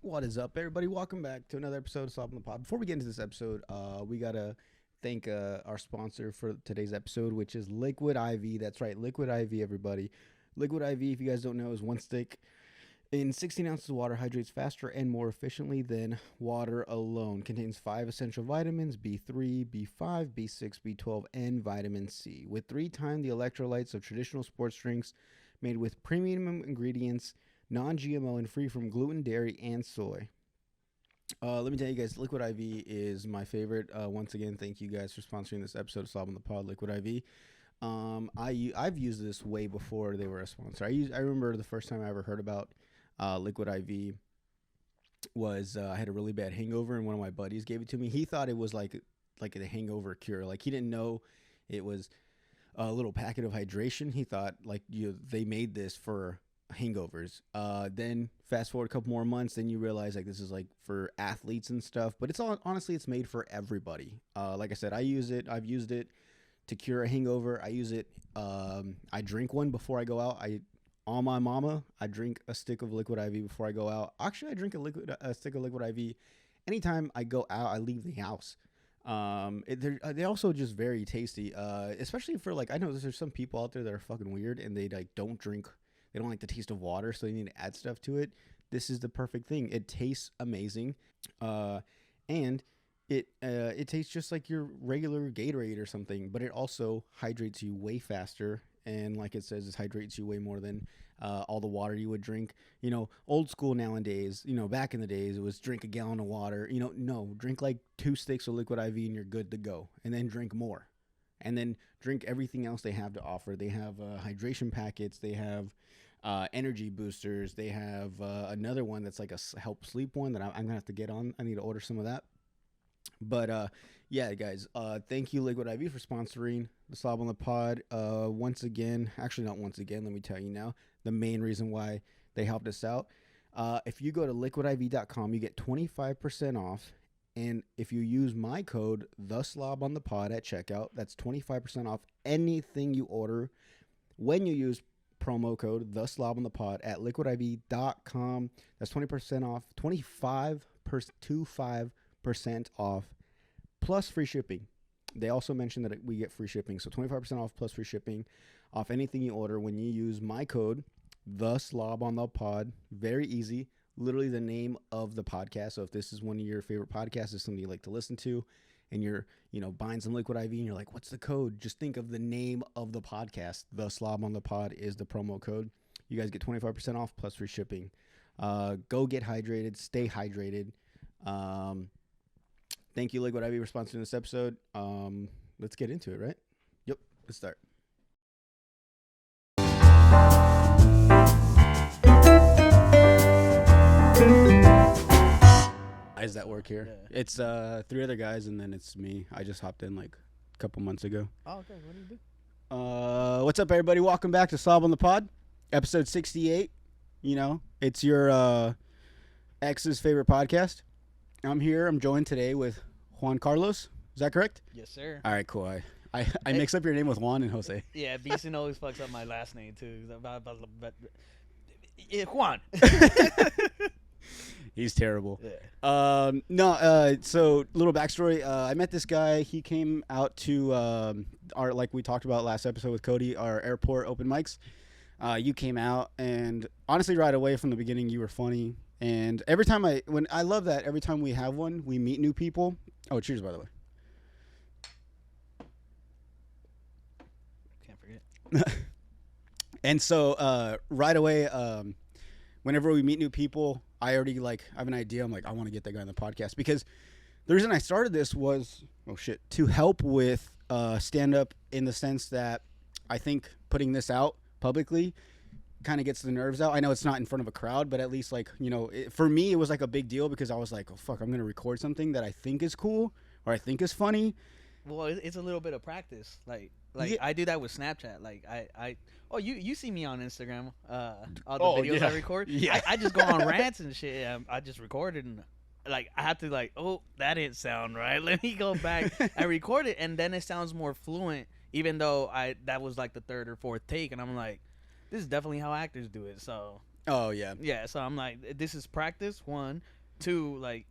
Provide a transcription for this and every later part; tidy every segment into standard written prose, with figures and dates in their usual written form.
What is up, everybody? Welcome back to another episode of Slop on the Pod. Before we get into this episode, we gotta thank our sponsor for today's episode, which is Liquid IV. That's right, Liquid IV, everybody. Liquid IV, if you guys don't know, is one stick in 16 ounces of water, hydrates faster and more efficiently than water alone. Contains 5 essential vitamins: B3, B5, B6, B12, and vitamin C. With 3 times the electrolytes of traditional sports drinks, made with premium ingredients, non-GMO, and free from gluten, dairy, and soy. Let me tell you guys, Liquid IV is my favorite. Once again, thank you guys for sponsoring this episode of Slob on the Pod, Liquid IV. I've used this way before they were a sponsor. I remember the first time I ever heard about Liquid IV was I had a really bad hangover, and one of my buddies gave it to me. He thought it was like a hangover cure. Like, he didn't know it was a little packet of hydration. He thought they made this for hangovers. Then fast forward a couple more months, then you realize this is for athletes and stuff, but honestly it's made for everybody. Like I said, I've used it to cure a hangover. I use it, I drink one before I go out. On my mama, I drink a stick of Liquid IV before I go out. Actually, I drink a stick of Liquid IV anytime I go out. I leave the house. They're also just very tasty, especially for I know there's some people out there that are fucking weird and they don't drink. They don't like the taste of water, so they need to add stuff to it. This is the perfect thing. It tastes amazing, and it tastes just like your regular Gatorade or something, but it also hydrates you way faster. And like it says, it hydrates you way more than all the water you would drink. Old school nowadays, back in the days, it was drink a gallon of water. No, drink 2 sticks of Liquid IV and you're good to go. And then drink more. And then drink everything else they have to offer. They have hydration packets. They have energy boosters. They have another one that's like a help sleep one that I'm going to have to get on. I need to order some of that. But yeah, guys, thank you, Liquid IV, for sponsoring the Slob on the Pod. Once again, actually not once again, let me tell you now, the main reason why they helped us out. If you go to liquidiv.com, you get 25% off. And if you use my code, the Slob on the Pod, at checkout, that's 25% off anything you order when you use promo code the Slob on the Pod at liquidiv.com. That's 20% off, 25% off, plus free shipping. They also mentioned that we get free shipping, so 25% off plus free shipping off anything you order when you use my code, the Slob on the Pod. Very easy. Literally the name of the podcast. So if this is one of your favorite podcasts, is something you like to listen to, and you're buying some Liquid IV and you're like, what's the code? Just think of the name of the podcast. The Slob on the Pod is the promo code. You guys get 25% off plus free shipping. Go get hydrated. Stay hydrated. Thank you, Liquid IV, for sponsoring this episode. Let's get into it, right? Yep, let's start. Guys that work here. Yeah. It's 3 other guys, and then it's me. I just hopped in a couple months ago. Oh, okay. What do you do? What's up, everybody? Welcome back to Slob on the Pod, episode 68. It's your ex's favorite podcast. I'm here. I'm joined today with Juan Carlos. Is that correct? Yes, sir. All right, cool. I mix up your name with Juan and Jose. Yeah, Beeson always fucks up my last name, too. Yeah, Juan. He's terrible. Yeah. So little backstory. I met this guy. He came out to our, like we talked about last episode with Cody, our airport open mics. You came out, and honestly, right away from the beginning, you were funny. And every time I love that every time we have one, we meet new people. Oh, cheers, by the way. Can't forget. And so right away, whenever we meet new people, I already have an idea. I'm like, I want to get that guy on the podcast, because the reason I started this was, to help with stand up, in the sense that I think putting this out publicly kind of gets the nerves out. I know it's not in front of a crowd, but at least for me, it was a big deal, because I was like, oh fuck, I'm going to record something that I think is cool or I think is funny. Well, it's a little bit of practice. Yeah. I do that with Snapchat. You see me on Instagram, all the videos I record. Yeah. I just go on rants and shit. I just record it, and I have to that didn't sound right. Let me go back and record it, and then it sounds more fluent, even though that was the 3rd or 4th take, and I'm like, this is definitely how actors do it. So Oh yeah. Yeah, so I'm like, this is practice. One, two, like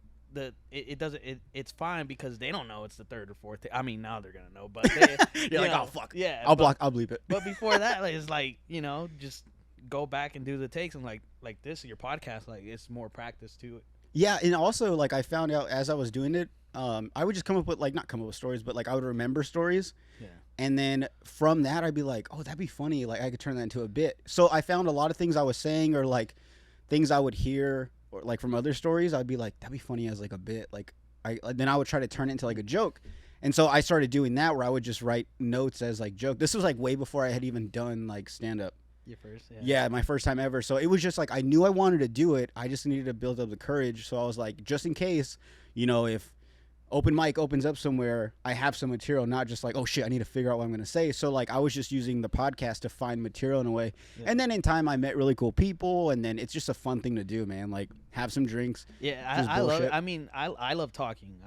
it doesn't it's fine because they don't know it's the third or fourth. I mean, now they're gonna know, but they, You're like, know, oh fuck. yeah, I'll bleep it. But before that, like, it's like, just go back and do the takes and like this your podcast, like it's more practice to it. Yeah, and also like I found out as I was doing it, I would just come up with like not come up with stories, but like I would remember stories. Yeah. And then from that, I'd be like, oh, that'd be funny. Like I could turn that into a bit. So I found a lot of things I was saying or like things I would hear or like from other stories. I'd be like, that'd be funny as like a bit. Like then I would try to turn it into like a joke. And so I started doing that where I would just write notes as like joke. This was like way before I had even done like stand up. Your first, yeah, my first time ever. So it was just like I knew I wanted to do it. I just needed to build up the courage. So I was like, just in case, if open mic opens up somewhere, I have some material, not just like, oh shit, I need to figure out what I'm going to say. So like I was just using the podcast to find material in a way. Yeah. And then in time I met really cool people, and then it's just a fun thing to do, man. Like have some drinks. Yeah, I love it. I mean, I love talking.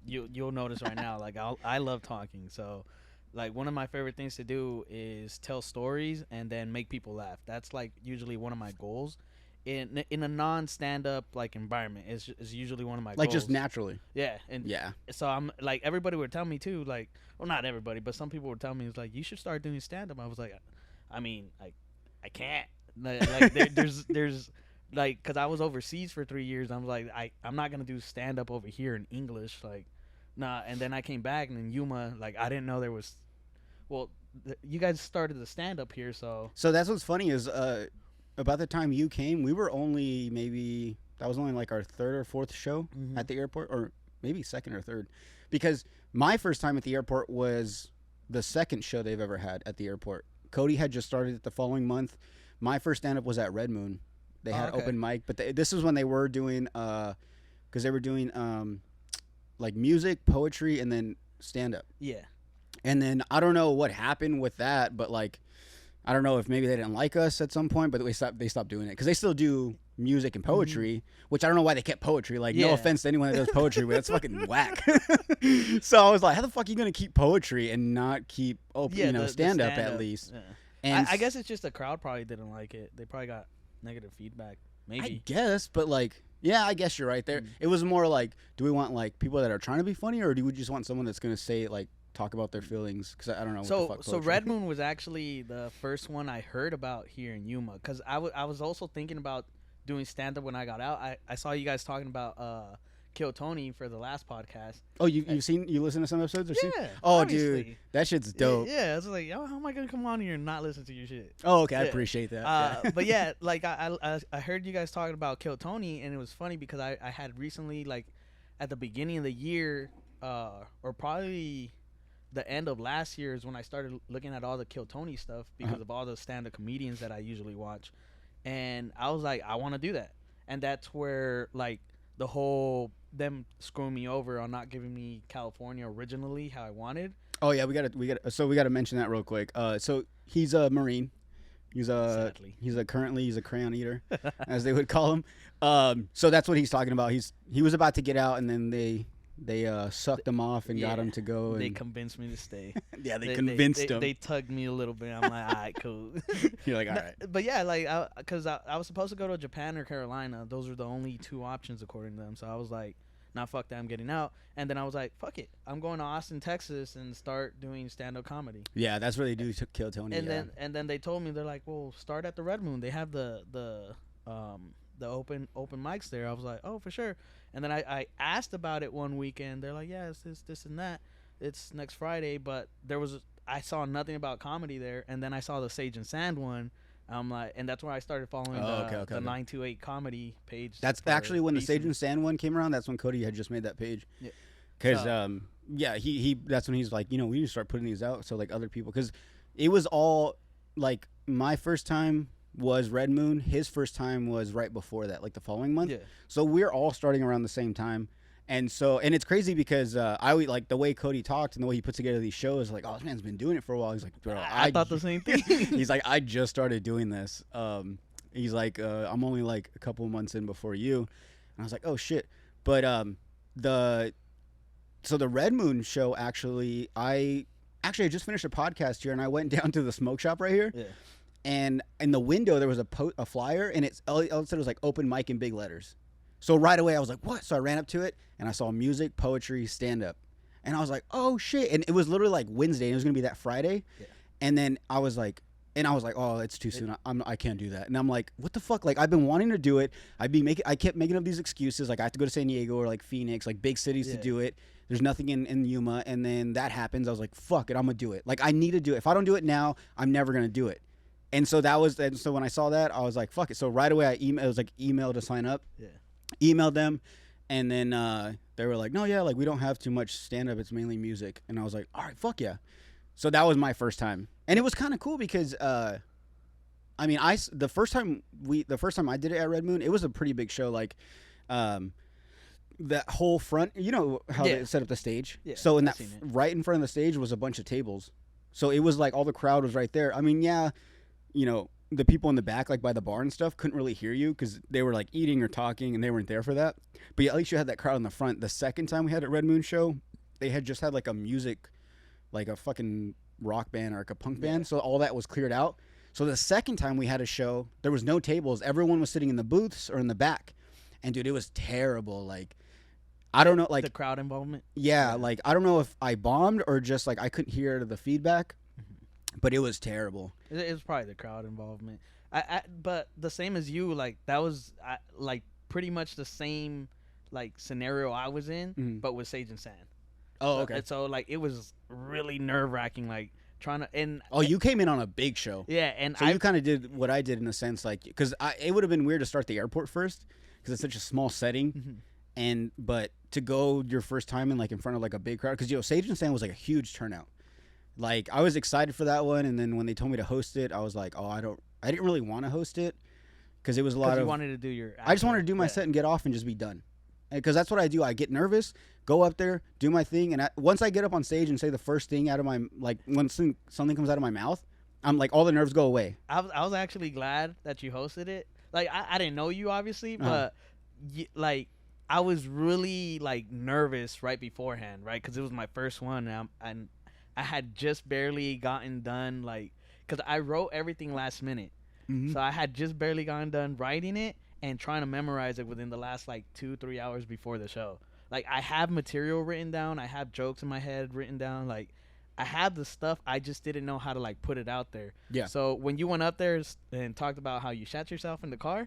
You'll notice right now, like I love talking. So like one of my favorite things to do is tell stories and then make people laugh. That's like usually one of my goals. In a non-stand-up like environment is usually one of my like goals. just naturally. Yeah, and yeah. So I'm like, everybody would tell me too, like, well, not everybody, but some people would tell me, it's like, you should start doing stand-up. I was like, I mean, like, I can't. Like there's like, cause I was overseas for 3 years. I'm like, I'm not gonna do stand-up over here in English, like, nah. And then I came back, and in Yuma, like, I didn't know there was, well, you guys started the stand-up here, so. So that's what's funny is about the time you came, we were only that was only like our third or fourth show at the airport, or maybe second or third, because my first time at the airport was the second show they've ever had at the airport. Cody had just started it the following month. My first stand-up was at Red Moon. They had open mic, but this is when they were doing, because they were doing like music, poetry, and then stand-up. Yeah. And then I don't know what happened with that, but like, I don't know if maybe they didn't like us at some point, but they stopped doing it because they still do music and poetry, which I don't know why they kept poetry. Like, no offense to anyone that does poetry, but that's fucking whack. So I was like, how the fuck are you going to keep poetry and not keep stand up at least? Yeah. And I guess it's just the crowd probably didn't like it. They probably got negative feedback. Maybe. I guess, but like, yeah, I guess you're right there. It was more like, do we want like people that are trying to be funny, or do we just want someone that's going to say like, talk about their feelings? Because I don't know. So Red Moon was actually the first one I heard about here in Yuma, because I was also thinking about doing stand up when I got out. I saw you guys talking about Kill Tony for the last podcast. Oh, you listen to some episodes or yeah, seen? Oh, obviously. dude, that shit's dope. Yeah, I was like, yo, how am I gonna come on here and not listen to your shit? Oh, okay, I appreciate that. But yeah, like I heard you guys talking about Kill Tony, and it was funny because I had recently, like at the beginning of the year, or probably the end of last year, is when I started looking at all the Kill Tony stuff because of all the stand-up comedians that I usually watch, and I was like, I want to do that. And that's where like the whole them screwing me over on not giving me California originally how I wanted. Oh yeah, we gotta mention that real quick. So he's a Marine. He's currently a crayon eater, as they would call him. So that's what he's talking about. He was about to get out, and then they sucked him off and got him to go. And they convinced me to stay. Yeah, they convinced him. They tugged me a little bit. I'm like, all right, cool. You're like, all right. But yeah, like, because I was supposed to go to Japan or Carolina. Those were the only two options according to them. So I was like, nah, fuck that, I'm getting out. And then I was like, fuck it, I'm going to Austin, Texas, and start doing stand-up comedy. Yeah, that's where they do Kill Tony. And then they told me, they're like, well, start at the Red Moon. They have the open mics there. I was like, oh, for sure. And then I asked about it one weekend. They're like, yeah, it's this and that. It's next Friday. But I saw nothing about comedy there. And then I saw the Sage and Sand one. I'm like, and that's where I started following the 928 comedy page. That's actually when the Sage and Sand one came around. That's when Cody had just made that page. Yeah. Because he that's when he's like, we need to start putting these out so like other people, because it was all like my first time was Red Moon. His first time was right before that, like the following month. Yeah. So we're all starting around the same time. And it's crazy because I like the way Cody talked and the way he put together these shows, like, oh, this man's been doing it for a while. He's like, bro, I thought the same thing. He's like, I just started doing this. He's like, I'm only like a couple months in before you. And I was like, oh shit. But the Red Moon show, I just finished a podcast here, and I went down to the smoke shop right here. Yeah. and in the window there was a flyer, and all it said was like open mic in big letters. So right away I was like, what? So I ran up to it, and I saw music, poetry, stand up, and I was like, oh shit! And it was literally like Wednesday, and it was gonna be that Friday, and then I was like, oh, it's too soon. I can't do that. And I'm like, what the fuck? Like, I've been wanting to do it. I kept making up these excuses. Like, I have to go to San Diego or like Phoenix, like big cities to do it. There's nothing in Yuma. And then that happens. I was like, fuck it. I'm going to do it. Like, I need to do it. If I don't do it now, I'm never going to do it. And so so when I saw that, I was like, fuck it. So right away, it was like email to sign up. Yeah. Emailed them. And then they were like, no, yeah, like we don't have too much stand up. It's mainly music. And I was like, all right, fuck yeah. So that was my first time, and it was kind of cool because, I mean, the first time I did it at Red Moon, it was a pretty big show. Like, that whole front, you know how they set up the stage. Yeah, so right in front of the stage was a bunch of tables, so it was like all the crowd was right there. I mean, yeah, you know, the people in the back, like by the bar and stuff, couldn't really hear you because they were like eating or talking, and they weren't there for that. But yeah, at least you had that crowd in the front. The second time we had a Red Moon show, they had just had like a music. Like a fucking rock band or like a punk band. So all that was cleared out. So the second time we had a show, there was no tables. Everyone was sitting in the booths or in the back. And dude, it was terrible. Like, I don't know, like the crowd involvement. Yeah, like I don't know if I bombed or just like I couldn't hear the feedback, but it was terrible. It was probably the crowd involvement. But the same as you, like that was like pretty much the same like scenario I was in, but with Sage and Sand. Oh, okay. So like it was really nerve wracking, like trying to. You came in on a big show. Yeah, and so you kind of did what I did in a sense, like because it would have been weird to start the airport first because it's such a small setting, but to go your first time in like in front of like a big crowd because Sage and Sand was like a huge turnout. Like I was excited for that one, and then when they told me to host it, I was like, oh, I didn't really want to host it because it was a lot of. You wanted to do your. I just wanted to do my set and get off and just be done. Because that's what I do. I get nervous, go up there, do my thing, and once I get up on stage and say the first thing out of my, like, when something comes out of my mouth, I'm like, all the nerves go away. I was actually glad that you hosted it. Like, I didn't know you, obviously, but, like, I was really, like, nervous right beforehand, right? Because it was my first one, and I had just barely gotten done, like, because I wrote everything last minute. So I had just barely gotten done writing it. And trying to memorize it within the last like 2-3 hours before the show. Like I have material written down, I have jokes in my head written down, like I had the stuff, I just didn't know how to like put it out there. Yeah. So when you went up there and talked about how you shat yourself in the car,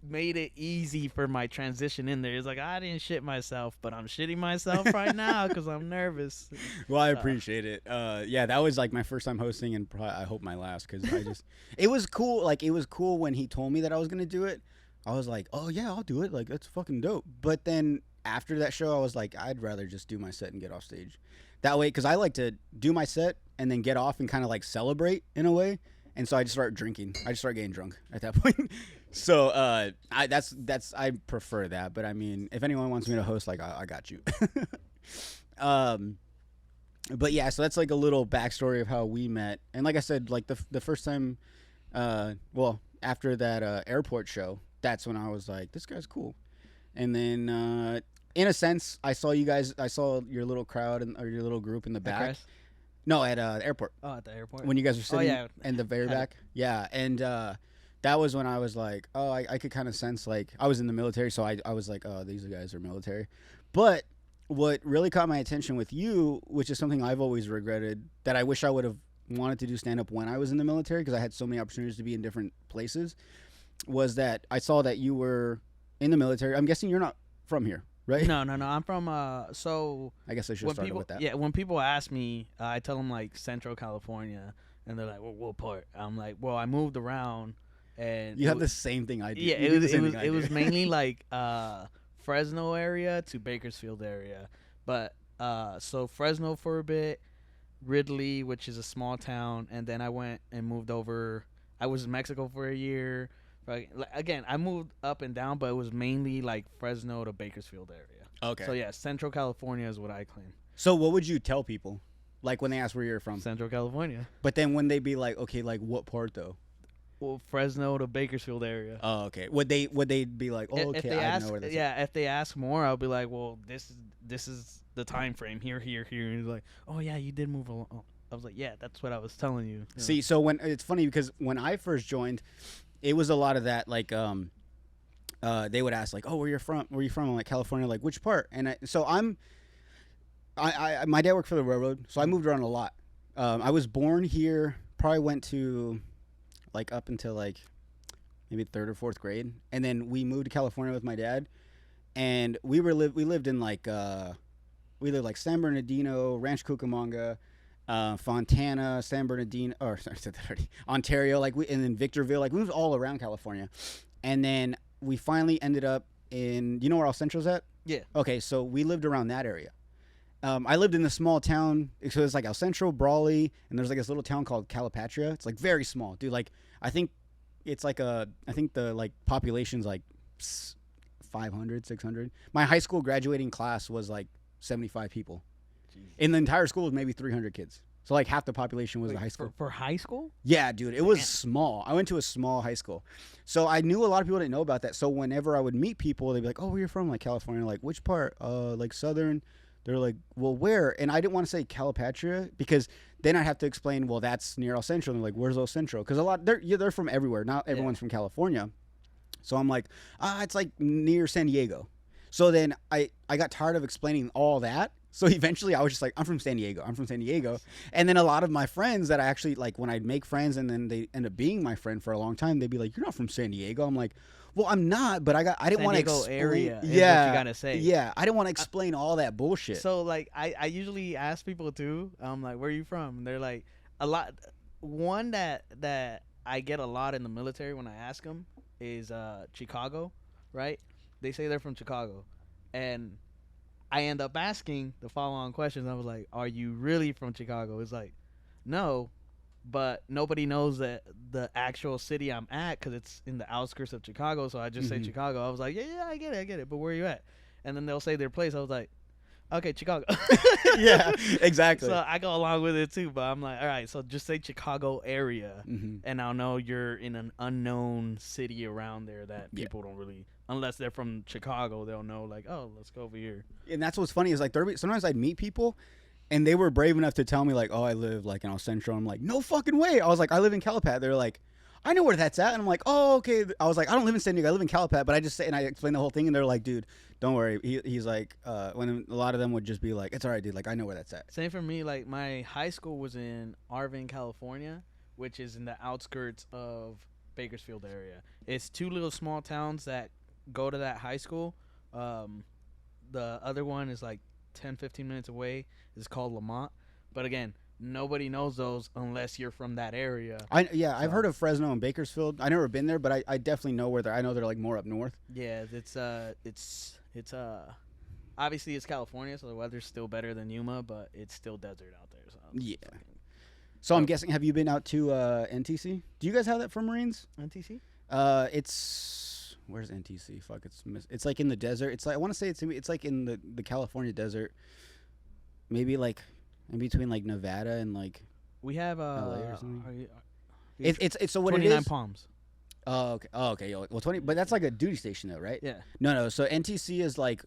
made it easy for my transition in there. It's like I didn't shit myself, but I'm shitting myself right now because I'm nervous. Well, I appreciate it. Yeah, that was like my first time hosting, and probably, I hope my last because it was cool. Like it was cool when he told me that I was gonna do it. I was like, oh yeah, I'll do it. Like that's fucking dope. But then after that show, I was like, I'd rather just do my set and get off stage. That way, because I like to do my set and then get off and kind of like celebrate in a way. And so I just start drinking. I just start getting drunk at that point. So I prefer that. But I mean, if anyone wants me to host, like I got you. But yeah, so that's like a little backstory of how we met. And like I said, like the first time, after that airport show, that's when I was like, this guy's cool. And then in a sense, I saw you guys. I saw your little crowd or your little group in the back. No, at the airport. Oh, at the airport. When you guys were sitting in the very back. Yeah, and that was when I was like, oh, I could kind of sense, like, I was in the military, so I was like, oh, these guys are military. But what really caught my attention with you, which is something I've always regretted, that I wish I would have wanted to do stand-up when I was in the military, because I had so many opportunities to be in different places, was that I saw that you were in the military. I'm guessing you're not from here. Right? No. I'm from so I guess I should have started with that. Yeah, when people ask me, I tell them like Central California, and they're like, well, what part? I'm like, well, I moved around, and you have the same thing I do. Yeah, it was mainly like Fresno area to Bakersfield area, but so Fresno for a bit, Ridley, which is a small town, and then I went and moved over. I was in Mexico for a year. Right. Again, I moved up and down, but it was mainly like Fresno to Bakersfield area. Okay. So yeah, Central California is what I claim. So what would you tell people, like when they ask where you're from? Central California. But then when they be like, okay, like what part though? Well, Fresno to Bakersfield area. Oh, okay. Would they be like, oh, okay, I know where that's at. If they ask more, I'll be like, well, this is the time frame here, and he's like, oh yeah, you did move was like, yeah, that's what I was telling you. See, so when it's funny because when I first joined, it was a lot of that. Like, they would ask like, "Oh, where you from? Where you from?" I'm like, California. Like, which part? And my dad worked for the railroad, so I moved around a lot. I was born here. Probably went to like up until like maybe 3rd or 4th grade, and then we moved to California with my dad, and we lived in like like San Bernardino, Rancho Cucamonga, Fontana, San Bernardino, or sorry, I said that already, Ontario, like and then Victorville, like we moved all around California, and then we finally ended up in, you know where El Centro's at? Yeah. Okay, so we lived around that area. I lived in this small town, so it's like El Centro, Brawley, and there's like this little town called Calipatria. It's like very small, dude. Like I think it's like I think the like population's like 500, 600. My high school graduating class was like 75 people. Jeez. In the entire school was maybe 300 kids. So like half the population was the high school. For high school? Yeah, dude. It was small. I went to a small high school. So I knew a lot of people didn't know about that. So whenever I would meet people, they'd be like, "Oh, where you from?" Like California. Like, which part? Like Southern. They're like, "Well, where?" And I didn't want to say Calipatria because then I'd have to explain, well, that's near El Centro. And they're like, "Where's El Centro?" Because they're from everywhere. Not everyone's from California. So I'm like, it's like near San Diego. So then I got tired of explaining all that. So eventually I was just like, I'm from San Diego. I'm from San Diego. And then a lot of my friends that I actually, like, when I'd make friends and then they end up being my friend for a long time, they'd be like, "You're not from San Diego." I'm like, "Well, I'm not, but I didn't want to explain. Area is what you gotta say. Yeah, I didn't want to explain all that bullshit. So, like, I usually ask people, too, I'm like, "Where are you from?" And they're like, a lot. One that I get a lot in the military when I ask them is Chicago, right? They say they're from Chicago. And I end up asking the follow-on questions. I was like, "Are you really from Chicago?" It's like, "No, but nobody knows that the actual city I'm at because it's in the outskirts of Chicago." So I just say Chicago. I was like, yeah, I get it. But where are you at? And then they'll say their place. I was like, okay, Chicago. Yeah, exactly. So I go along with it too. But I'm like, all right, so just say Chicago area, and I'll know you're in an unknown city around there that people don't really. Unless they're from Chicago, they'll know, like, oh, let's go over here. And that's what's funny is, like, sometimes I'd meet people, and they were brave enough to tell me, like, "Oh, I live, like, in El Centro." I'm like, "No fucking way." I was like, "I live in Calipat." They're like, "I know where that's at." And I'm like, "Oh, okay." I was like, "I don't live in San Diego. I live in Calipat." But I just say, and I explained the whole thing, and they're like, "Dude, don't worry." He's like, when a lot of them would just be like, "It's all right, dude. Like, I know where that's at." Same for me. Like, my high school was in Arvin, California, which is in the outskirts of Bakersfield area. It's 2 little small towns that go to that high school. The other one is like 10-15 minutes away. It's called Lamont, but again, nobody knows those unless you're from that area. I've heard of Fresno and Bakersfield. I never been there, but I definitely know where they're. I know they're like more up north. Yeah, it's obviously it's California, so the weather's still better than Yuma, but it's still desert out there. So yeah. So I'm guessing, have you been out to NTC? Do you guys have that for Marines? NTC? It's where's NTC? Fuck, it's like in the desert. It's like, I want to say it's like in the California desert. Maybe like in between like Nevada and like we have LA or something. It's so what 29 it is? Palms. Oh, okay. Oh, okay. Well, 20, but that's like a duty station though, right? Yeah. No. So NTC is like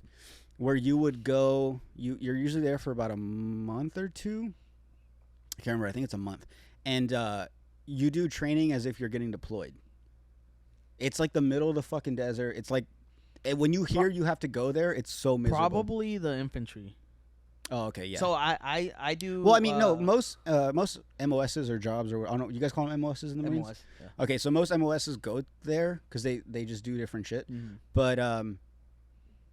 where you would go. You're usually there for about a month or 2. I can't remember. I think it's a month, and you do training as if you're getting deployed. It's like the middle of the fucking desert. It's like when you hear you have to go there, it's so miserable. Probably the infantry. Oh, okay, yeah. So I do. Well, I mean, no, most MOSs or jobs, or I don't know, you guys call them MOSs in the Marines? MOS, yeah. Okay, so most MOSs go there because they just do different shit. Mm-hmm. But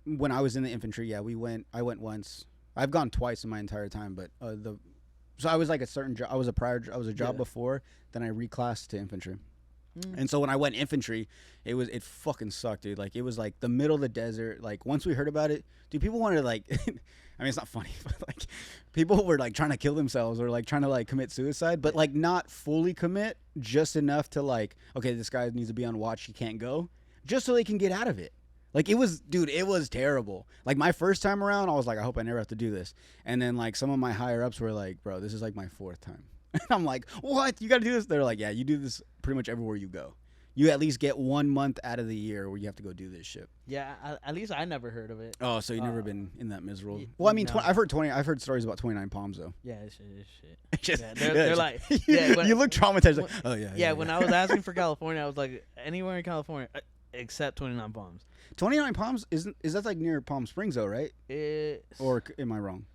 when I was in the infantry, I went once. I've gone twice in my entire time, but so I was like a certain job. I was a job before, then I reclassed to infantry. And so when I went infantry, it fucking sucked, dude. Like, it was like the middle of the desert. Like, once we heard about it, dude, people wanted to like, I mean, it's not funny, but like, people were like trying to kill themselves or like trying to like commit suicide, but like not fully commit, just enough to like, okay, this guy needs to be on watch, he can't go, just so they can get out of it. Like, it was terrible. Like, my first time around, I was like, I hope I never have to do this. And then like some of my higher ups were like, bro, this is like my 4th time. And I'm like, what? You got to do this? They're like, yeah, you do this pretty much everywhere you go. you at least get 1 month out of the year where you have to go do this shit. Yeah, at least I never heard of it. Oh, so you've never been in that miserable? Y- Well, I mean, no. I've heard stories about 29 Palms though. Yeah, it's shit. Just, Yeah, they're like, you look traumatized. Like, oh yeah. Yeah, when I was asking for California, I was like, anywhere in California except 29 Palms. 29 Palms is that like near Palm Springs though, right? It's, Or am I wrong?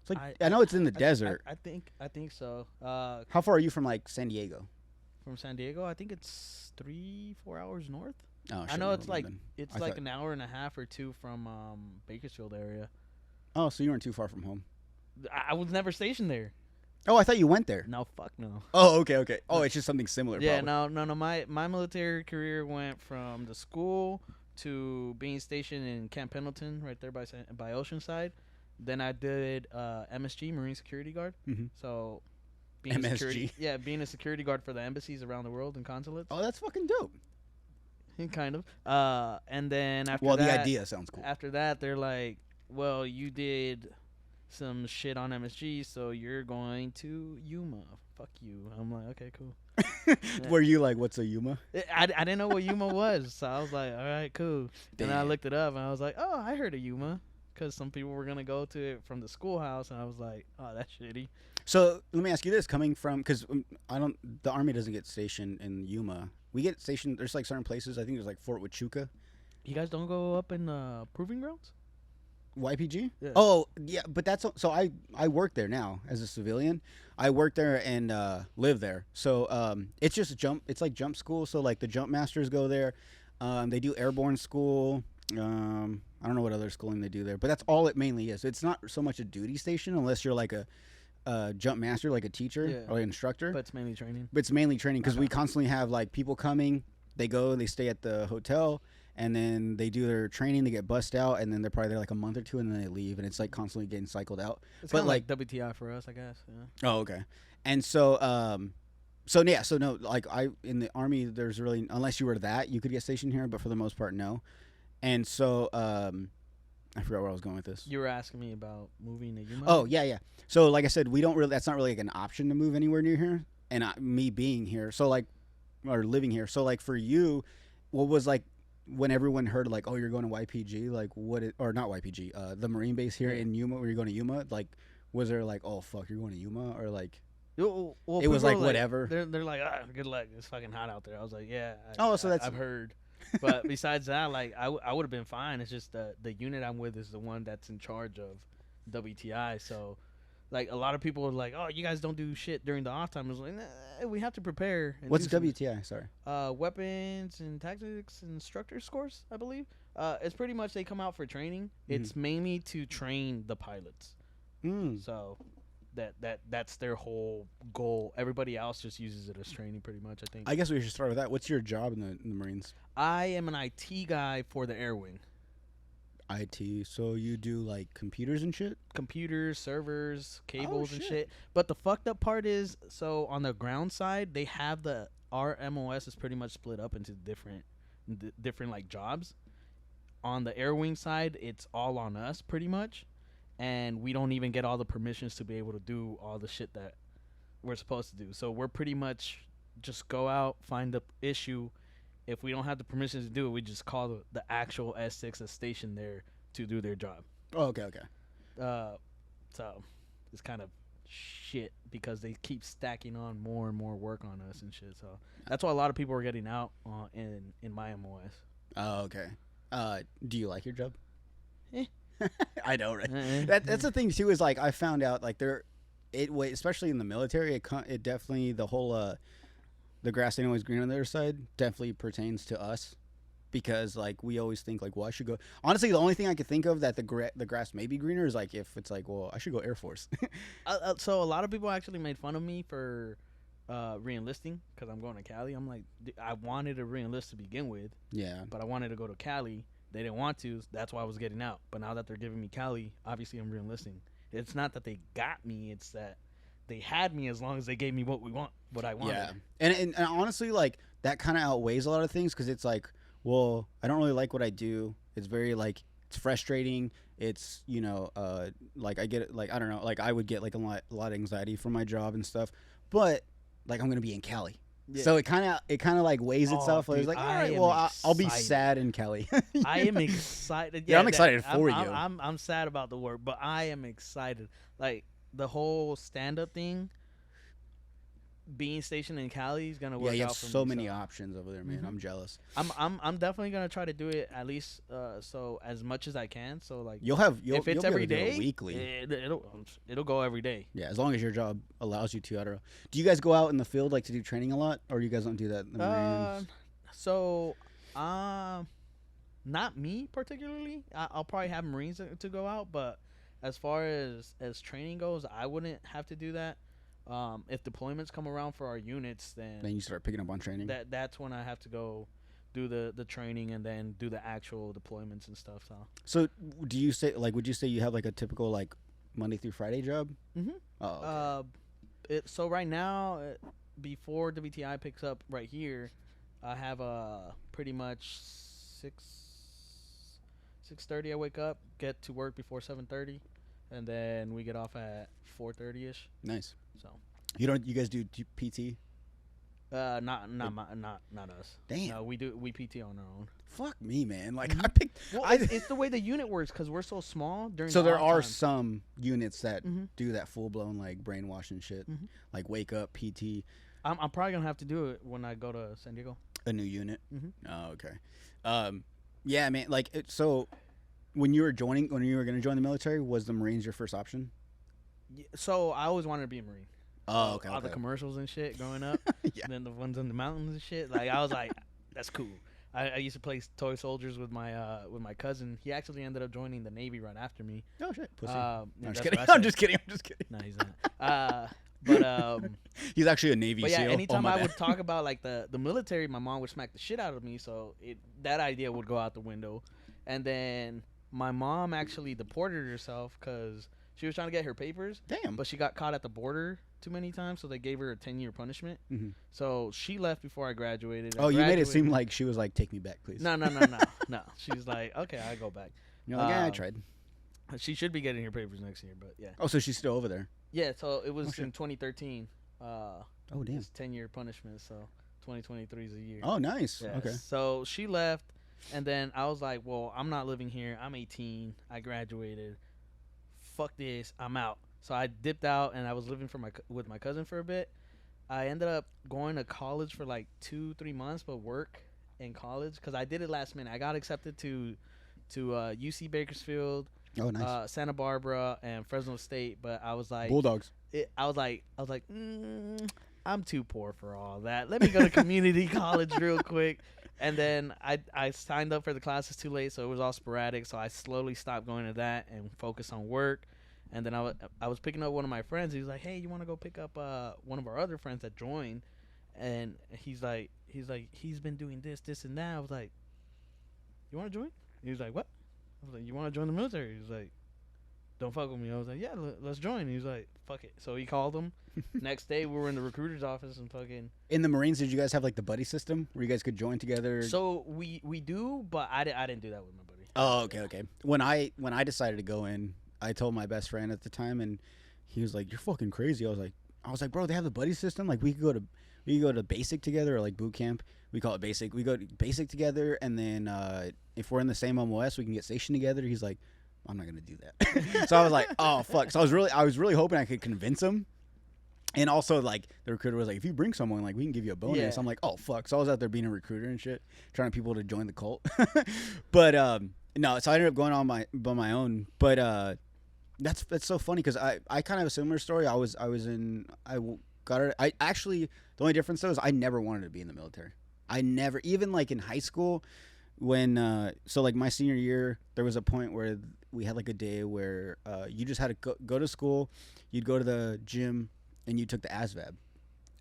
It's like I know it's in the desert. I think so. How far are you from like San Diego? From San Diego, I think it's 3-4 hours north. Oh, I know it's like then. an hour and a half or two from Bakersfield area. Oh, so you weren't too far from home. I was never stationed there. Oh, I thought you went there. No, fuck no. Oh, okay. Oh, it's just something similar. Yeah, probably. no. My military career went from the school to being stationed in Camp Pendleton, right there by Oceanside. Then I did MSG, Marine Security Guard. Mm-hmm. So, being MSG. being a security guard for the embassies around the world and consulates. Oh, that's fucking dope. Kind of. And then after well, that, the idea sounds cool. After that, they're like, "Well, you did some shit on MSG, so you're going to Yuma. Fuck you." I'm like, "Okay, cool." Were you like, what's a Yuma? I didn't know what Yuma was, so I was like, "All right, cool." Damn. And I looked it up, and I was like, "Oh, I heard of Yuma," because some people were gonna go to it from the schoolhouse, and I was like, "Oh, that's shitty." So let me ask you this: coming from, because the army doesn't get stationed in Yuma. We get stationed. There's like certain places. I think there's like Fort Huachuca. You guys don't go up in proving grounds? YPG? Yeah. Oh, yeah, but that's so I work there now as a civilian. I work there and live there. So it's just it's like jump school. So like the jump masters go there. They do airborne school. I don't know what other schooling they do there, but that's all it mainly is. It's not so much a duty station unless you're like a jump master, like a teacher or an instructor. But it's mainly training. But it's mainly training because we constantly have like people coming. They go, they stay at the hotel, and then they do their training. They get bussed out, and then they're probably there like a month or two, and then they leave, and it's like constantly getting cycled out. It's kind of like WTI for us, I guess. Yeah. Oh, okay. And so, so no, like in the army, there's really, unless you were that, you could get stationed here, but for the most part, no. And so, I forgot where I was going with this. You were asking me about moving to Yuma. Oh, yeah. So, like I said, that's not really like an option to move anywhere near here, and me being here, so like, or living here. So, like for you, what was like when everyone heard like, oh, you're going to YPG, like or not YPG, the Marine base here in Yuma, where you're going to Yuma, like, was there like, oh fuck, you're going to Yuma, or like? Well, it was like whatever. They're like, good luck. It's fucking hot out there. I was like, yeah. I've heard. But besides that, like, I would have been fine. It's just the unit I'm with is the one that's in charge of WTI. So, like, a lot of people are like, oh, you guys don't do shit during the off time. I was like, nah, we have to prepare. What's WTI? Sorry. Weapons and Tactics Instructor Course, I believe. It's pretty much they come out for training. Mm-hmm. It's mainly to train the pilots. So that's their whole goal. Everybody else just uses it as training, pretty much. I think. I guess we should start with that. What's your job in the Marines? I am an IT guy for the Air Wing. IT, so you do like computers and shit? Computers, servers, cables and shit. But the fucked up part is, so on the ground side, they have our MOS is pretty much split up into different like jobs. On the Air Wing side, it's all on us pretty much. And we don't even get all the permissions to be able to do all the shit that we're supposed to do. So we're pretty much just go out, find the issue. If we don't have the permissions to do it, we just call the actual S6 a station there to do their job. Oh, okay. So it's kind of shit because they keep stacking on more and more work on us and shit. So that's why a lot of people are getting out in my MOS. Oh, okay. Do you like your job? Eh. I know, right? That's the thing too. Is like I found out like especially in the military, it definitely the whole the grass ain't always green on the other side definitely pertains to us, because like we always think like, well, I should go. Honestly, the only thing I could think of that the grass may be greener is like if it's like, well, I should go Air Force. So a lot of people actually made fun of me for re-enlisting because I'm going to Cali. I'm like, I wanted to re-enlist to begin with. Yeah. But I wanted to go to Cali. They didn't want to. That's why I was getting out. But now that they're giving me Cali, obviously I'm re-enlisting. It's not that they got me. It's that they had me as long as they gave me what I wanted. Yeah. And honestly, like, that kind of outweighs a lot of things, because it's like, well, I don't really like what I do. It's very, like, it's frustrating. It's, like, I get it, like, I don't know. Like, I would get, like, a lot of anxiety from my job and stuff. But, like, I'm going to be in Cali. Yeah. So it kind of like weighs Oh, itself. It's dude, like, all I right, am well, I'll be excited. sad in Kelly. I am excited. Yeah, I'm excited for I'm, you. I'm sad about the work, but I am excited. Like the whole stand up thing, being stationed in Cali is gonna Yeah, work you have out for so me. many So options over there, man. Mhm. I'm jealous. I'm definitely gonna try to do it at least so as much as I can. So like You'll if be it's able every to do it day, weekly. it'll go every day. Yeah, as long as your job allows you to. I don't know. Do you guys go out in the field like to do training a lot, or you guys don't do that in the Uh, Marines? so not me particularly. I'll probably have Marines to go out, but as far as training goes, I wouldn't have to do that. If deployments come around for our units, Then then you start picking up on training. that's when I have to go do the training and then do the actual deployments and stuff. So. So, do you say like? Would you say you have like a typical like Monday through Friday job? Mhm. Oh, okay. So right now, before WTI picks up right here, I have pretty much 6:30. I wake up, get to work before 7:30, and then we get off at 4:30 ish. Nice. So You don't. You guys do PT? not us. Damn. No, we PT on our own. Fuck me, man. Like Mhm. I picked. Well, I, it's the way the unit works because we're so small during. so the there off are time. some units that Mhm. do that full blown like brainwashing shit, Mhm. like wake up PT, I'm probably gonna have to do it when I go to San Diego. a new unit. Mhm. Oh, okay. Yeah, man. Like so, when you were going to join the military, was the Marines your first option? So I always wanted to be a Marine. Oh, okay. All the Okay. commercials and shit growing up. Yeah. And then the ones in the mountains and shit. Like I was like, that's cool. I used to play toy soldiers with my cousin. He actually ended up joining the Navy right after me. Oh shit, pussy. Yeah, No, I'm just that's kidding. what I I'm said. just kidding. I'm just kidding. No, he's not. But He's actually a Navy but yeah, SEAL. anytime oh, my I bad. would talk about like the military, my mom would smack the shit out of me. So that idea would go out the window. And then my mom actually deported herself because she was trying to get her papers, Damn. but she got caught at the border too many times, so they gave her a 10-year punishment. Mhm. So she left before I graduated. Oh, you made it seem like she was like, "Take me back, please." No. She was like, okay, I go back. You're like, "Yeah, I Um, tried." She should be getting her papers next year, but yeah. Oh, so she's still over there. Yeah, so it was shit. in 2013. Oh, damn. It's 10-year punishment, so 2023 is a year. Oh, nice. Yeah, Okay. So she left, and then I was like, well, I'm not living here. I'm 18. I graduated. Fuck this. I'm out. So I dipped out, and I was living with my cousin for a bit. I ended up going to college for like 2-3 months, but work in college because I did it last minute. I got accepted to UC Bakersfield, Oh, nice. Santa Barbara, and Fresno State, but I was like, Bulldogs. I was like, I'm too poor for all that. Let me go to community college real quick. And then I signed up for the classes too late, so it was all sporadic. So I slowly stopped going to that and focused on work. And then I was picking up one of my friends. He was like, "Hey, you want to go pick up one of our other friends that joined?" And he's he's been doing this, and that. I was like, "You want to join?" He was like, "What?" I was like, "You want to join the military?" He was like, "Don't fuck with me." I was like, "Yeah, let's join." He was like, "Fuck it." So he called him. Next day, we were in the recruiter's office and fucking. In the Marines, did you guys have like the buddy system where you guys could join together? So we do, but I didn't do that with my buddy. Oh, okay. When I decided to go in, I told my best friend at the time, and he was like, "You're fucking crazy." I was like, "Bro, they have the buddy system. Like we could go to basic together or like boot camp. We call it basic. We go to basic together, and then if we're in the same MOS, we can get stationed together." He's like, "I'm not gonna do that." So I was like, "Oh fuck." So I was really hoping I could convince him. And also, like, the recruiter was like, "If you bring someone, like, we can give you a bonus." Yeah. I'm like, "Oh, fuck." So I was out there being a recruiter and shit, trying to people to join the cult. But, no, so I ended up going on by my own. But that's so funny because I kind of have a similar story. I actually, the only difference, though, is I never wanted to be in the military. I never, even, like, in high school, when, so, like, my senior year, there was a point where we had, like, a day where you just had to go to school, you'd go to the gym, and you took the ASVAB,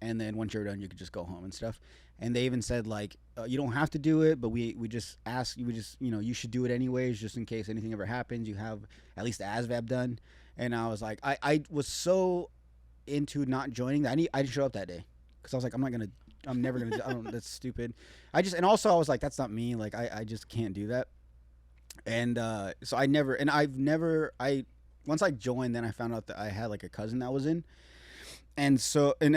and then once you're done, you could just go home and stuff. And they even said like, you don't have to do it, but we just ask you, you should do it anyways, just in case anything ever happens. You have at least the ASVAB done. And I was like, I was so into not joining that I didn't show up that day because I was like, I'm never gonna. That's stupid. And also I was like, that's not me. Like I just can't do that. And so once I joined, then I found out that I had like a cousin that was in. and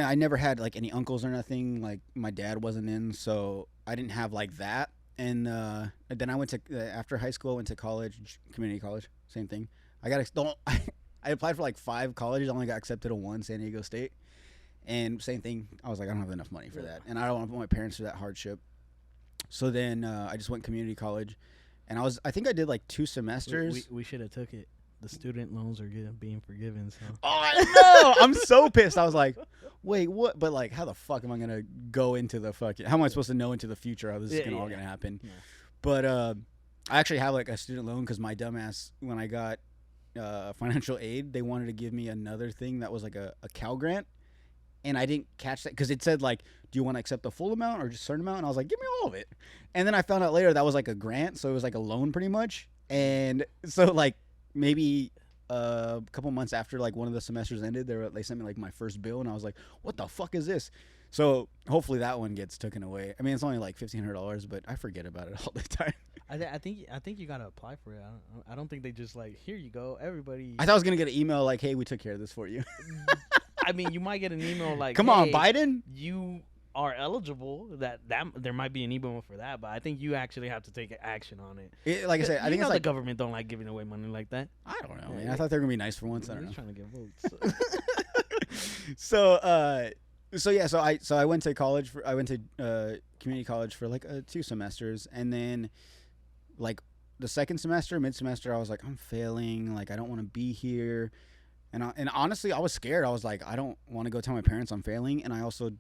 I never had like any uncles or nothing. Like my dad wasn't in, so I didn't have like that. And then I went to after high school, I went to college, community college, same thing. I applied for like 5 colleges. I only got accepted to one, San Diego State. And same thing. I was like, I don't have enough money for that, and I don't want to put my parents through that hardship. So then I just went community college, and I think I did like 2 semesters. We should have took it. The student loans are being forgiven. So. Oh, I know. I'm so pissed. I was like, wait, what? But like, how the fuck am I gonna go into the fucking? How am I supposed to know into the future how this is all gonna happen? Yeah. But I actually have like a student loan because my dumbass, when I got financial aid, they wanted to give me another thing that was like a Cal grant, and I didn't catch that because it said like, do you want to accept the full amount or just a certain amount? And I was like, give me all of it. And then I found out later that was like a grant, so it was like a loan pretty much. And so like maybe a couple months after like one of the semesters ended, they sent me like my first bill, and I was like, what the fuck is this? So hopefully that one gets taken away. I mean, it's only like $1,500, but I forget about it all the time. I think you gotta apply for it. I don't think they just like, here you go, everybody. I thought I was gonna get an email like, hey, we took care of this for you. I mean, you might get an email like, come on, Biden, you are eligible. That there might be an email for that, but I think you actually have to take action on it. Like I said, I think it's like the government don't like giving away money like that. I don't know, man. I thought they were gonna be nice for once. I don't know. Trying to get votes. So I went to college I went to community college for like 2 semesters, and then like the second semester, mid semester, I was like, I'm failing. Like I don't want to be here, and honestly, I was scared. I was like, I don't want to go tell my parents I'm failing, and I also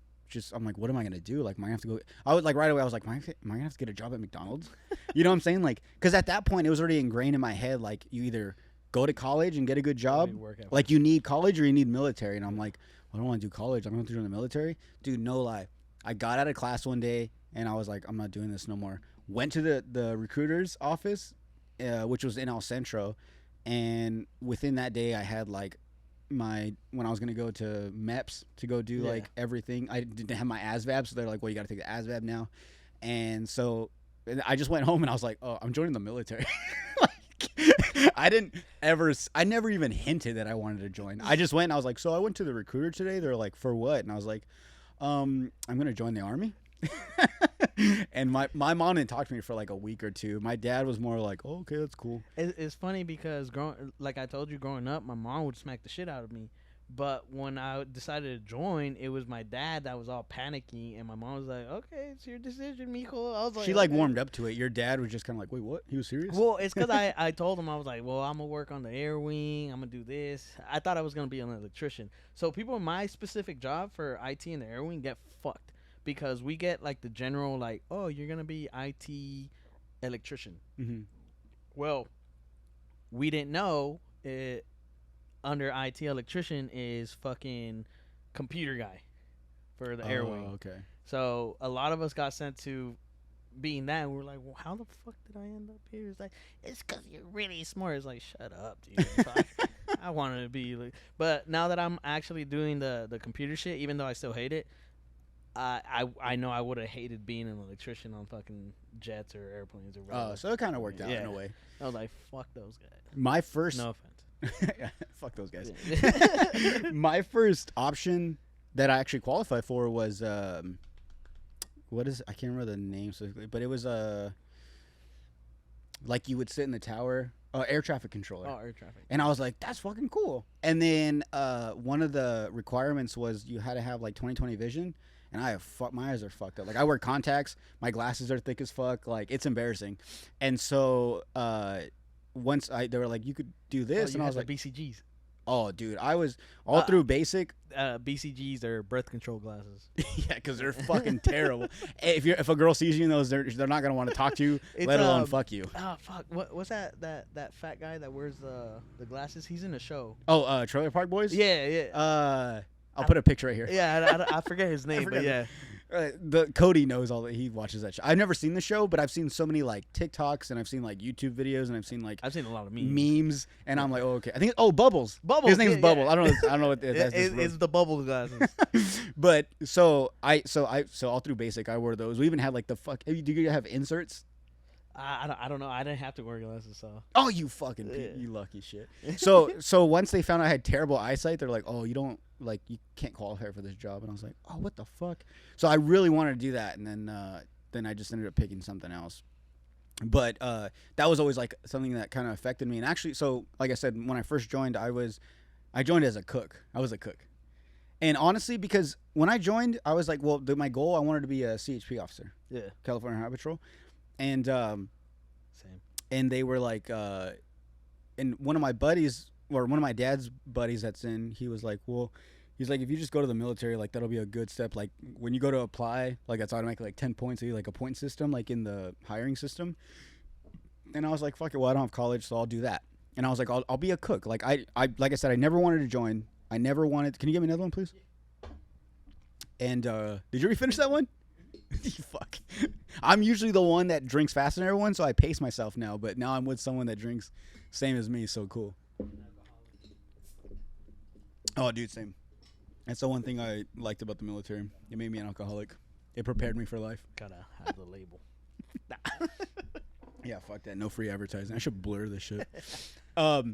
I'm like, what am I gonna do? Like, am I gonna have to go? I was like, right away, I was like, am I gonna have to get a job at McDonald's? You know what I'm saying? Like, because at that point, it was already ingrained in my head. Like, you either go to college and get a good job, like you need college or you need military. And I'm like, I don't want to do college. I'm going to join the military. Dude, no lie. I got out of class one day and I was like, I'm not doing this no more. Went to the recruiter's office, which was in El Centro, and within that day, I had like when I was gonna go to MEPS to go do like everything. I didn't have my ASVAB, so they're like, well, you got to take the ASVAB now. And so I just went home and I was like, oh, I'm joining the military. Like, I never even hinted that I wanted to join. I just went and I was like, so I went to the recruiter today. They're like, for what? And I was like, I'm gonna join the Army. And my mom didn't talk to me for like a week or 2. My dad was more like, oh, okay, that's cool. It's funny because like I told you, growing up, my mom would smack the shit out of me. But when I decided to join, it was my dad that was all panicky, and my mom was like, okay, it's your decision, mijo. I was like, she like warmed up to it. Your dad was just kind of like, wait, what? He was serious? Well, it's because I told him, I was like, well, I'm going to work on the air wing. I'm going to do this. I thought I was going to be an electrician. So people in my specific job for IT and the air wing get fucked because we get like the general like, oh, you're going to be IT electrician. Mm-hmm. Well, we didn't know it. Under IT electrician is fucking computer guy for the air wing. Okay. So a lot of us got sent to being that, and we're like, well, how the fuck did I end up here? It's like, it's because you're really smart. It's like, shut up, dude. So I wanted to be like, but now that I'm actually doing the computer shit, even though I still hate it, I know I would have hated being an electrician on fucking jets or airplanes or whatever. Oh, so it kind of worked out in a way. I was like, fuck those guys. My first... No offense. Fuck those guys. My first option that I actually qualified for was I can't remember the name specifically, but it was like you would sit in the tower, air traffic controller. Oh, air traffic. And I was like, that's fucking cool. And then one of the requirements was you had to have like 20/20 vision, and my eyes are fucked up. Like I wear contacts, my glasses are thick as fuck. Like it's embarrassing. And so they were like, you could do this, and I was like, BCGs. Oh, dude, I was all through basic. BCGs are birth control glasses. Yeah, because they're fucking terrible. If a girl sees you in those, they're not gonna want to talk to you, let alone fuck you. Oh fuck! What's that fat guy that wears the glasses? He's in a show. Oh, Trailer Park Boys. Yeah. I'll put a picture right here. Yeah, I forget his name, but yeah. The Cody knows all that. He watches that show. I've never seen the show, but I've seen so many like TikToks, and I've seen like YouTube videos, and I've seen a lot of memes, and I'm like, oh, okay. I think Bubbles. His name's Bubbles. Yeah. I don't know what that's. It's the Bubble glasses. But so all through basic, I wore those. We even had like do you have inserts? I don't know. I didn't have to wear glasses, so. Oh, you fucking you lucky shit. So once they found out I had terrible eyesight, they're like, oh, you don't like you can't qualify for this job, and I was like, oh, what the fuck. So I really wanted to do that, and then I just ended up picking something else. But that was always like something that kind of affected me. And actually, so like I said, when I first joined, I joined as a cook. I was a cook. And honestly, because when I joined, I was like, well, my goal, I wanted to be a CHP officer. Yeah. California Highway Patrol. And Same. and they were like, and one of my buddies, or one of my dad's buddies that's in, he was like, well, he's like, if you just go to the military, like that'll be a good step. Like when you go to apply, like that's automatically like 10 points, like a point system, like in the hiring system. And I was like, fuck it, well, I don't have college, so I'll do that. And I was like, I'll be a cook. Like like I said, I never wanted to join. I never wanted. Can you give me another one, please? And did you already finish that one? You fuck. I'm usually the one that drinks faster than everyone, so I pace myself now. But now I'm with someone that drinks same as me, so cool. Oh, dude, same. That's the one thing I liked about the military. It made me an alcoholic. It prepared me for life. Gotta have the label. Yeah, fuck that. No free advertising. I should blur this shit. So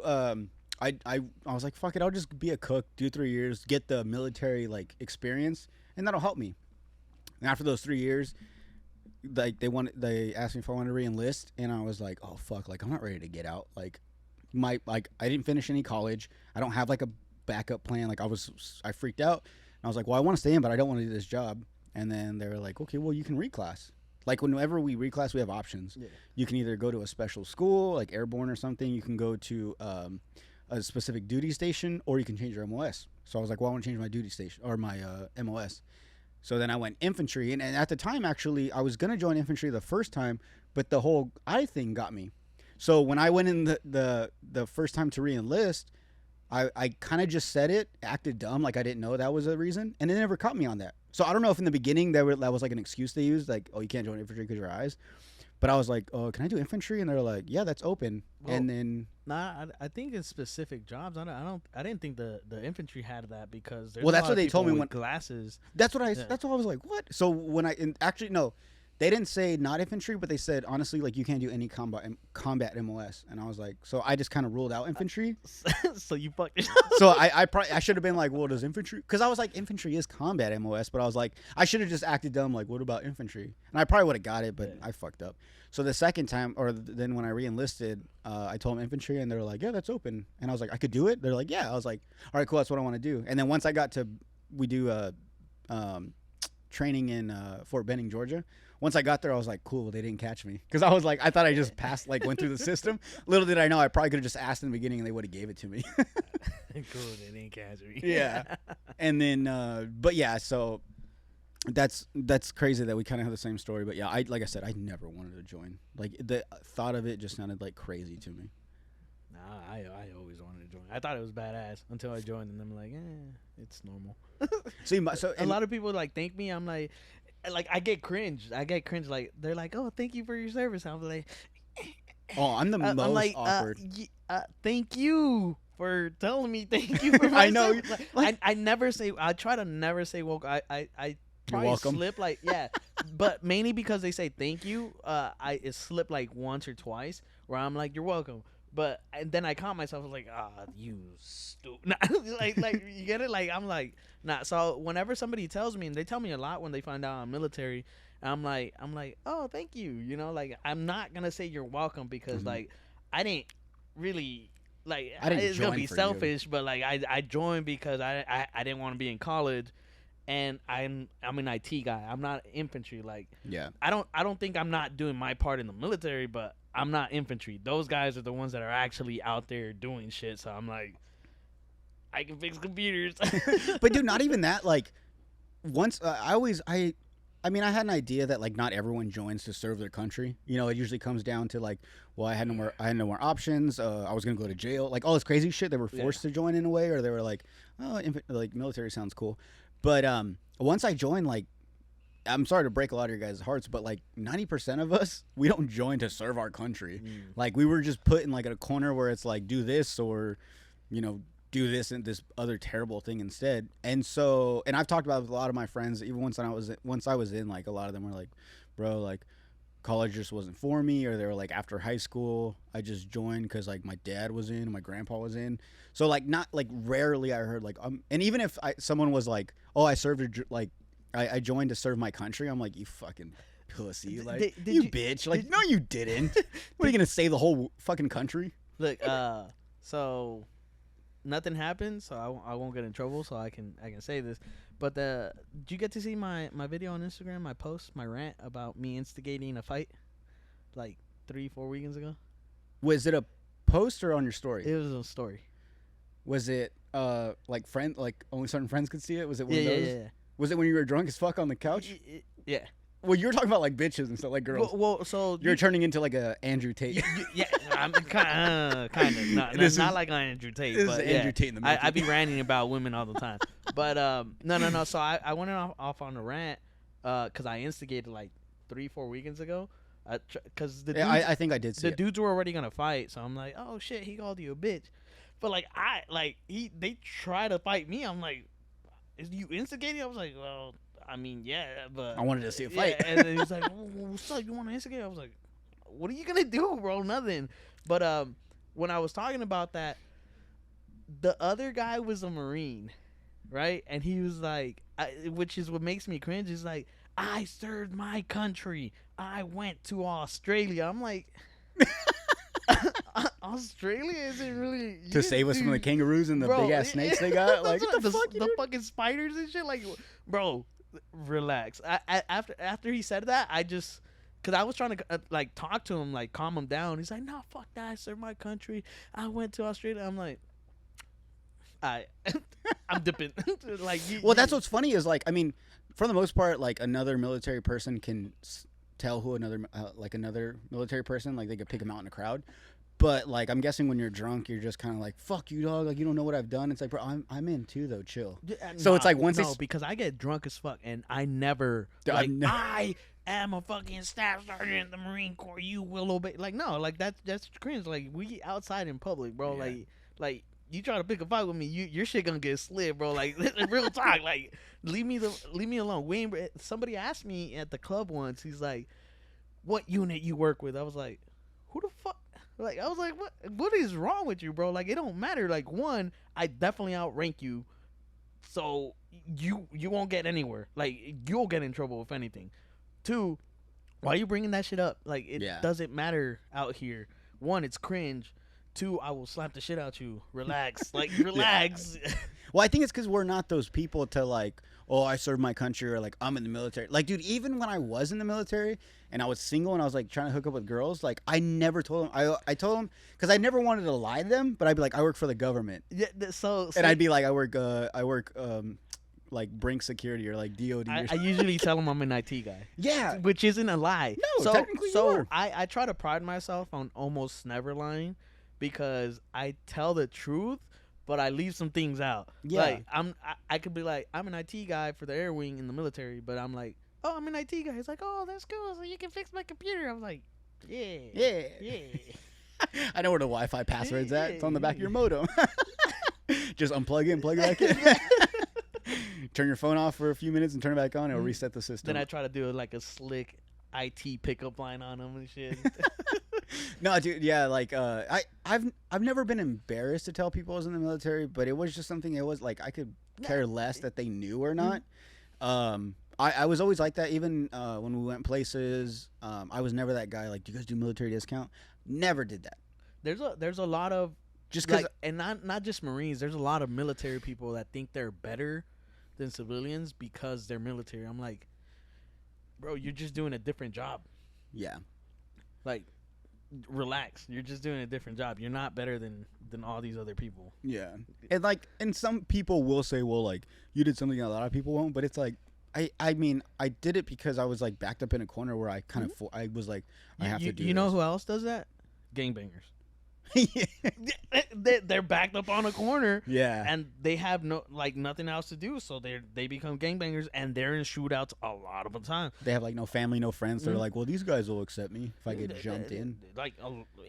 I was like, fuck it, I'll just be a cook, do 3 years, get the military like experience, and that'll help me. And after those 3 years, like they asked me if I wanted to re-enlist, and I was like, oh fuck, like I'm not ready to get out. Like I didn't finish any college. I don't have like a backup plan. Like I freaked out. And I was like, well, I want to stay in, but I don't want to do this job. And then they were like, okay, well, you can reclass. Like whenever we reclass, we have options. Yeah. You can either go to a special school, like airborne or something. You can go to a specific duty station, or you can change your MOS. So I was like, well, I want to change my duty station or my MOS. So then I went infantry, and at the time, actually, I was gonna join infantry the first time, but the whole eye thing got me. So when I went in the first time to re-enlist, I kind of just said it, acted dumb, like I didn't know that was a reason, and they never caught me on that. So I don't know if in the beginning that was like an excuse they used, like, oh, you can't join infantry because of your eyes. But I was like, oh, can I do infantry? And they're like, yeah, that's open. Well, and then I think in specific jobs, I didn't think the infantry had that, because there's that's what they told me when glasses. That's what I was like, what? So when actually no, they didn't say not infantry, but they said honestly, like you can't do any combat MOS. And I was like, so I just kind of ruled out infantry. So you fucked yourself. So I should have been like, well, does infantry? Because I was like, infantry is combat MOS, but I was like, I should have just acted dumb. Like, what about infantry? And I probably would have got it, but yeah. I fucked up. So the second time, or then when I re-enlisted, I told them infantry, and they're like, yeah, that's open. And I was like, I could do it. They're like, yeah. I was like, all right, cool. That's what I want to do. And then once I got to, we do training in Fort Benning, Georgia. Once I got there, I was like, cool, they didn't catch me. Because I was like, I thought I just passed, like, went through the system. Little did I know, I probably could have just asked in the beginning and they would have gave it to me. Cool, they didn't catch me. Yeah. And then, but yeah, so that's crazy that we kind of have the same story. But yeah, like I said, I never wanted to join. Like, the thought of it just sounded like crazy to me. Nah, I always wanted to join. I thought it was badass until I joined, and I'm like, it's normal. See, so a lot of people like thank me. I'm like I get cringe. Like they're like, oh, thank you for your service. I'm like, oh, I'm the most awkward. Thank you for telling me. Thank you for my I know. Like, I never say. I try to never say welcome. I probably slip like but mainly because they say thank you. It slipped like once or twice where I'm like, you're welcome. But and then I caught myself, I was like, you stupid. like you get it? Like I'm like, nah. So whenever somebody tells me, and they tell me a lot when they find out I'm military, I'm like, oh, thank you. You know, like I'm not gonna say you're welcome because like I didn't really like. It's gonna be selfish, but like I joined because I didn't want to be in college, and I'm an IT guy. I'm not infantry. Like yeah, I don't think I'm not doing my part in the military, but I'm not infantry. Those guys are the ones that are actually out there doing shit. So I'm like, I can fix computers. But dude, not even that. Like, once I mean, I had an idea that like not everyone joins to serve their country. You know, it usually comes down to like, well, I had no more options. I was gonna go to jail. Like all this crazy shit. They were forced to join in a way, or they were like, oh, like military sounds cool. But once I joined, like, I'm sorry to break a lot of your guys' hearts, but like 90% of us, we don't join to serve our country. Like we were just put in like a corner where it's like do this or, you know, do this and this other terrible thing instead. And so, and I've talked about it with a lot of my friends. Even once I was in, like a lot of them were like, bro, like college just wasn't for me, or they were like after high school I just joined because like my dad was in, my grandpa was in. So like not like rarely I heard like and even if someone was like, oh, I served like I joined to serve my country, I'm like, you fucking pussy, like did you bitch, like no you didn't. What are you gonna say, the whole fucking country? Look, so nothing happened, so I won't get in trouble, so I can say this. But did you get to see my video on Instagram? My post, my rant about me instigating a fight, like 3-4 weekends ago. Was it a post or on your story? It was a story. Was it like friend, like only certain friends could see it? Was it one of those? Yeah. Was it when you were drunk as fuck on the couch? Yeah. Well, you were talking about like bitches and stuff, like girls. Well, so you're turning into like a Andrew Tate. Yeah, I'm kind of not like Andrew Tate, this but is Andrew Tate in the making. I be ranting about women all the time, but no. So I went off on a rant because I instigated like 3-4 weekends ago, because I think I did see the dudes were already gonna fight, so I'm like, oh shit, he called you a bitch, but like they try to fight me. I'm like, is you instigating? I was like, well, I mean, yeah, but I wanted to see a fight. Yeah, and then he's like, oh, what's up? You want to instigate? I was like, what are you gonna do, bro? Nothing. But when I was talking about that, the other guy was a Marine, right? And he was like, which is what makes me cringe. Is like, I served my country. I went to Australia. I'm like, Australia isn't really to save us from the kangaroos and the big ass snakes they got. Like what the fuck, the fucking spiders and shit. Like, bro, relax. After he said that, I just, because I was trying to like talk to him, like calm him down. He's like, no, fuck that. I served my country. I went to Australia. I'm like, I'm dipping. Like, well, that's what's funny is like, I mean, for the most part, like another military person can tell who another military person, like they could pick him out in a crowd. But like, I'm guessing when you're drunk, you're just kind of like, fuck you, dog. Like, you don't know what I've done. It's like, bro, I'm in too, though. Chill. So it's like once because I get drunk as fuck, and I never I am a fucking staff sergeant in the Marine Corps. You will obey. Like, no, like that's cringe. Like, we outside in public, bro. Yeah. Like you try to pick a fight with me, your shit gonna get slid, bro. Like, real talk. Like, leave me alone. Somebody asked me at the club once. He's like, what unit you work with? I was like, who the fuck? Like, I was like, what is wrong with you, bro? Like, it don't matter. Like, one, I definitely outrank you, so you won't get anywhere. Like, you'll get in trouble if anything. Two, why are you bringing that shit up? Like, it doesn't matter out here. One, it's cringe. Two, I will slap the shit out you. Relax. Like, relax. Yeah. Well, I think it's because we're not those people to like, oh, I served my country, or like, I'm in the military. Like, dude, even when I was in the military and I was single and I was like trying to hook up with girls, like, I never told them. I told them because I never wanted to lie to them, but I'd be like, I work for the government. Yeah. So and I'd be like, I work like Brink Security or like DOD. I usually tell them I'm an IT guy. Yeah, which isn't a lie. No, technically you are. I try to pride myself on almost never lying, because I tell the truth, but I leave some things out. Yeah. Like, I could be like, I'm an IT guy for the Air Wing in the military, but I'm like, oh, I'm an IT guy. It's like, oh, that's cool. So you can fix my computer. I was like, yeah. I know where the Wi-Fi password's at. It's on the back of your modem. Just unplug it and plug it back in. Turn your phone off for a few minutes and turn it back on. It'll reset the system. Then I try to do like a slick IT pickup line on them and shit. No, dude, yeah, like I've never been embarrassed to tell people I was in the military, but it was just something. It was like I could care less that they knew or not. I was always like that, even when we went places. I was never that guy like, do you guys do military discount? Never did that. There's a lot of just because, and not just Marines. There's a lot of military people that think they're better than civilians because they're military. I'm like, bro, you're just doing a different job. Yeah. Like, relax. You're just doing a different job. You're not better than all these other people. Yeah. And like, and some people will say, well, like, you did something a lot of people won't, but it's like, I mean, I did it because I was like backed up in a corner where I kind of I was like, I have to do You know who else does that? Gangbangers. They're backed up on a corner. Yeah. And they have nothing else to do, so they become gangbangers, and they're in shootouts a lot of the time. They have like no family, no friends. They're like, well, these guys will accept me if I get jumped in. Like,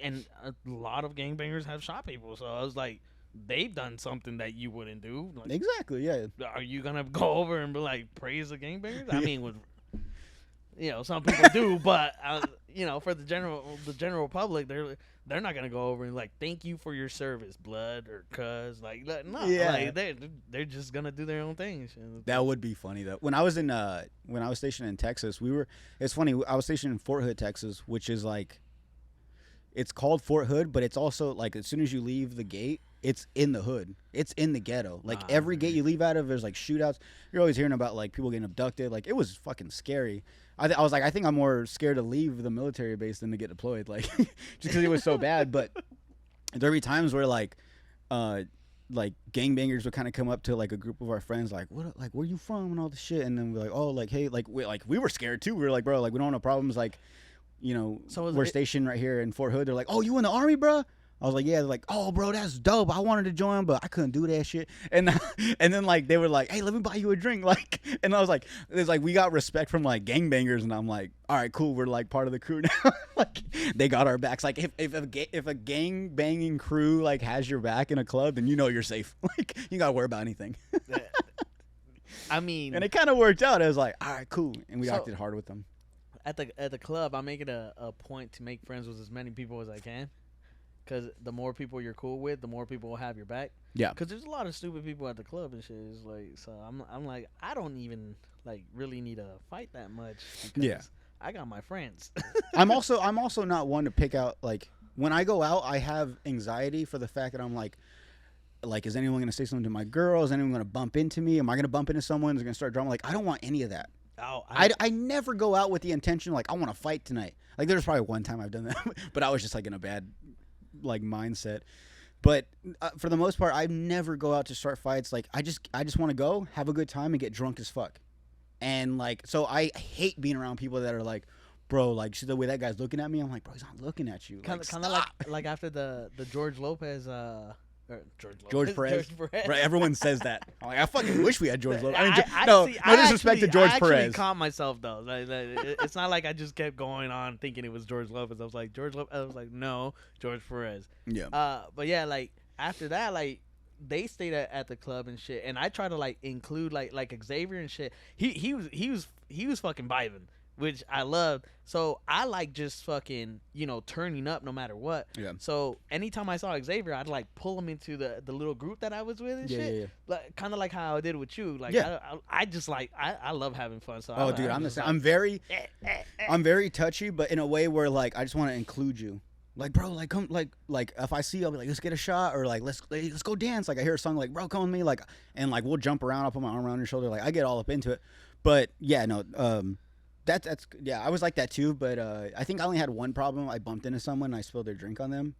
and a lot of gangbangers have shot people, so I was like, they've done something that you wouldn't do. Like, exactly. Yeah. Are you gonna go over and be like, praise the gangbangers? I mean, some people do, but for the general public, they're not gonna go over and like thank you for your service, blood or cuz no, Yeah. like they're just gonna do their own thing. That would be funny though. When I was stationed in Texas, it's funny. I was stationed in Fort Hood, Texas, which is like, it's called Fort Hood, but it's also like as soon as you leave the gate, it's in the hood. It's in the ghetto. Like every gate you leave out of, there's like shootouts. You're always hearing about like people getting abducted. Like it was fucking scary. I was like, I think I'm more scared to leave the military base than to get deployed. Like just because it was so bad. But there'd be times where like gangbangers would kind of come up to like a group of our friends, like where you from and all this shit, and then we're like, oh, like hey, like we were scared too. We were like, bro, like we don't want no problems, like. So we're stationed right here in Fort Hood. They're like, oh, you in the Army, bro? I was like, yeah. They're like, oh, bro, that's dope. I wanted to join, but I couldn't do that shit. And then like they were like, hey, let me buy you a drink. Like, and I was like, it's like we got respect from like gangbangers, and I'm like, all right, cool. We're like part of the crew now. Like they got our backs. Like if a gang banging crew like has your back in a club, then you're safe. Like you gotta worry about anything. I mean, and it kind of worked out. It was like, all right, cool, and we acted hard with them. At the club, I make it a point to make friends with as many people as I can, because the more people you're cool with, the more people will have your back. Yeah. Because there's a lot of stupid people at the club and shit. It's like, so I'm like, I don't even like really need to fight that much. Because I got my friends. I'm also not one to pick out, like when I go out, I have anxiety for the fact that I'm like, is anyone gonna say something to my girl? Is anyone gonna bump into me? Am I gonna bump into someone? Is gonna start drama? Like I don't want any of that. Oh, I never go out with the intention like I want to fight tonight. Like there's probably one time I've done that, but I was just like in a bad like mindset. But for the most part, I never go out to start fights. Like I just want to go have a good time and get drunk as fuck. And like so I hate being around people that are like, bro, like see the way that guy's looking at me. I'm like, bro, he's not looking at you. Kind of like after the George Lopez. George Perez. Right, everyone says that. I'm like, I fucking wish we had George Lopez. No disrespect to George Perez. I actually caught myself though. It's not like I just kept going on thinking it was George Lopez. I was like George Lopez. I was like, no, George Perez. Yeah. But yeah, like after that, like they stayed at the club and shit, and I try to like include like Xavier and shit. He was fucking vibing, which I loved. So I like just fucking, turning up no matter what. Yeah. So anytime I saw Xavier, I'd like pull him into the little group that I was with and shit. Yeah. Like kind of like how I did with you. Like I just like I love having fun. So I'm the same. I'm very touchy, but in a way where like I just want to include you. Like, bro, like come like if I see you, I'll be like, let's get a shot, or like let's go dance. Like I hear a song, like bro, come with me, like, and like we'll jump around, I'll put my arm around your shoulder, like I get all up into it. But yeah, no, that's yeah, I was like that too, but I think I only had one problem. I bumped into someone and I spilled their drink on them,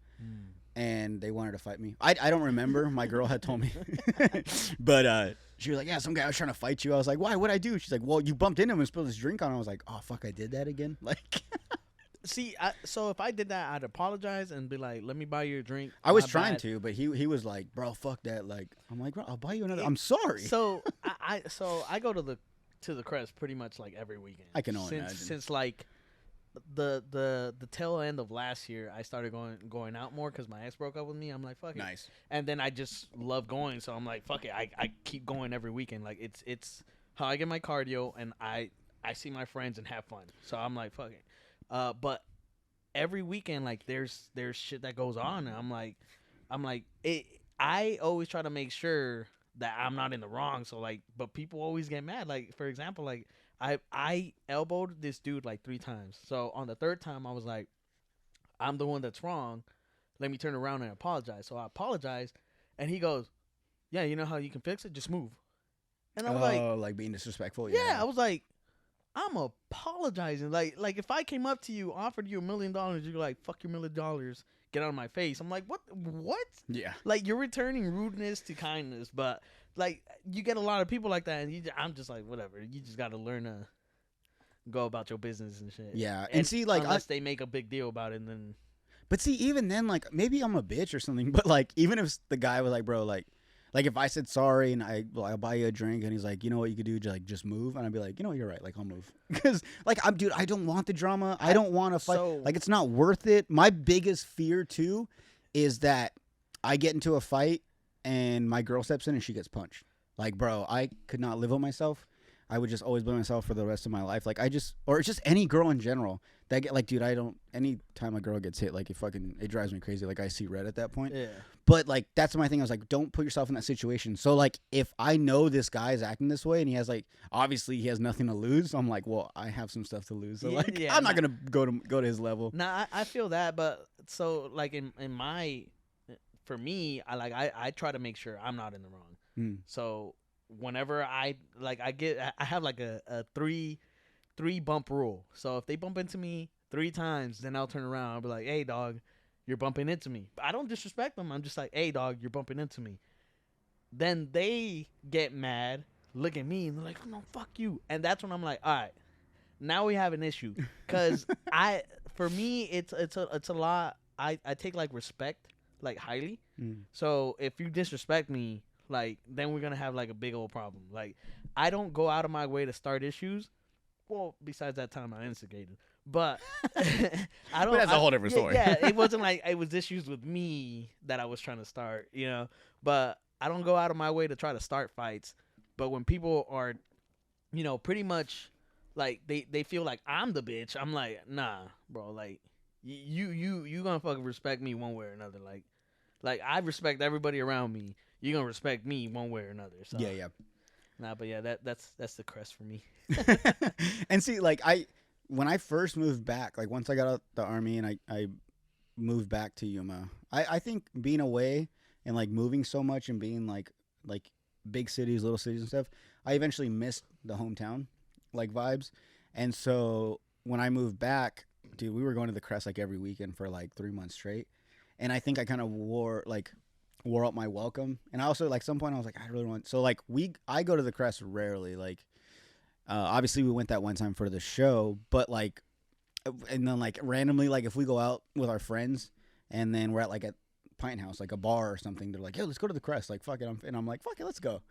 and they wanted to fight me. I don't remember. My girl had told me, but she was like, yeah, some guy was trying to fight you. I was like, why? What'd I do? She's like, well, you bumped into him and spilled his drink on him. I was like, oh fuck, I did that again. Like, see, so if I did that, I'd apologize and be like, let me buy you a drink. I was trying to, but he was like, bro, fuck that. Like, I'm like, bro, I'll buy you another. I'm sorry. So I go to the Crest pretty much like every weekend. I can only imagine. Since like the tail end of last year, I started going out more because my ex broke up with me. I'm like, fuck it. Nice. And then I just love going, so I'm like, fuck it. I keep going every weekend. Like it's how I get my cardio, and I see my friends and have fun. So I'm like, fuck it. But every weekend, like there's shit that goes on, and I'm like it. I always try to make sure that I'm not in the wrong. So like, but people always get mad. Like for example, like I elbowed this dude like 3 times. So on the 3rd time, I was like, I'm the one that's wrong. Let me turn around and apologize. So I apologized, and he goes, yeah, you know how you can fix it? Just move. And I was like being disrespectful. Yeah, I was like, I'm apologizing. Like if I came up to you, offered you $1 million, you're like, fuck your $1 million, get out of my face. I'm like, what? Yeah. Like you're returning rudeness to kindness, but like you get a lot of people like that, and I'm just like, whatever. You just got to learn to go about your business and shit. Yeah, and see, like unless they make a big deal about it, and then. But see, even then, like maybe I'm a bitch or something. But like, even if the guy was like, bro, like if I said sorry and I'll buy you a drink, and he's like, you know what you could do, just move, and I'd be like, you know, you're right, like I'll move, because like dude, I don't want the drama, I don't want to fight, like it's not worth it. My biggest fear too is that I get into a fight and my girl steps in and she gets punched. Like, bro, I could not live with myself. I would just always blame myself for the rest of my life. Like or it's just any girl in general that get like, dude, I don't. Anytime a girl gets hit, like it drives me crazy. Like I see red at that point. Yeah. But like that's my thing. I was like, don't put yourself in that situation. So like, if I know this guy is acting this way and he has like, obviously he has nothing to lose. I'm like, well, I have some stuff to lose. So like, I'm not gonna go to his level. Nah, I feel that, but so like for me, I try to make sure I'm not in the wrong. So whenever I have like a three bump rule. So if they bump into me 3 times, then I'll turn around. I'll be like, hey dog, you're bumping into me. I don't disrespect them. I'm just like, hey dog, you're bumping into me. Then they get mad, look at me, and they're like, no, fuck you. And that's when I'm like, all right, now we have an issue. Cause for me, it's a lot. I take like respect like highly. So if you disrespect me, like, then we're gonna have like a big old problem. Like, I don't go out of my way to start issues. Well, besides that time I instigated, but I don't. But that's a whole different story. Yeah, it wasn't like it was issues with me that I was trying to start, But I don't go out of my way to try to start fights. But when people are, pretty much like they feel like I'm the bitch, I'm like, nah, bro. Like, you gonna fucking respect me one way or another. Like I respect everybody around me. You're gonna respect me one way or another. So. Yeah. Nah, but yeah, that's the crest for me. And see, like when I first moved back, like once I got out the army and I moved back to Yuma, I think being away and like moving so much and being like big cities, little cities and stuff, I eventually missed the hometown like vibes. And so when I moved back, dude, we were going to the Crest like every weekend for like 3 months straight. And I think I kind of wore out my welcome. And I also, like, some point I was like, I really want, so like I go to the Crest rarely. Like, obviously we went that one time for the show, but like, and then like randomly, like if we go out with our friends and then we're at like a pint house, like a bar or something, they're like, hey, let's go to the Crest. Like, fuck it. And I'm like, fuck it, let's go.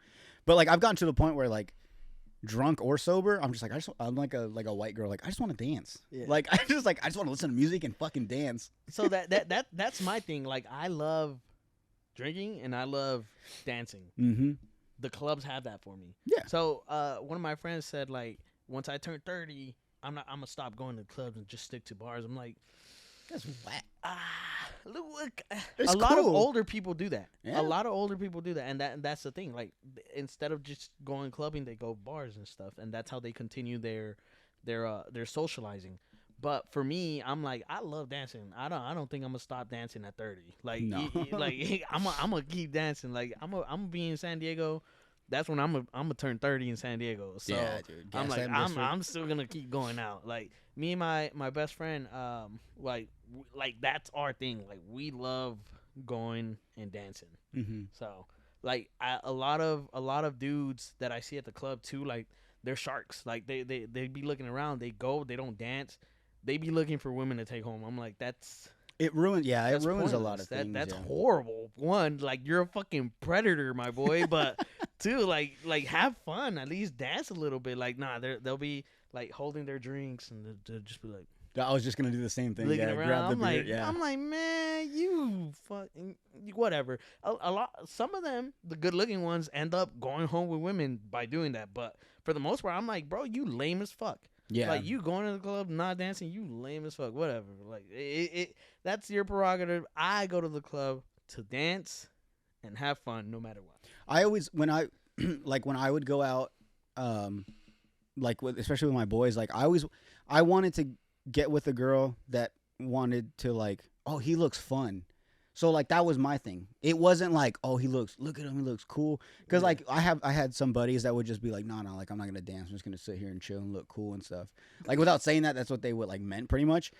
But like, I've gotten to the point where like, drunk or sober, I'm just like, I'm like a white girl. Like, I just want to dance. Yeah. Like, I just want to listen to music and fucking dance. So that's my thing. Like, I love drinking and I love dancing. Mm-hmm. The clubs have that for me. Yeah. So one of my friends said, like, once I turn 30, I'm gonna stop going to clubs and just stick to bars. I'm like, that's whack. Look, it's a lot of older people do that. Yeah. A lot of older people do that, and that's the thing. Like, instead of just going clubbing, they go bars and stuff, and that's how they continue their socializing. But for me, I'm like, I love dancing. I don't think I'm gonna stop dancing at 30. Like, no. I'm gonna keep dancing. Like, I'm gonna be in San Diego. That's when I'm gonna turn 30 in San Diego. So yeah, dude. I'm like, I'm still gonna keep going out. Like, me and my best friend, like that's our thing. Like, we love going and dancing. Mm-hmm. So like, a lot of dudes that I see at the club too, like, they're sharks. Like, they be looking around. They don't dance. They be looking for women to take home. I'm like, it ruins pointless. a lot of things. That's horrible. One, like, you're a fucking predator, my boy. But two, like have fun. At least dance a little bit. Like, nah, they'll be like holding their drinks and they'll just be like. I was just gonna do the same thing. Looking around. Grab the beer. Like, yeah. I'm like, man, you fucking whatever. A lot. Some of them, the good-looking ones, end up going home with women by doing that. But for the most part, I'm like, bro, you lame as fuck. Yeah. Like, you going to the club, not dancing, you lame as fuck. Whatever. Like, that's your prerogative. I go to the club to dance and have fun, no matter what. I always, when I would go out, especially with my boys, like I wanted to get with a girl that wanted to, like, oh, he looks fun. So like, that was my thing. It wasn't like, oh, look at him, he looks cool. Cause like I had some buddies that would just be like, no, like, I'm not gonna dance. I'm just gonna sit here and chill and look cool and stuff. Like, without saying that, that's what they would like meant pretty much.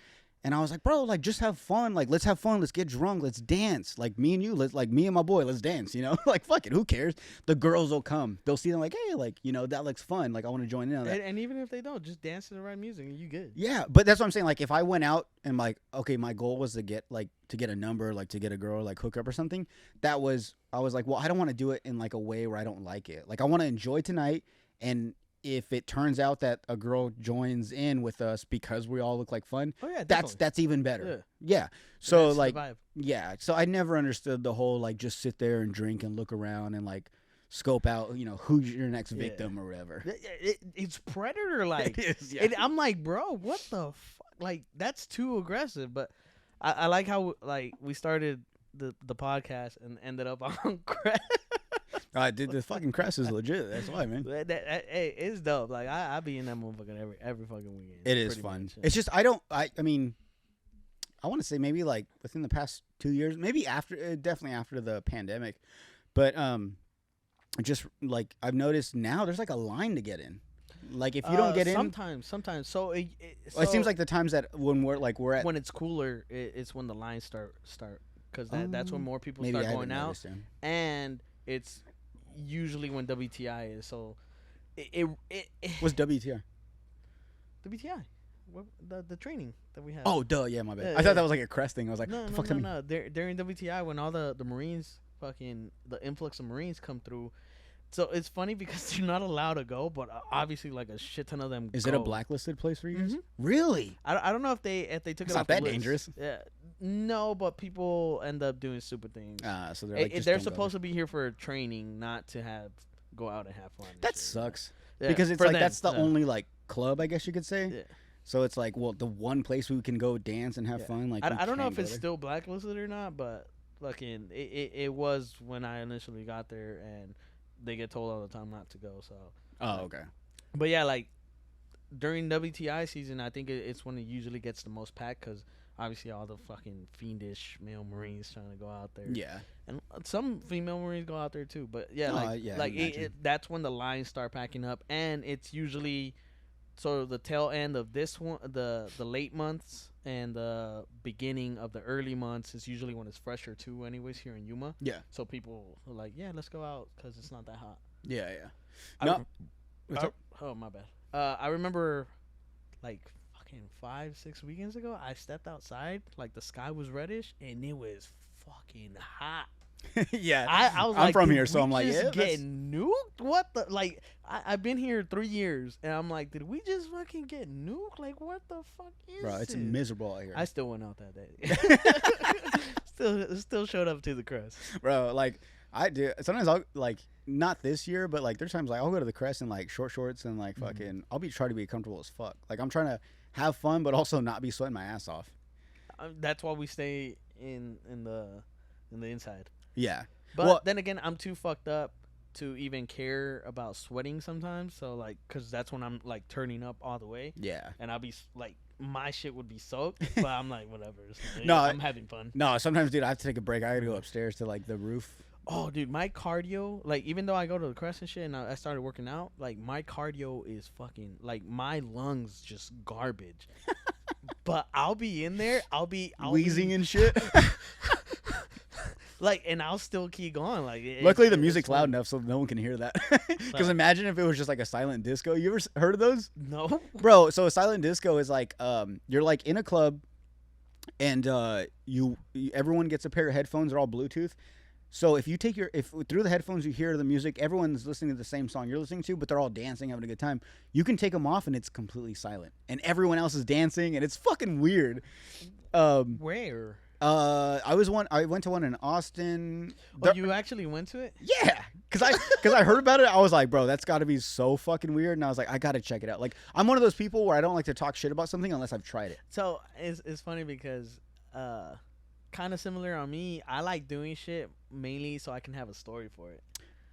And I was like, bro, like, just have fun. Like, let's have fun. Let's get drunk. Let's dance. Like, me and you, me and my boy, let's dance, Like, fuck it. Who cares? The girls will come. They'll see them like, hey, like, that looks fun. Like, I want to join in on that. And even if they don't, just dance to the right music and you good. Yeah. But that's what I'm saying. Like, if I went out and like, okay, my goal was to get a number, like to get a girl, like hook up or something, I was like, well, I don't want to do it in like a way where I don't like it. Like, I want to enjoy tonight. And if it turns out that a girl joins in with us because we all look like fun, that's even better. Yeah. So like, yeah. So I never understood the whole like just sit there and drink and look around and like scope out, who's your next victim or whatever. It's predator like. It is, yeah. And I'm like, bro, what the fuck? Like, that's too aggressive. But I like how like we started the podcast and ended up on crack. Dude, the fucking crest is legit. That's why, man. Hey, it's dope. Like I be in that motherfucker every fucking weekend. It is fun. It's just I mean, I want to say maybe like within the past 2 years, maybe definitely after the pandemic, but just like I've noticed now there's like a line to get in. Like if you don't get in, sometimes. So it seems like the times that when we're at when it's cooler, it's when the lines start because that's when more people start going out, and it's usually when WTI is. So what's WTI? WTI. The training that we have. Oh, duh, yeah, my bad. I thought that was like a crest thing. I was like, no. During WTI, when all the Marines the influx of Marines come through, so it's funny because they're not allowed to go, but obviously like a shit ton of them. Is it a blacklisted place for you guys? Really? I don't know if they took it's it not off that the list. Dangerous. Yeah, no, but people end up doing stupid things. So they're like, they're supposed to be here for training, not to go out and have fun. That sucks. Yeah, because it's like them, that's the only like club, I guess you could say. Yeah. So it's like, well, the one place we can go dance and have fun. Like I don't know if it's still blacklisted or not, but fucking it was when I initially got there, and they get told all the time not to go. So. Oh, okay. But yeah, like during WTI season, I think it's when it usually gets the most packed because obviously all the fucking fiendish male Marines trying to go out there. Yeah. And some female Marines go out there too. But yeah, that's when the lines start packing up, and it's usually. So the tail end of this one, the late months and the beginning of the early months is usually when it's fresher too. Anyways, here in Yuma. Yeah. So people are like, yeah, let's go out because it's not that hot. Yeah, yeah. Oh my bad. I remember, like fucking 5-6 weekends ago, I stepped outside, like the sky was reddish and it was fucking hot. Yeah, I was I'm from here, so I'm like, yeah, getting nuked. What the like? I've been here 3 years, and I'm like, did we just fucking get nuked? Like, what the fuck is? Bro, it's miserable out here. I still went out that day. still showed up to the crest. Bro, like I do. Sometimes I'll like not this year, but like there's times like I'll go to the crest in like short shorts and like fucking. I'll try to be comfortable as fuck. Like I'm trying to have fun, but also not be sweating my ass off. That's why we stay in the inside. Yeah. But then again, I'm too fucked up to even care about sweating sometimes. So, like, because that's when I'm, like, turning up all the way. Yeah. And I'll be, like, my shit would be soaked. But I'm like, whatever. No, I'm having fun. No, sometimes, dude, I have to take a break. I got to go upstairs to, like, the roof. Oh, dude, my cardio, like, even though I go to the crest and shit and I started working out, like, my cardio is fucking, like, my lungs just garbage. But I'll be in there. I'll be wheezing and shit. Like, and I'll still keep going. Like, luckily the music's loud enough so no one can hear that. Because imagine if it was just like a silent disco. You ever heard of those? No, bro. So a silent disco is like you're like in a club, and everyone gets a pair of headphones. They're all Bluetooth. So if you take through the headphones you hear the music, everyone's listening to the same song you're listening to, but they're all dancing, having a good time. You can take them off and it's completely silent, and everyone else is dancing, and it's fucking weird. Where? I went to one in Austin. Oh, you actually went to it? Yeah, because I heard about it. I was like, bro, that's got to be so fucking weird. And I was like, I gotta check it out. Like, I'm one of those people where I don't like to talk shit about something unless I've tried it. So it's funny because kind of similar on me. I like doing shit mainly so I can have a story for it.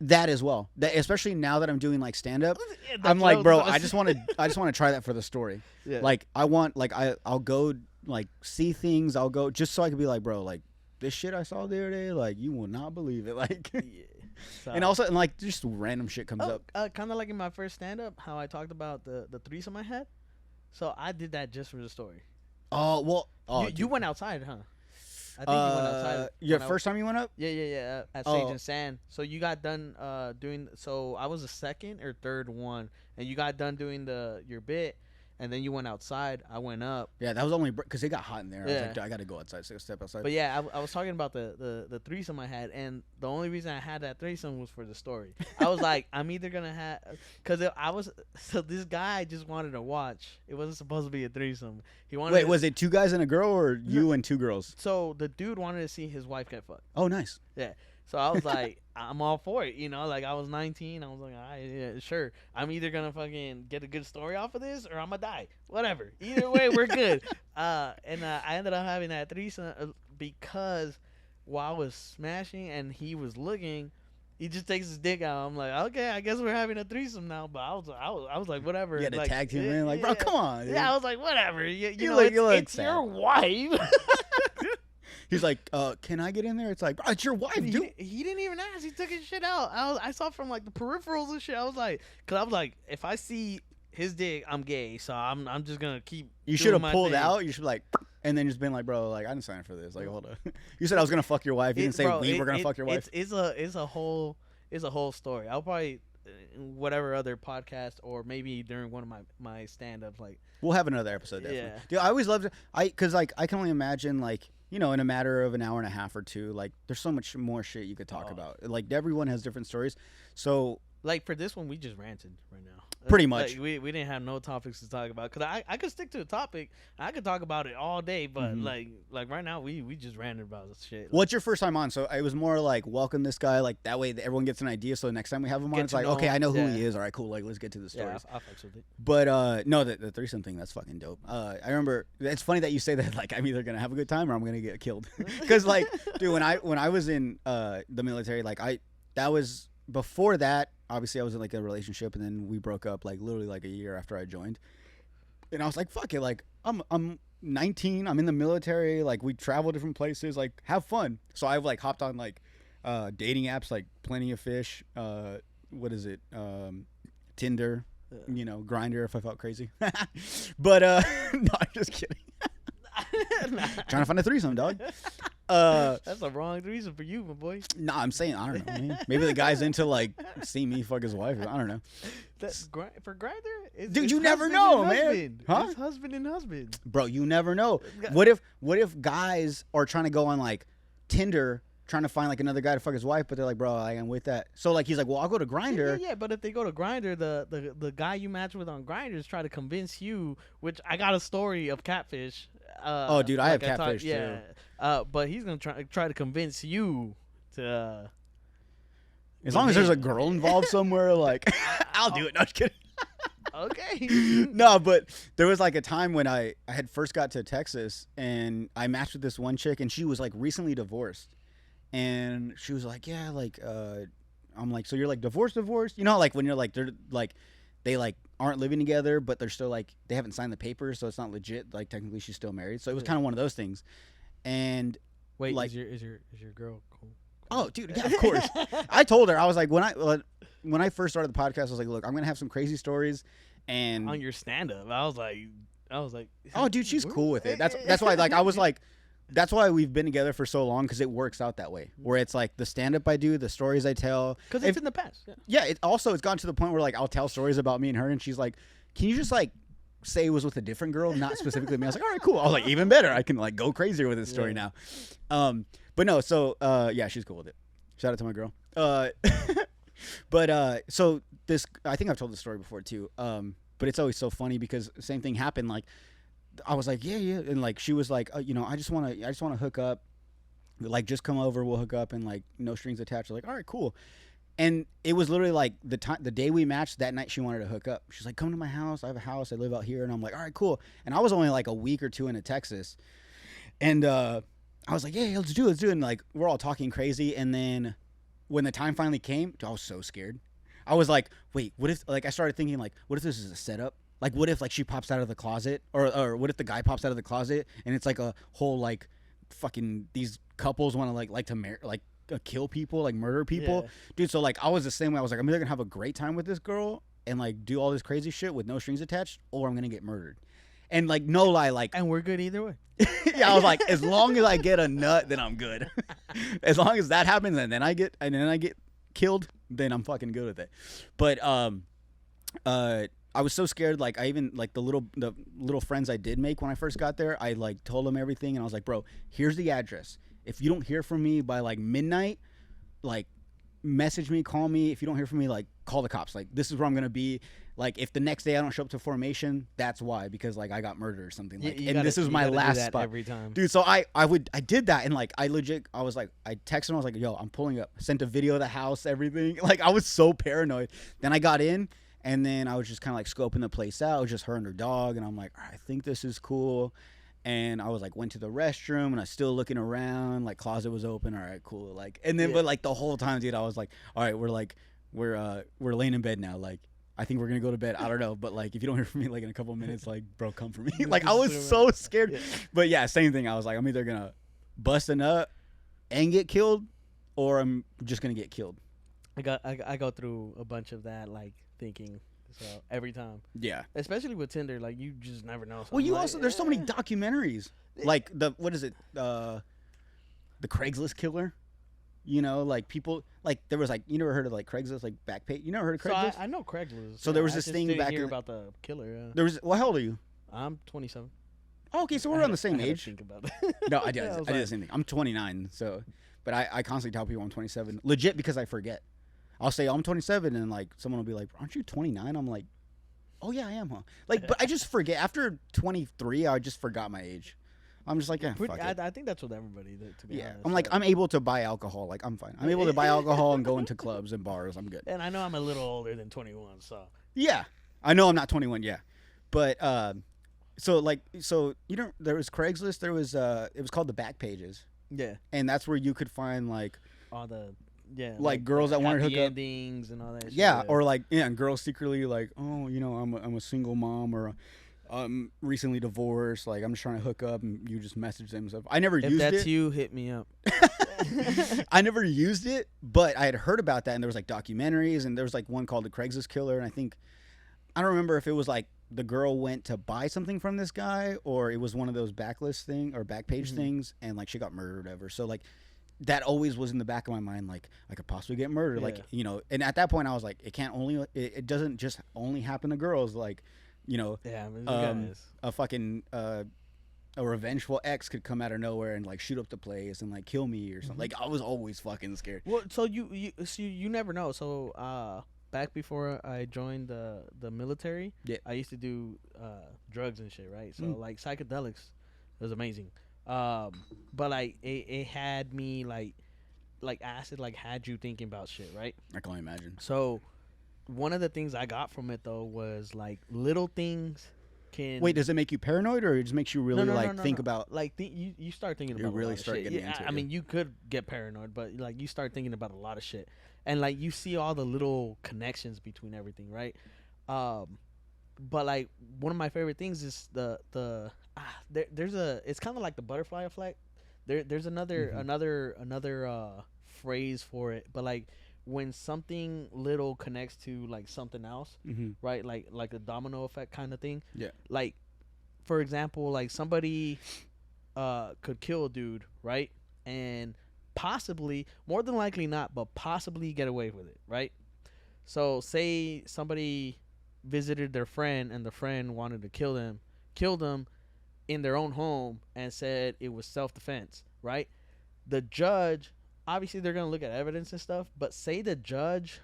That as well. Especially now that I'm doing like stand up, I'm like, bro, I just want to try that for the story. Yeah. Like I'll go. Like see things, I'll go just so I could be like, bro, like this shit I saw the other day, like you will not believe it, like. Yeah. So, and also, and like just random shit comes up. Kind of like in my first stand up, how I talked about the threesome I had. So I did that just for the story. Oh well, you went outside, huh? I think you went outside. Your first time you went up? Yeah. At Sage and Sand. So you got done doing. So I was the second or third one, and you got done doing your bit. And then you went outside. I went up. Yeah, that was only because it got hot in there. Yeah. I was like, I got to go outside, so step outside. But yeah, I was talking about the threesome I had, and the only reason I had that threesome was for the story. I was like, I'm either gonna have, so this guy just wanted to watch. It wasn't supposed to be a threesome. He wanted. Wait, was it 2 guys and a girl, or you and 2 girls? So the dude wanted to see his wife get fucked. Oh, nice. Yeah. So I was like, I'm all for it, you know. Like I was 19, I was like, all right, yeah, sure. I'm either gonna fucking get a good story off of this, or I'm gonna die. Whatever. Either way, we're good. I ended up having that threesome because while I was smashing and he was looking, he just takes his dick out. I'm like, okay, I guess we're having a threesome now. But I was like, whatever. You had to like, tag him in, like, bro, come on. Dude. Yeah, I was like, whatever. You know, look it's sad. your wife. He's like, can I get in there? It's like, bro, it's your wife, dude. He didn't even ask. He took his shit out. I saw from like the peripherals and shit. I was like, if I see his dick, I'm gay. So I'm just gonna keep. You should have pulled out. You should like, and then just been like, bro, like I didn't sign up for this. Like, hold up. You said I was gonna fuck your wife. You didn't say we were gonna fuck your wife. It's a whole story. I'll probably whatever other podcast or maybe during one of my stand-ups, like we'll have another episode definitely. Yeah. Dude, I always loved it. Because like I can only imagine like, you know, in a matter of an hour and a half or two, like there's so much more shit you could talk about. Like everyone has different stories. So like for this one, we just ranted right now. Pretty much. Like, we didn't have no topics to talk about. Because I could stick to a topic. I could talk about it all day. But like right now, we just ranted about this shit. What's your first time on? So it was more like, welcome this guy. Like that way everyone gets an idea. So the next time we have him on, it's like, okay, I know who he is. All right, cool. Like let's get to the stories. Yeah, I'll fuck with it. But no, the threesome thing, that's fucking dope. I remember, it's funny that you say that, like I'm either going to have a good time or I'm going to get killed. Because like, dude, when I was in the military, like that was before that. Obviously, I was in like a relationship, and then we broke up like literally like a year after I joined. And I was like, "Fuck it!" Like I'm 19, I'm in the military. Like we travel different places. Like have fun. So I've like hopped on like dating apps like Plenty of Fish. What is it? Tinder. You know, Grinder. If I felt crazy. But no, I'm just kidding. Trying to find a threesome, dog. That's a wrong reason for you, my boy. Nah, I'm saying I don't know. Man. Maybe the guy's into like seeing me fuck his wife. I don't know. That's for Grindr. Dude, you never know, man. Huh? It's husband and husband. Bro, you never know. What if guys are trying to go on like Tinder, trying to find like another guy to fuck his wife, but they're like, bro, I am with that. So like he's like, well, I'll go to Grindr. Yeah, but if they go to Grindr, the guy you match with on Grindr is try to convince you. Which I got a story of catfish. Oh, dude, I have catfish too. Yeah, but he's gonna try to convince you to. As long as there's a girl involved somewhere, like I'll do it. No, I'm just kidding. Okay. No, but there was like a time when I had first got to Texas and I matched with this one chick and she was like recently divorced, and she was like, yeah, like I'm like, so you're like divorced, you know, like when you're like they like aren't living together, but they're still like they haven't signed the papers, so it's not legit. Like technically, she's still married. So it was kind of one of those things. And wait, like, is your girl cool? Oh, dude, yeah, of course. I told her, I was like, when I first started the podcast, I was like, look, I'm gonna have some crazy stories, and on your stand up, I was like, oh, dude, she's cool with it. That's why, like, I was like. That's why we've been together for so long, because it works out that way. Where it's like the stand-up I do, the stories I tell. Because it's in the past. Yeah. It's gotten to the point where like I'll tell stories about me and her, and she's like, "Can you just like say it was with a different girl, not specifically me?" I was like, "All right, cool." I was like, "Even better. I can like go crazier with this story now." But no. So yeah, she's cool with it. Shout out to my girl. But so this, I think I've told this story before too. But it's always so funny because the same thing happened. Like, I was like, yeah, and like she was like, you know, I just want to hook up, like just come over, we'll hook up, and like no strings attached. Like, all right, cool. And it was literally like the day we matched, that night she wanted to hook up. She's like, come to my house. I have a house. I live out here. And I'm like, all right, cool. And I was only like a week or two into Texas, and I was like, yeah, let's do it. And like we're all talking crazy. And then when the time finally came, I was so scared. I was like, wait, what if? Like I started thinking like, what if this is a setup? Like, what if, like, she pops out of the closet? Or what if the guy pops out of the closet and it's, like, a whole, like, fucking these couples want to, like to kill people, like, murder people? Yeah. Dude, so, like, I was the same way. I was like, I'm either going to have a great time with this girl and, like, do all this crazy shit with no strings attached, or I'm going to get murdered. And, like, no lie, like... And we're good either way. Yeah, I was like, as long as I get a nut, then I'm good. As long as that happens and then I get killed, then I'm fucking good with it. But, I was so scared, like I even like the little friends I did make when I first got there, I like told them everything, and I was like, bro, here's the address. If you don't hear from me by like midnight, like message me, call me. If you don't hear from me, like, call the cops. Like, this is where I'm gonna be. Like, if the next day I don't show up to formation, that's why, because like I got murdered or something. Like, and this is my last spot every time, dude. So I did that, and like I was like, I texted him. I was like, yo, I'm pulling up. Sent a video of the house, everything. Like, I was so paranoid. Then I got in, and then I was just kind of like scoping the place out. It was just her and her dog, and I'm like, I think this is cool. And I was like, went to the restroom, and I was still looking around. Like, closet was open. All right, cool. Like, and then but like the whole time, dude, I was like, all right, we're laying in bed now. Like, I think we're gonna go to bed. I don't know, but like, if you don't hear from me like in a couple of minutes, like, bro, come for me. Like, I was so scared. Yeah. But yeah, same thing. I was like, I'm either gonna bust a nut and get killed, or I'm just gonna get killed. I go through a bunch of that, like, thinking. So every time, yeah, especially with Tinder, like, you just never know. So well, you also there's so many documentaries, like what is it, the Craigslist killer, you know, like people like there was like, you never heard of like Craigslist, like Backpage? You never heard of Craigslist? So I know Craigslist. So there was this thing back in about the killer. Yeah. There was. Well, how old are you? I'm 27. Oh, okay, so we're on the same age. Think about it. No, I did the same thing. I'm 29, so, but I constantly tell people I'm 27, legit, because I forget. I'll say I'm 27, and like someone will be like, "Aren't you 29?" I'm like, "Oh yeah, I am, huh?" Like, but I just forget. After 23, I just forgot my age. I'm just like, yeah, fuck it. I think that's with everybody. To be honest, I'm like, I'm able to buy alcohol. Like, I'm fine. I'm able to buy alcohol and go into clubs and bars. I'm good. And I know I'm a little older than 21, so yeah, I know I'm not 21. Yeah, but so you know, there was Craigslist. There was it was called the Back Pages. Yeah, and that's where you could find like all the. Yeah, like girls that wanted to hook up, endings and all that. Yeah, shit. Or like, yeah, and girls secretly like, oh, you know, I'm a single mom, or I'm recently divorced. Like, I'm just trying to hook up, and you just message them and stuff. I never used it. If that's you, hit me up. I never used it, but I had heard about that, and there was like documentaries, and there was like one called The Craigslist Killer, and I don't remember if it was like the girl went to buy something from this guy, or it was one of those backlist thing or back page things, and like she got murdered or whatever. So like, that always was in the back of my mind, like, I could possibly get murdered, like, you know. And at that point, I was like, it doesn't just only happen to girls, like, you know. Yeah, a fucking a revengeful ex could come out of nowhere and like shoot up the place and like kill me or something. Like, I was always fucking scared. Well, so you never know. So back before I joined the military, I used to do drugs and shit, right? So like psychedelics was amazing. But like it had me like acid, like, had you thinking about shit, right? I can only imagine. So one of the things I got from it though was like little things can. Wait, does it make you paranoid, or it just makes you really think about? Like you start thinking about. You really start shit. getting into it. I mean, you could get paranoid, but like you start thinking about a lot of shit, and like you see all the little connections between everything, right? But like one of my favorite things is there's it's kind of like the butterfly effect. There's another phrase for it, but like when something little connects to like something else, right? Like a domino effect kind of thing. Yeah. Like, for example, like somebody could kill a dude, right? And possibly, more than likely not, but possibly get away with it, right? So say somebody visited their friend and the friend wanted to kill them in their own home and said it was self-defense, right? The judge, obviously they're going to look at evidence and stuff, but say the judge,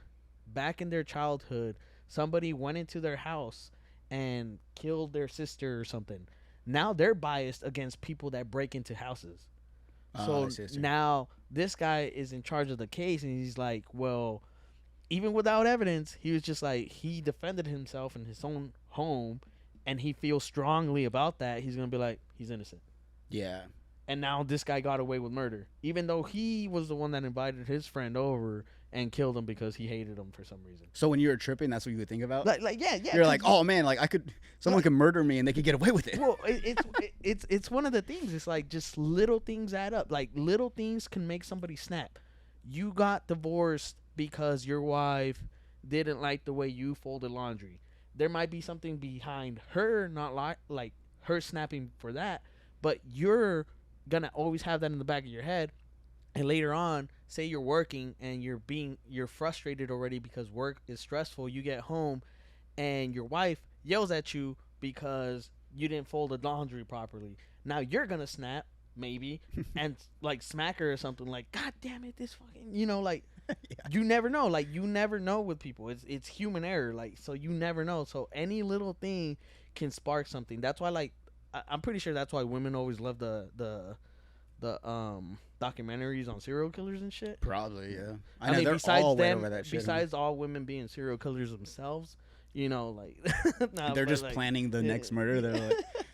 back in their childhood, somebody went into their house and killed their sister or something. Now they're biased against people that break into houses. So now this guy is in charge of the case, and he's like, well, even without evidence, he was just like, he defended himself in his own home, and he feels strongly about that. He's going to be like, he's innocent. Yeah. And now this guy got away with murder, even though he was the one that invited his friend over and killed him because he hated him for some reason. So when you were tripping, that's what you would think about? Yeah. You're like, oh man, like someone could murder me and they could get away with it. Well, it's one of the things. It's like just little things add up. Like little things can make somebody snap. You got divorced because your wife didn't like the way you folded laundry. There might be something behind her not like her snapping for that, but you're gonna always have that in the back of your head. And later on, say you're working and you're frustrated already because work is stressful. You get home and your wife yells at you because you didn't fold the laundry properly. Now you're going to snap maybe and like smack her or something, like, God damn it, this fucking, like You never know. Like, you never know with people. It's human error. Like, so you never know. So any little thing can spark something. That's why, like, I'm pretty sure that's why women always love the documentaries on serial killers and shit. Probably, yeah. I mean, they're besides all way them, over that shit. besides all women being serial killers themselves, you know, like they're just like, planning the next murder. They're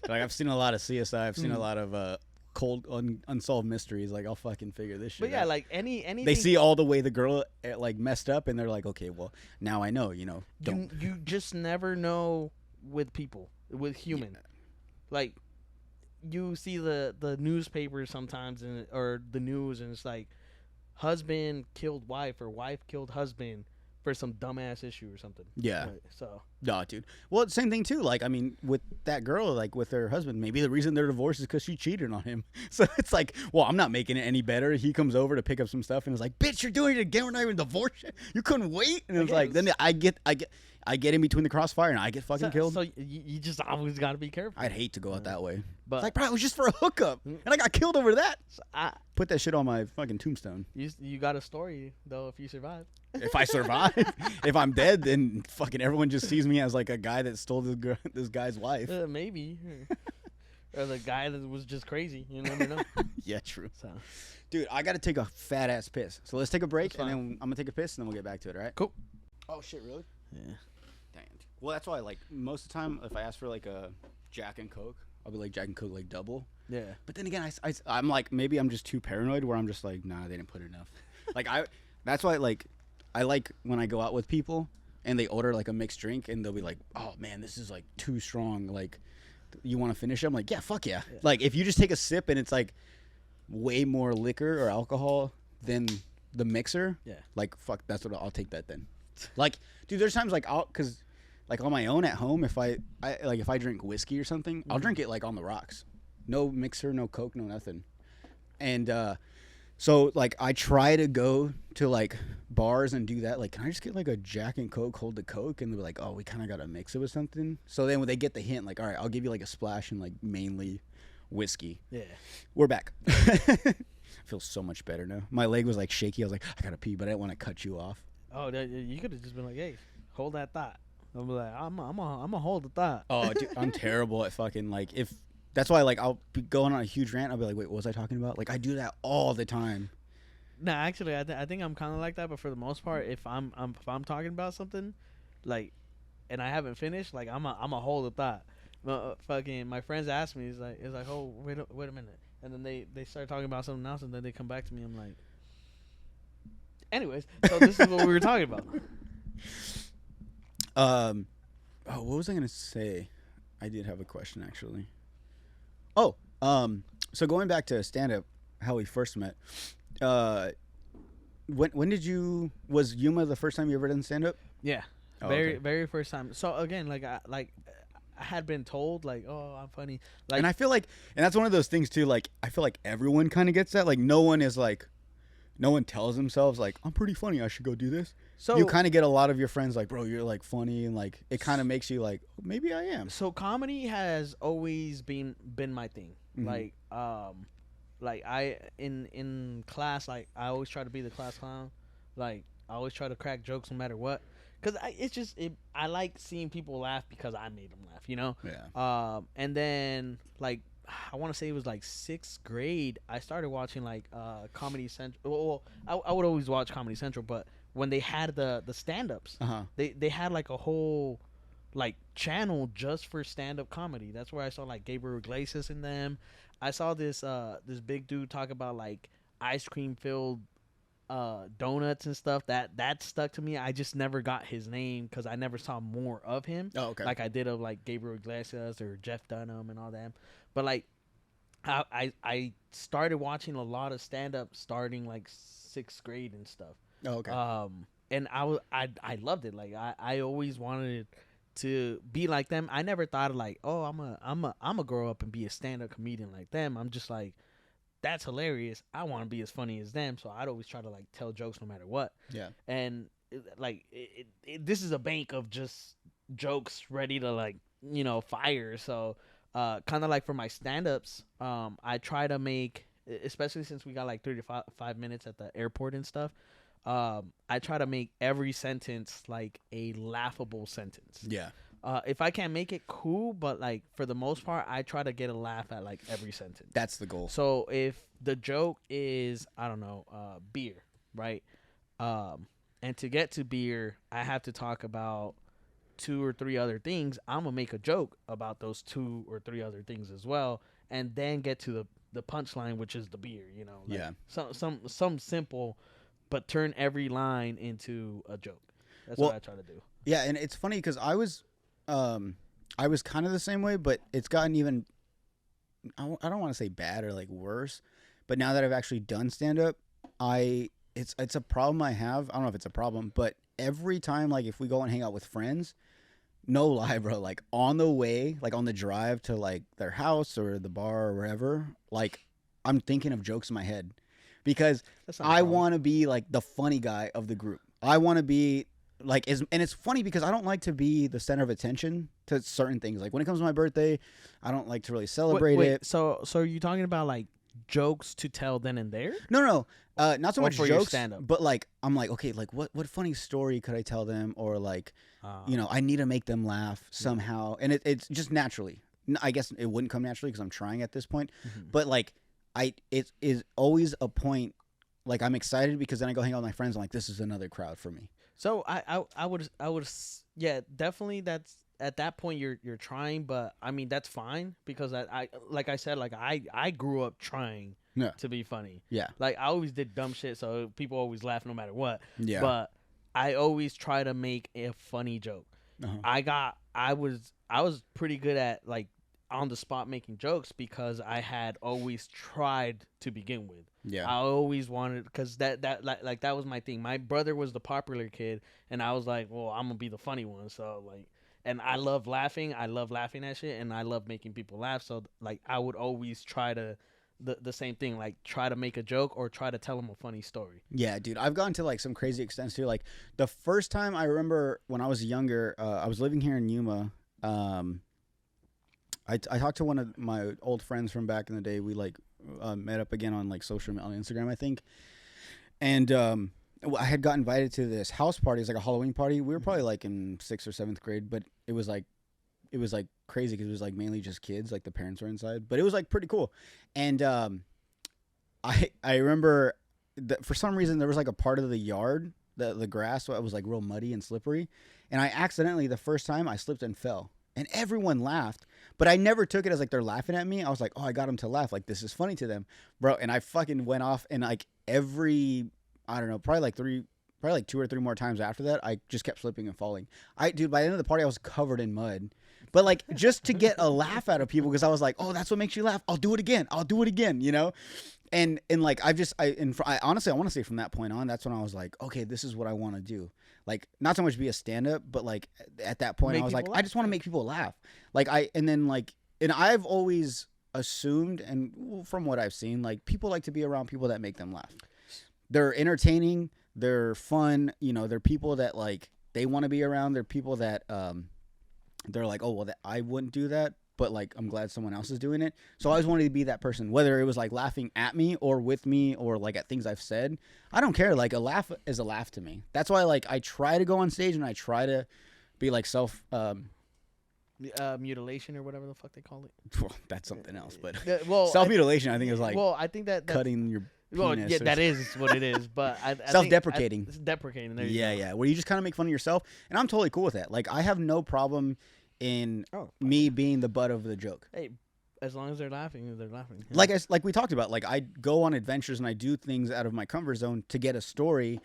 like, I've seen a lot of CSI. I've seen a lot of cold unsolved mysteries. Like, I'll fucking figure this shit. But yeah, out. like anything. They see all the way the girl like messed up, and they're like, okay, well, now I know. You know, you just never know with people, with human. Yeah. Like, you see the newspapers sometimes, or the news, and it's like, husband killed wife or wife killed husband for some dumbass issue or something. Yeah. Right, so. No, dude. Well, same thing too. Like, I mean, with that girl, like with her husband, maybe the reason they're divorced is because she cheated on him. So it's like, well, I'm not making it any better. He comes over to pick up some stuff and is like, bitch, you're doing it again. We're not even divorced yet. You couldn't wait. And it's like, then I get in between the crossfire and I get fucking killed. So you just always got to be careful. I'd hate to go out that way. But it's like, bro, it was just for a hookup, and I got killed over that. So put that shit on my fucking tombstone. You got a story though if you survive. If I survive, if I'm dead, then fucking everyone just sees me as like a guy that stole this guy's wife. Maybe, or the guy that was just crazy. You never know. Yeah, true. So, dude, I got to take a fat ass piss. So let's take a break, and then I'm gonna take a piss, and then we'll get back to it. All right? Cool. Oh shit, really? Yeah. Dang. Well, that's why, like, most of the time, if I ask for like a Jack and Coke, I'll be like Jack and Coke like double. Yeah. But then again, I'm like, maybe I'm just too paranoid where I'm just like, nah, they didn't put enough. Like, that's why, like, I like when I go out with people and they order like a mixed drink and they'll be like, oh man, this is like too strong. Like, you want to finish it? I'm like, yeah, fuck yeah. Like, if you just take a sip and it's like way more liquor or alcohol than the mixer, like, fuck, that's what I'll take that then. Like, dude, there's times like cause like on my own at home, if I drink whiskey or something, I'll drink it like on the rocks. No mixer, no Coke, no nothing. And so like I try to go to like bars and do that. Like, can I just get like a Jack and Coke, hold the Coke? And they're like, oh, we kind of got to mix it with something. So then when they get the hint, like, all right, I'll give you like a splash and like mainly whiskey. Yeah. We're back. Feels so much better now. My leg was like shaky. I was like, I gotta pee, but I didn't want to cut you off. Oh, you could have just been like, hey, hold that thought. I'll be like, I'm a hold the thought. Oh, dude, I'm terrible at fucking like if. That's why like I'll be going on a huge rant. I'll be like, wait, what was I talking about? Like I do that all the time. No, actually, I think I'm kind of like that. But for the most part, if I'm talking about something, like, and I haven't finished, like I'm a hold the thought. Fucking my friends ask me, it's like, oh, wait a minute, and then they start talking about something else, and then they come back to me. I'm like, anyways, so this is what we were talking about. Oh, what was I gonna say? I did have a question actually. Oh, so going back to stand up, how we first met. When was Yuma the first time you ever done stand up? Yeah. Oh, very first time. So again, I had been told like, oh, I'm funny. Like, and I feel like, and that's one of those things too. Like, I feel like everyone kind of gets that. Like, no one tells themselves like, I'm pretty funny, I should go do this. So you kind of get a lot of your friends like, bro, you're like funny, and like it kind of makes you like, maybe I am. So comedy has always been my thing. Mm-hmm. Like I in class, like I always try to be the class clown. Like I always try to crack jokes no matter what. Cause I like seeing people laugh because I made them laugh, you know. Yeah. And then like I want to say it was like 6th grade. I started watching like Comedy Central. Well, I would always watch Comedy Central, but when they had the stand-ups, they had like a whole like channel just for stand-up comedy. That's where I saw like Gabriel Iglesias in them. I saw this big dude talk about like ice cream filled donuts and stuff. That stuck to me. I just never got his name because I never saw more of him. Oh, okay. Like I did of like Gabriel Iglesias or Jeff Dunham and all that. But like I started watching a lot of stand-up starting like 6th grade and stuff. Oh, okay. And I loved it. Like I always wanted to be like them. I never thought of like, oh, I'm a grow up and be a stand-up comedian like them. I'm just like, that's hilarious. I want to be as funny as them. So I'd always try to like tell jokes no matter what. Yeah. And this is a bank of just jokes ready to like, you know, fire. So kind of like for my stand-ups, I try to make, especially since we got like 35 minutes at the airport and stuff, I try to make every sentence like a laughable sentence. Yeah. If I can't make it, cool, but like for the most part, I try to get a laugh at like every sentence. That's the goal. So if the joke is, I don't know, beer, right? And to get to beer, I have to talk about 2 or 3 other things. I'm gonna make a joke about those 2 or 3 other things as well, and then get to the punchline, which is the beer. You know, like Yeah. Some simple, but turn every line into a joke. That's Well, what I try to do. Yeah, and it's funny because I was kind of the same way, but it's gotten even. I don't want to say bad or like worse, but now that I've actually done stand up, it's a problem I have. I don't know if it's a problem, but every time, like if we go and hang out with friends, no lie, bro, like on the way, like on the drive to like their house or the bar or wherever, like I'm thinking of jokes in my head because I want to be like the funny guy of the group. I want to be like, and it's funny because I don't like to be the center of attention to certain things. Like when it comes to my birthday, I don't like to really celebrate it. So are you talking about like jokes to tell then and there? No. Not so much for your jokes, stand-up? but like I'm like, okay, like what funny story could I tell them, or like, I need to make them laugh somehow, and it's just naturally. I guess it wouldn't come naturally because I'm trying at this point, but like it is always a point. Like I'm excited because then I go hang out with my friends. I'm like, this is another crowd for me. So I would yeah, definitely that's at that point you're trying, but I mean that's fine because I like I said, like I grew up trying to be funny. Yeah. Like I always did dumb shit, so people always laugh no matter what. Yeah. But I always try to make a funny joke. I was pretty good at like on the spot making jokes because I had always tried to begin with. Yeah. I always wanted, because that was my thing. My brother was the popular kid, and I was like, well, I'm gonna be the funny one. So like, and I love laughing. I love laughing at shit, and I love making people laugh. So like, I would always try to the same thing, like try to make a joke or try to tell them a funny story. Yeah, dude, I've gone to like some crazy extents too. Like the first time I remember when I was younger, I was living here in Yuma. I talked to one of my old friends from back in the day. We like met up again on like social media, on Instagram, I think. And I had got invited to this house party. It's like a Halloween party. We were probably like in 6th or 7th grade, but it was like crazy because it was like mainly just kids. Like the parents were inside, but it was like pretty cool. And I remember that for some reason there was like a part of the yard, the grass, so it was like real muddy and slippery. And I accidentally, the first time, I slipped and fell. And everyone laughed, but I never took it as like they're laughing at me. I was like, oh, I got them to laugh. Like, this is funny to them, bro. And I fucking went off, and like every, I don't know, probably like 2 or 3 more times after that, I just kept slipping and falling. Dude, by the end of the party, I was covered in mud. But like just to get a laugh out of people, because I was like, oh, that's what makes you laugh. I'll do it again, you know? And like I honestly, I want to say from that point on, that's when I was like, okay, this is what I want to do. Like, not so much be a stand-up, but like at that point, I was like, I just want to make people laugh. Like and I've always assumed, and from what I've seen, like people like to be around people that make them laugh. They're entertaining, they're fun, you know, they're people that like they want to be around. They're people that they're like, oh well, I wouldn't do that, but like I'm glad someone else is doing it. So I always wanted to be that person, whether it was like laughing at me or with me or like at things I've said. I don't care. Like a laugh is a laugh to me. That's why like I try to go on stage and I try to be like self mutilation or whatever the fuck they call it. Well, that's something else, but well, self mutilation I think is like I think that cutting your penis. Well, yeah, that is what it is. But I self-deprecating. It's deprecating. There yeah. Where you just kind of make fun of yourself, and I'm totally cool with that. Like I have no problem in me being the butt of the joke. Hey, as long as they're laughing, they're laughing. Yeah. Like we talked about, like I go on adventures and I do things out of my comfort zone to get a story,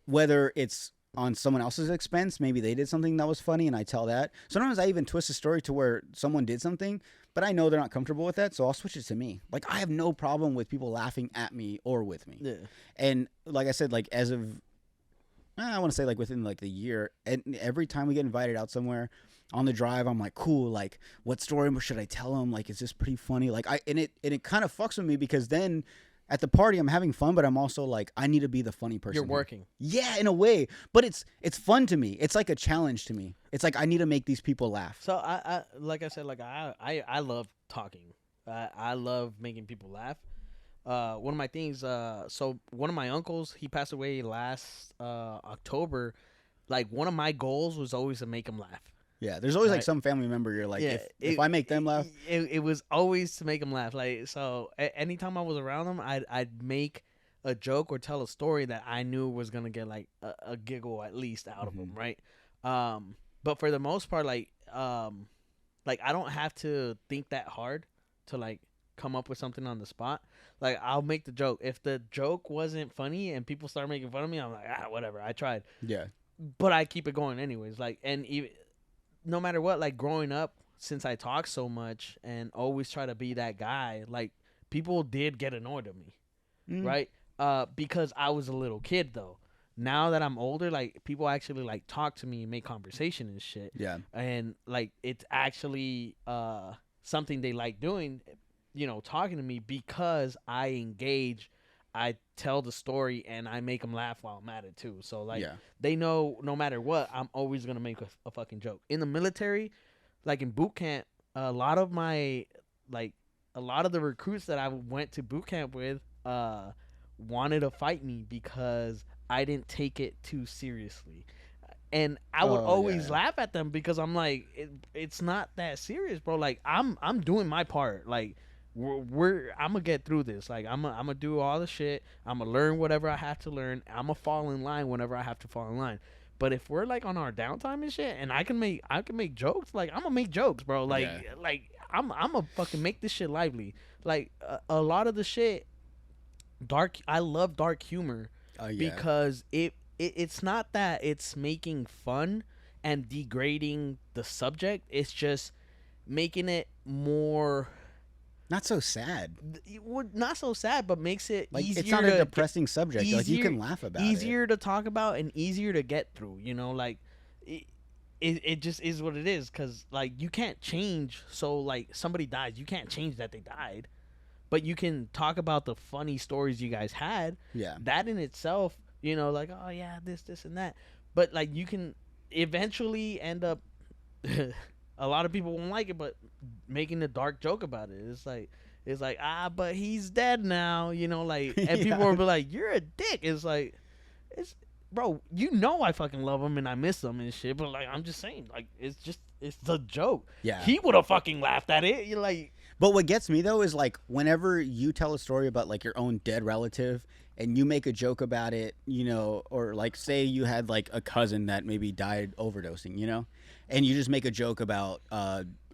whether it's on someone else's expense. Maybe they did something that was funny and I tell that. Sometimes I even twist a story to where someone did something, but I know they're not comfortable with that, so I'll switch it to me. Like I have no problem with people laughing at me or with me. Yeah. And like I said, like as of I want to say like within like the year, and every time we get invited out somewhere on the drive, I'm like, cool, like what story should I tell them? Like, is this pretty funny? Like it kind of fucks with me because then at the party I'm having fun, but I'm also like, I need to be the funny person. You're working. Yeah, in a way. But it's fun to me. It's like a challenge to me. It's like I need to make these people laugh. So I like I said, like I love talking. I love making people laugh. one of my things. So one of my uncles, he passed away last October. Like one of my goals was always to make him laugh. Yeah, there's always like Right. some family member you're like, Yeah, if I make them laugh, it was always to make him laugh. Like so, anytime I was around him, I'd make a joke or tell a story that I knew was gonna get like a giggle at least out of him, right? But for the most part, like I don't have to think that hard to like come up with something on the spot. Like I'll make the joke. If the joke wasn't funny and people start making fun of me, I'm like, whatever. I tried. yeah, But I keep it going anyways. Like, and even no matter what, like growing up, since I talk so much and always try to be that guy, like people did get annoyed of me, right? Because I was a little kid though. Now that I'm older, like people actually like talk to me and make conversation and shit. yeah, And like it's actually something they like doing, talking to me because I engage, I tell the story, and I make them laugh while I'm at it too. So like yeah, they know no matter what, I'm always gonna make a fucking joke. In the military, like in boot camp, a lot of the recruits that I went to boot camp with wanted to fight me because I didn't take it too seriously. And I would always laugh at them because I'm like, it's not that serious, bro. Like I'm doing my part. Like I'm gonna get through this. Like I'm gonna do all the shit. I'm gonna learn whatever I have to learn. I'm gonna fall in line whenever I have to fall in line. But if we're like on our downtime and shit, and I can make jokes, like I'm gonna make jokes, bro. Like I'm gonna fucking make this shit lively. Like a lot of the shit, dark. I love dark humor because it's not that it's making fun and degrading the subject. It's just making it more not so sad. Not so sad, but makes it Like easier. it's not a depressing subject. Like you can laugh about it. Easier to talk about and easier to get through. Like it just is what it is. Cause like you can't change. So like somebody dies, you can't change that they died, but you can talk about the funny stories you guys had. Yeah. That in itself, like oh yeah, this and that. But like you can eventually end up. A lot of people won't like it, but making a dark joke about it, it's like but he's dead now, like, and people will be like, "You're a dick." It's like, bro, I fucking love him and I miss him and shit, but like, I'm just saying, like, it's the joke. Yeah, he would have fucking laughed at it. You're like, but what gets me though is like whenever you tell a story about like your own dead relative and you make a joke about it, or like say you had like a cousin that maybe died overdosing, and you just make a joke about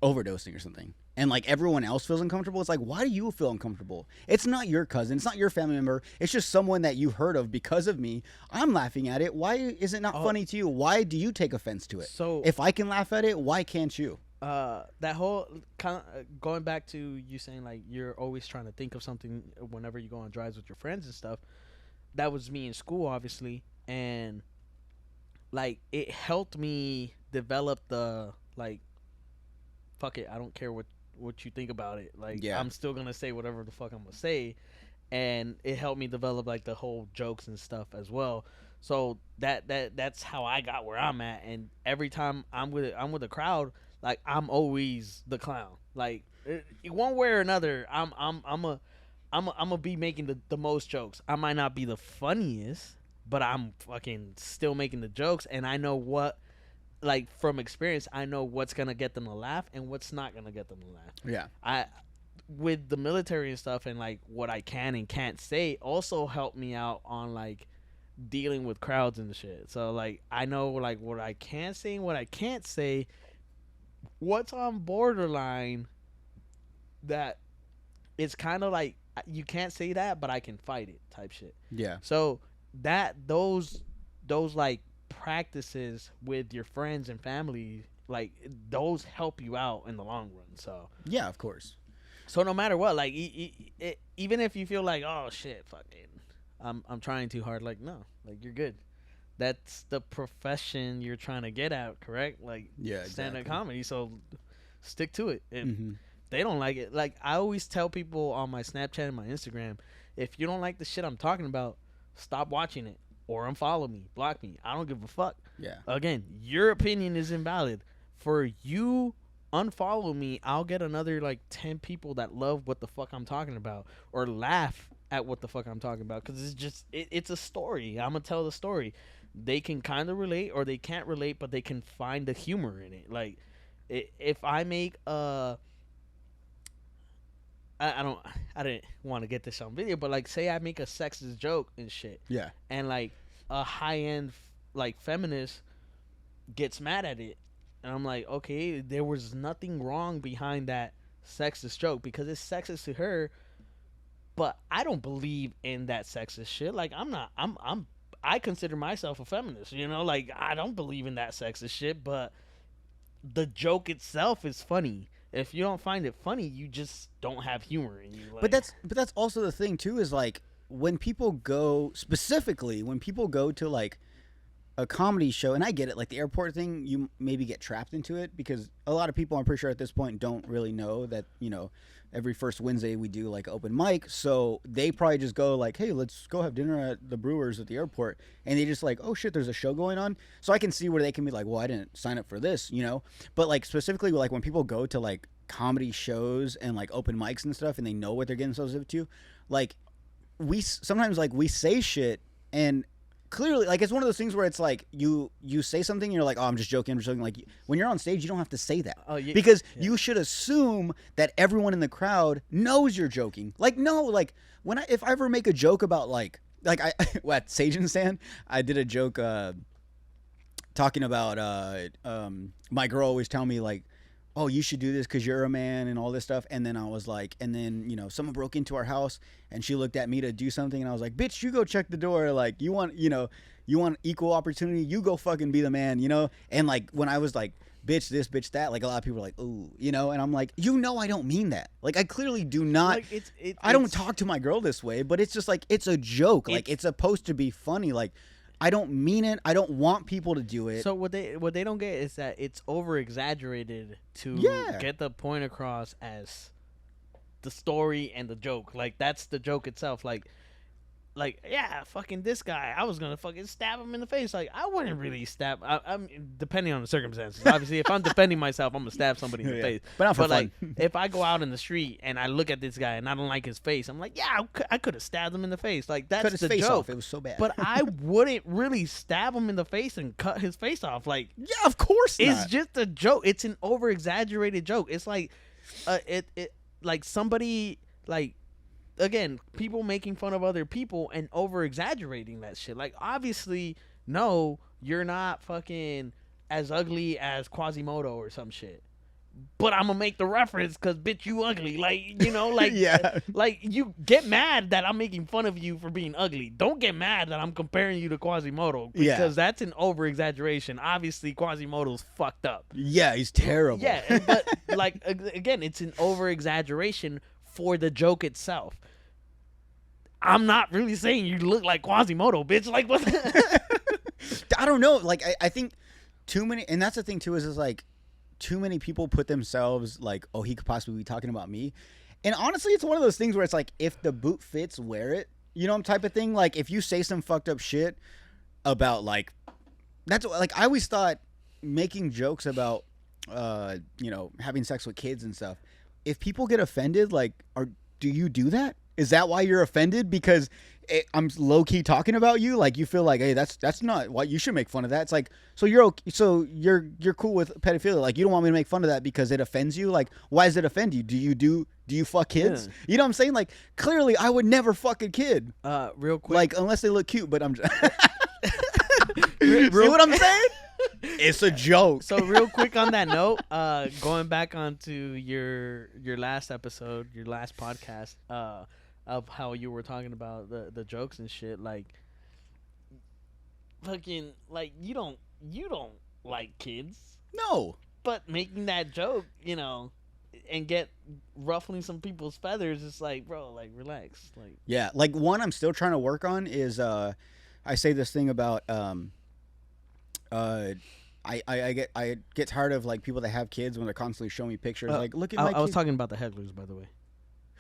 overdosing or something, and like everyone else feels uncomfortable. It's like, why do you feel uncomfortable? It's not your cousin, it's not your family member, it's just someone that you heard of because of me. I'm laughing at it. Why is it not funny to you? Why do you take offense to it? So if I can laugh at it, why can't you? That whole kind of going back to you saying like you're always trying to think of something whenever you go on drives with your friends and stuff. That was me in school, obviously, and like it helped me develop the like, fuck it, I don't care what you think about it. Like I'm still gonna say whatever the fuck I'm gonna say, and it helped me develop like the whole jokes and stuff as well. So that's how I got where I'm at, and every time I'm with a crowd. Like I'm always the clown. Like one way or another, I'm a be making the most jokes. I might not be the funniest, but I'm fucking still making the jokes, and I know what, like from experience, I know what's gonna get them to laugh and what's not gonna get them to laugh. Yeah. With the military and stuff, and like what I can and can't say, also helped me out on like dealing with crowds and shit. So like I know like what I can say and what I can't say. What's on borderline that it's kind of like you can't say that, but I can fight it type shit. Yeah. So those like practices with your friends and family, like those help you out in the long run. So yeah, of course. So no matter what, like even if you feel like, oh shit, fucking, I'm trying too hard, like no, like you're good. That's the profession you're trying to get at, correct? Like stand-up comedy. So stick to it. And they don't like it. Like I always tell people on my Snapchat and my Instagram, if you don't like the shit I'm talking about, stop watching it or unfollow me, block me. I don't give a fuck. Yeah. Again, your opinion is invalid. For you unfollow me, I'll get another like 10 people that love what the fuck I'm talking about or laugh at what the fuck I'm talking about, because it's just it's a story. I'm gonna tell the story. They can kind of relate or they can't relate, but they can find the humor in it. Like if I make I didn't want to get this on video, but like say I make a sexist joke and shit. Yeah. And like a high end like feminist gets mad at it, and I'm like, okay, there was nothing wrong behind that sexist joke because it's sexist to her, but I don't believe in that sexist shit. Like I consider myself a feminist, you know, like I don't believe in that sexist shit, but the joke itself is funny. If you don't find it funny, you just don't have humor in you. Like, but that's also the thing too, is like when people go to like a comedy show, and I get it, like the airport thing, you maybe get trapped into it because a lot of people, I'm pretty sure at this point, don't really know that, you know, every first Wednesday we do like open mic, so they probably just go like, hey, let's go have dinner at the Brewers at the airport, and they just like, oh shit, there's a show going on. So I can see where they can be like, well, I didn't sign up for this, you know. But like specifically like when people go to like comedy shows and like open mics and stuff, and they know what they're getting themselves into, like we sometimes like we say shit and clearly, like, it's one of those things where it's like you say something and you're like, oh, I'm just joking. Like, when you're on stage, you don't have to say that. Because you should assume that everyone in the crowd knows you're joking. Like, no, like, if I ever make a joke about, like at Sage and Stan, I did a joke talking about my girl always telling me, like, oh, you should do this because you're a man and all this stuff. And then I was like, and then, you know, someone broke into our house and she looked at me to do something. And I was like, bitch, you go check the door. Like, you want equal opportunity. You go fucking be the man, you know? And like, when I was like, bitch this, bitch that, like a lot of people were like, ooh, you know? And I'm like, you know, I don't mean that. Like, I clearly do not. Like, I don't talk to my girl this way, but it's just like, it's a joke. Like, it's supposed to be funny. Like, I don't mean it. I don't want people to do it. So what they don't get is that it's over exaggerated to get the point across as the story and the joke. Like that's the joke itself. Like yeah, fucking this guy, I was gonna fucking stab him in the face. Like I wouldn't really stab. I'm depending on the circumstances. Obviously, if I'm defending myself, I'm gonna stab somebody in the face. But not for fun. Like if I go out in the street and I look at this guy and I don't like his face, I'm like, yeah, I could have stabbed him in the face. Like that's the face joke. Off. It was so bad. But I wouldn't really stab him in the face and cut his face off. Like yeah, of course not. It's just a joke. It's an over exaggerated joke. It's like it like somebody like. Again, people making fun of other people and over exaggerating that shit. Like, obviously, no, you're not fucking as ugly as Quasimodo or some shit. But I'm gonna make the reference because, bitch, you ugly. Like, you know, like, yeah. Like, you get mad that I'm making fun of you for being ugly. Don't get mad that I'm comparing you to Quasimodo because that's an over exaggeration. Obviously, Quasimodo's fucked up. Yeah, he's terrible. Yeah, but, like, again, it's an over exaggeration for the joke itself. I'm not really saying you look like Quasimodo, bitch. Like, what? I don't know. Like, I think too many, and that's the thing too, is like too many people put themselves like, oh, he could possibly be talking about me. And honestly, it's one of those things where it's like, if the boot fits, wear it. You know, type of thing. Like, if you say some fucked up shit about like, that's like, I always thought making jokes about, you know, having sex with kids and stuff. If people get offended, like, do you do that? Is that why you're offended? Because I'm low key talking about you. Like you feel like, hey, that's not why you should make fun of that. It's like, so you're okay, so you're cool with pedophilia. Like you don't want me to make fun of that because it offends you. Like why does it offend you? Do you fuck kids? Yeah. You know what I'm saying? Like clearly, I would never fuck a kid. Real quick, like unless they look cute. But I'm just see what I'm saying? It's a joke. So real quick on that note, going back onto your last episode, your last podcast, of how you were talking about the jokes and shit, like fucking like you don't like kids. No. But making that joke, you know, and get ruffling some people's feathers, it's like, bro, like relax. Like yeah, like one I'm still trying to work on is I say this thing about I get tired of like people that have kids when they're constantly showing me pictures like look at my I was talking about the hecklers, by the way.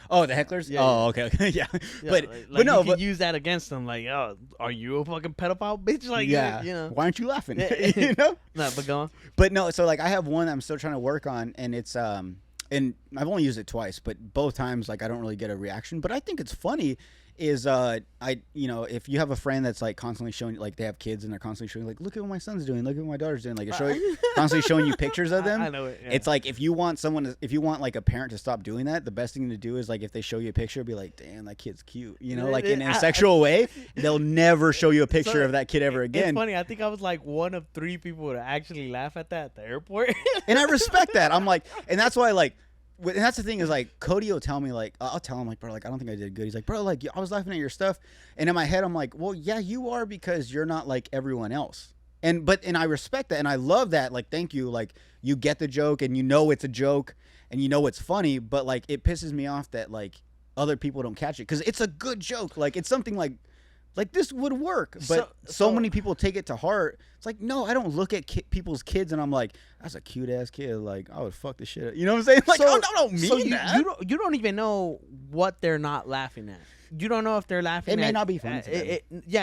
Oh, the hecklers? Yeah, oh, okay. yeah. But no, you can use that against them. Like, oh, are you a fucking pedophile, bitch? Like, yeah. You know. Why aren't you laughing? You know? No, but go on. But no, so like I have one I'm still trying to work on, and it's and I've only used it twice, but both times like I don't really get a reaction. But I think it's funny. is if you have a friend that's like constantly showing, like they have kids and they're constantly showing, like, look at what my son's doing, look at what my daughter's doing, like constantly showing you pictures of them. I know it. Yeah. It's like if you want like a parent to stop doing that, the best thing to do is like if they show you a picture, be like, damn, that kid's cute, like in a sexual way. They'll never show you a picture of that kid ever again. It's funny. I think I was like one of 3 people to actually laugh at that at the airport. And I respect that. I'm like, and that's why like. And that's the thing is like Cody will tell me like I'll tell him like, bro, like I don't think I did good. He's like, bro, like I was laughing at your stuff, and in my head I'm like, well, yeah, you are, because you're not like everyone else. And I respect that and I love that. Like, thank you. Like, you get the joke and it's a joke and it's funny, but like it pisses me off that like other people don't catch it, because it's a good joke. Like, it's something like this would work, but so many people take it to heart. It's like, no, I don't look at people's kids and I'm like, that's a cute ass kid. Like, I would fuck the shit up. You know what I'm saying? Like, I don't mean that. You don't even know what they're not laughing at. You don't know if they're laughing. It may not be funny.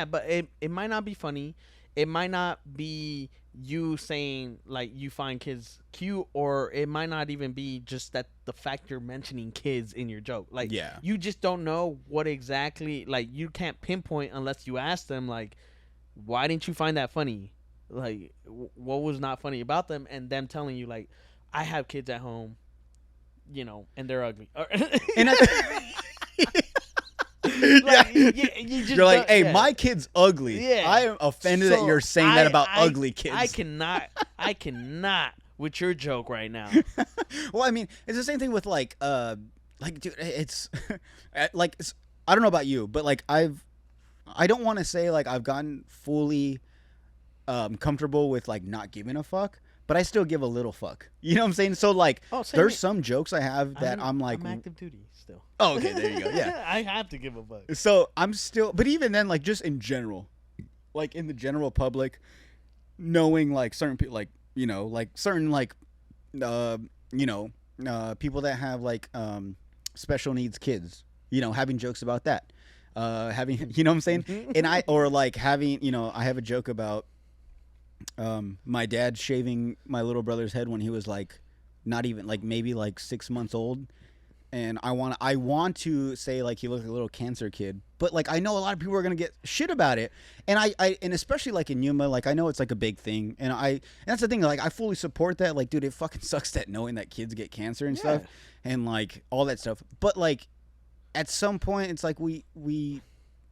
But it might not be funny. It might not be you saying like you find kids cute, or it might not even be just that the fact you're mentioning kids in your joke. Like, you just don't know what exactly, like, you can't pinpoint unless you ask them, like, why didn't you find that funny? Like, what was not funny about them? And them telling you, like, I have kids at home, and they're ugly. And like, you're like, hey, my kid's ugly. Yeah. I am offended that you're saying that about ugly kids. I cannot with your joke right now. Well, I mean, it's the same thing with like dude, it's like, I don't know about you, but like I don't want to say like I've gotten fully comfortable with like not giving a fuck, but I still give a little fuck. You know what I'm saying? So like, there's some jokes I have that I'm like, I'm active duty still. Oh, okay, there you go. Yeah, I have to give a fuck. So I'm still, but even then, like, just in general, like in the general public, knowing like certain people, like like certain like people that have like special needs kids, having jokes about that, having what I'm saying, and I have a joke about my dad shaving my little brother's head when he was like not even like maybe like 6 months old. And I want to say like he looked like a little cancer kid, but like I know a lot of people are gonna get shit about it, and and especially like in Yuma, like I know it's like a big thing, and that's the thing, like I fully support that. Like, dude, it fucking sucks that knowing that kids get cancer and stuff, and like all that stuff. But like at some point, it's like we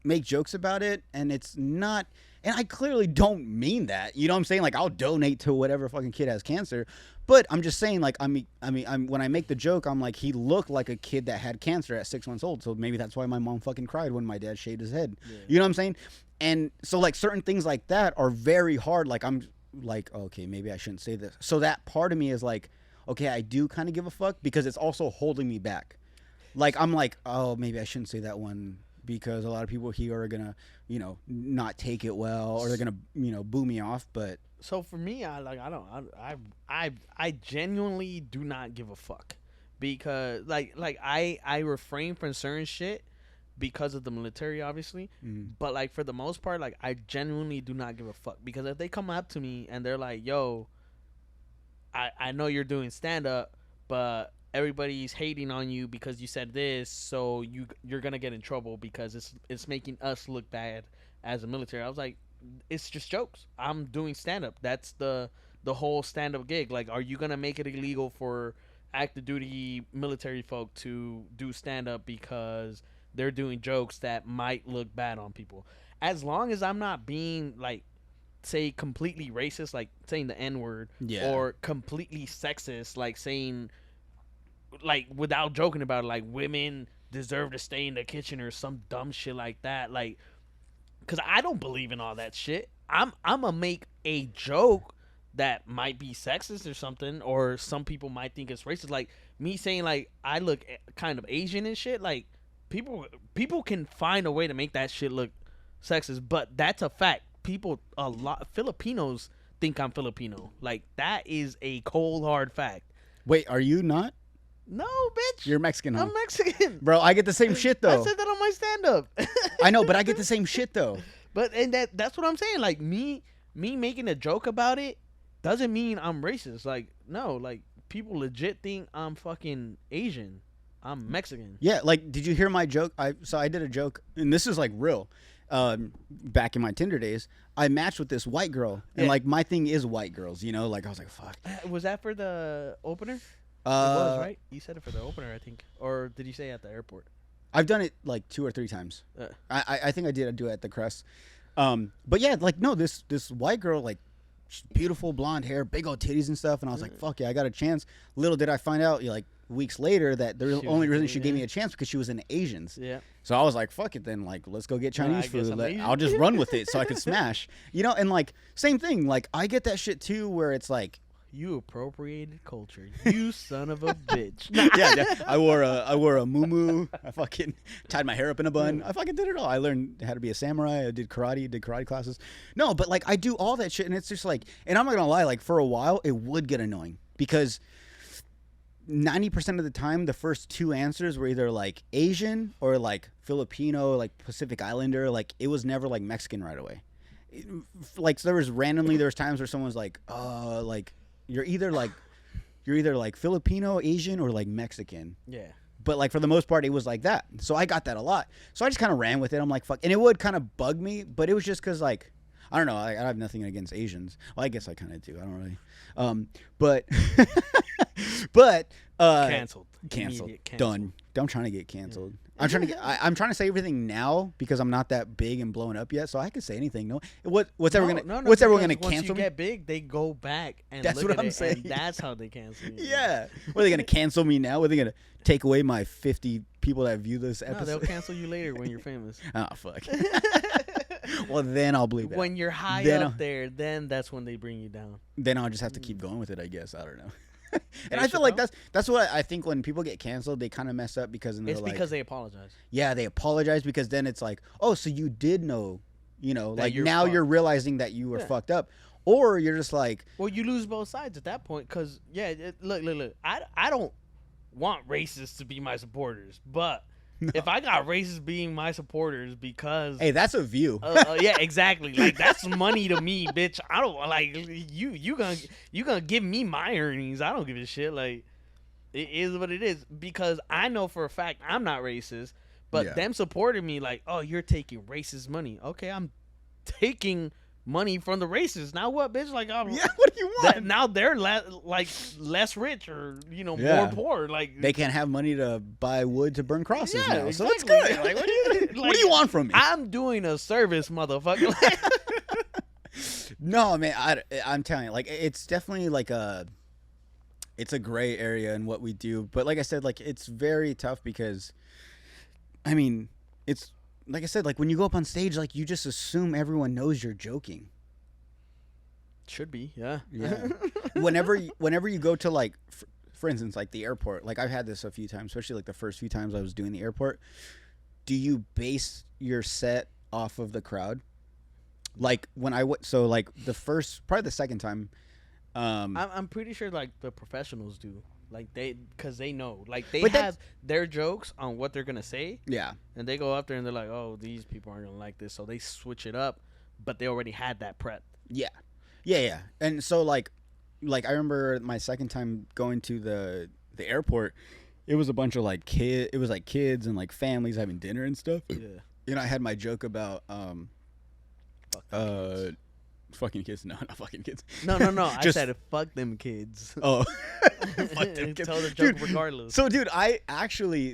make jokes about it, and it's not. And I clearly don't mean that. You know what I'm saying? Like, I'll donate to whatever fucking kid has cancer. But I'm just saying, like, I mean, when I make the joke, I'm like, he looked like a kid that had cancer at 6 months old. So maybe that's why my mom fucking cried when my dad shaved his head. Yeah. You know what I'm saying? And so, like, certain things like that are very hard. Like, I'm like, okay, maybe I shouldn't say this. So that part of me is like, okay, I do kind of give a fuck, because it's also holding me back. Like, I'm like, oh, maybe I shouldn't say that one, because a lot of people here are gonna, not take it well, or they're gonna, boo me off. But so for me, I genuinely do not give a fuck, because like I refrain from certain shit because of the military, obviously. But like for the most part, like I genuinely do not give a fuck, because if they come up to me and they're like, yo, I know you're doing stand up, but everybody's hating on you because you said this, so you're gonna get in trouble because it's making us look bad as a military. I was like, it's just jokes. I'm doing stand up. That's the whole stand up gig. Like, are you gonna make it illegal for active duty military folk to do stand up because they're doing jokes that might look bad on people? As long as I'm not being like, say, completely racist, like saying the N-word, or completely sexist, like saying, like, without joking about it, like women deserve to stay in the kitchen or some dumb shit like that. Like, because I don't believe in all that shit. I'm gonna make a joke that might be sexist or something, or some people might think it's racist. Like me saying like I look kind of Asian and shit. Like people can find a way to make that shit look sexist, but that's a fact. A lot Filipinos think I'm Filipino. Like, that is a cold hard fact. Wait, are you not? No, bitch. You're Mexican, huh? I'm Mexican. Bro, I get the same shit, though. I said that on my stand-up. I know, but I get the same shit, though. And that's what I'm saying. Like, me making a joke about it doesn't mean I'm racist. Like, no, like, people legit think I'm fucking Asian. I'm Mexican. Yeah, like, did you hear my joke? I did a joke, and this is like real. Back in my Tinder days, I matched with this white girl, and like my thing is white girls, you know. Like I was like, fuck. Was that for the opener? It was, right? You said it for the opener, I think, or did you say at the airport? I've done it like 2 or 3 times. I think I did do it at the Crest. But yeah, like no, this white girl, like beautiful blonde hair, big old titties and stuff, and I was like, fuck yeah, I got a chance. Little did I find out, like weeks later, that the only reason she gave me a chance because she was in Asians. Yeah. So I was like, fuck it then, like let's go get Chinese food. I'll just run with it so I could smash, you know. And like same thing, like I get that shit too, where it's like, you appropriated culture, you son of a bitch. yeah. I wore a muumuu. I fucking tied my hair up in a bun. I fucking did it all. I learned how to be a samurai. I did karate classes. No, but like I do all that shit, and it's just like, and I'm not gonna lie, like for a while it would get annoying because 90% of the time the first 2 answers were either like Asian or like Filipino, like Pacific Islander. Like it was never like Mexican right away. Like so there was times where someone was like, like you're either like Filipino, Asian, or like Mexican. Yeah. But like for the most part, it was like that. So I got that a lot. So I just kind of ran with it. I'm like, fuck, and it would kind of bug me, but it was just because like I don't know. I have nothing against Asians. Well, I guess I kind of do. I don't really. But Canceled. Done. I'm trying to get canceled. I'm trying to say everything now because I'm not that big and blowing up yet, so I could say anything. No, what's everyone gonna cancel once you me? get big, they go back and that's look what at I'm it, saying. and that's how they cancel you. Yeah. What, are they gonna cancel me now? Are they gonna take away my 50 people that view this episode? No, they'll cancel you later when you're famous. Oh fuck. Well, then I'll believe that. When you're high up there, then that's when they bring you down. Then I'll just have to keep going with it, I guess. I don't know. And I feel like that's what I think when people get canceled, they kind of mess up because it's because they apologize. Yeah, they apologize because then it's like, oh, so you did know, you know, like now fucked. you're realizing that you were fucked up, or you're just like, well, you lose both sides at that point because look, I don't want racists to be my supporters, but if I got racists being my supporters because hey, that's a view. Yeah, exactly. Like that's money to me, bitch. I don't like you gonna give me my earnings. I don't give a shit. Like it is what it is because I know for a fact I'm not racist, but them supporting me like, oh, you're taking racist money. Okay, I'm taking money from the racists. Now what, bitch? Like, what do you want? Now they're less rich or more poor. Like they can't have money to buy wood to burn crosses now. Exactly. So that's good. Like, what do you want from me? I'm doing a service, motherfucker. No, man. I'm telling you, like it's definitely like it's a gray area in what we do. But like I said, like it's very tough because, I mean, it's. Like I said, like when you go up on stage, like you just assume everyone knows you're joking. Should be, yeah. Whenever you go to like, for instance, like the airport, like I've had this a few times, especially like the first few times I was doing the airport. Do you base your set off of the crowd? Like when I went, so like probably the second time. I'm pretty sure like the professionals do. Like because they know, like they have their jokes on what they're gonna say. Yeah, and they go up there and they're like, "Oh, these people aren't gonna like this," so they switch it up. But they already had that prep. Yeah. And so like I remember my second time going to the airport, it was a bunch of like it was like kids and like families having dinner and stuff. Yeah. You know, I had my joke about fucking kids. No, not fucking kids. No. I said fuck them kids. Oh. Fuck them kids. Tell the joke regardless. So, dude,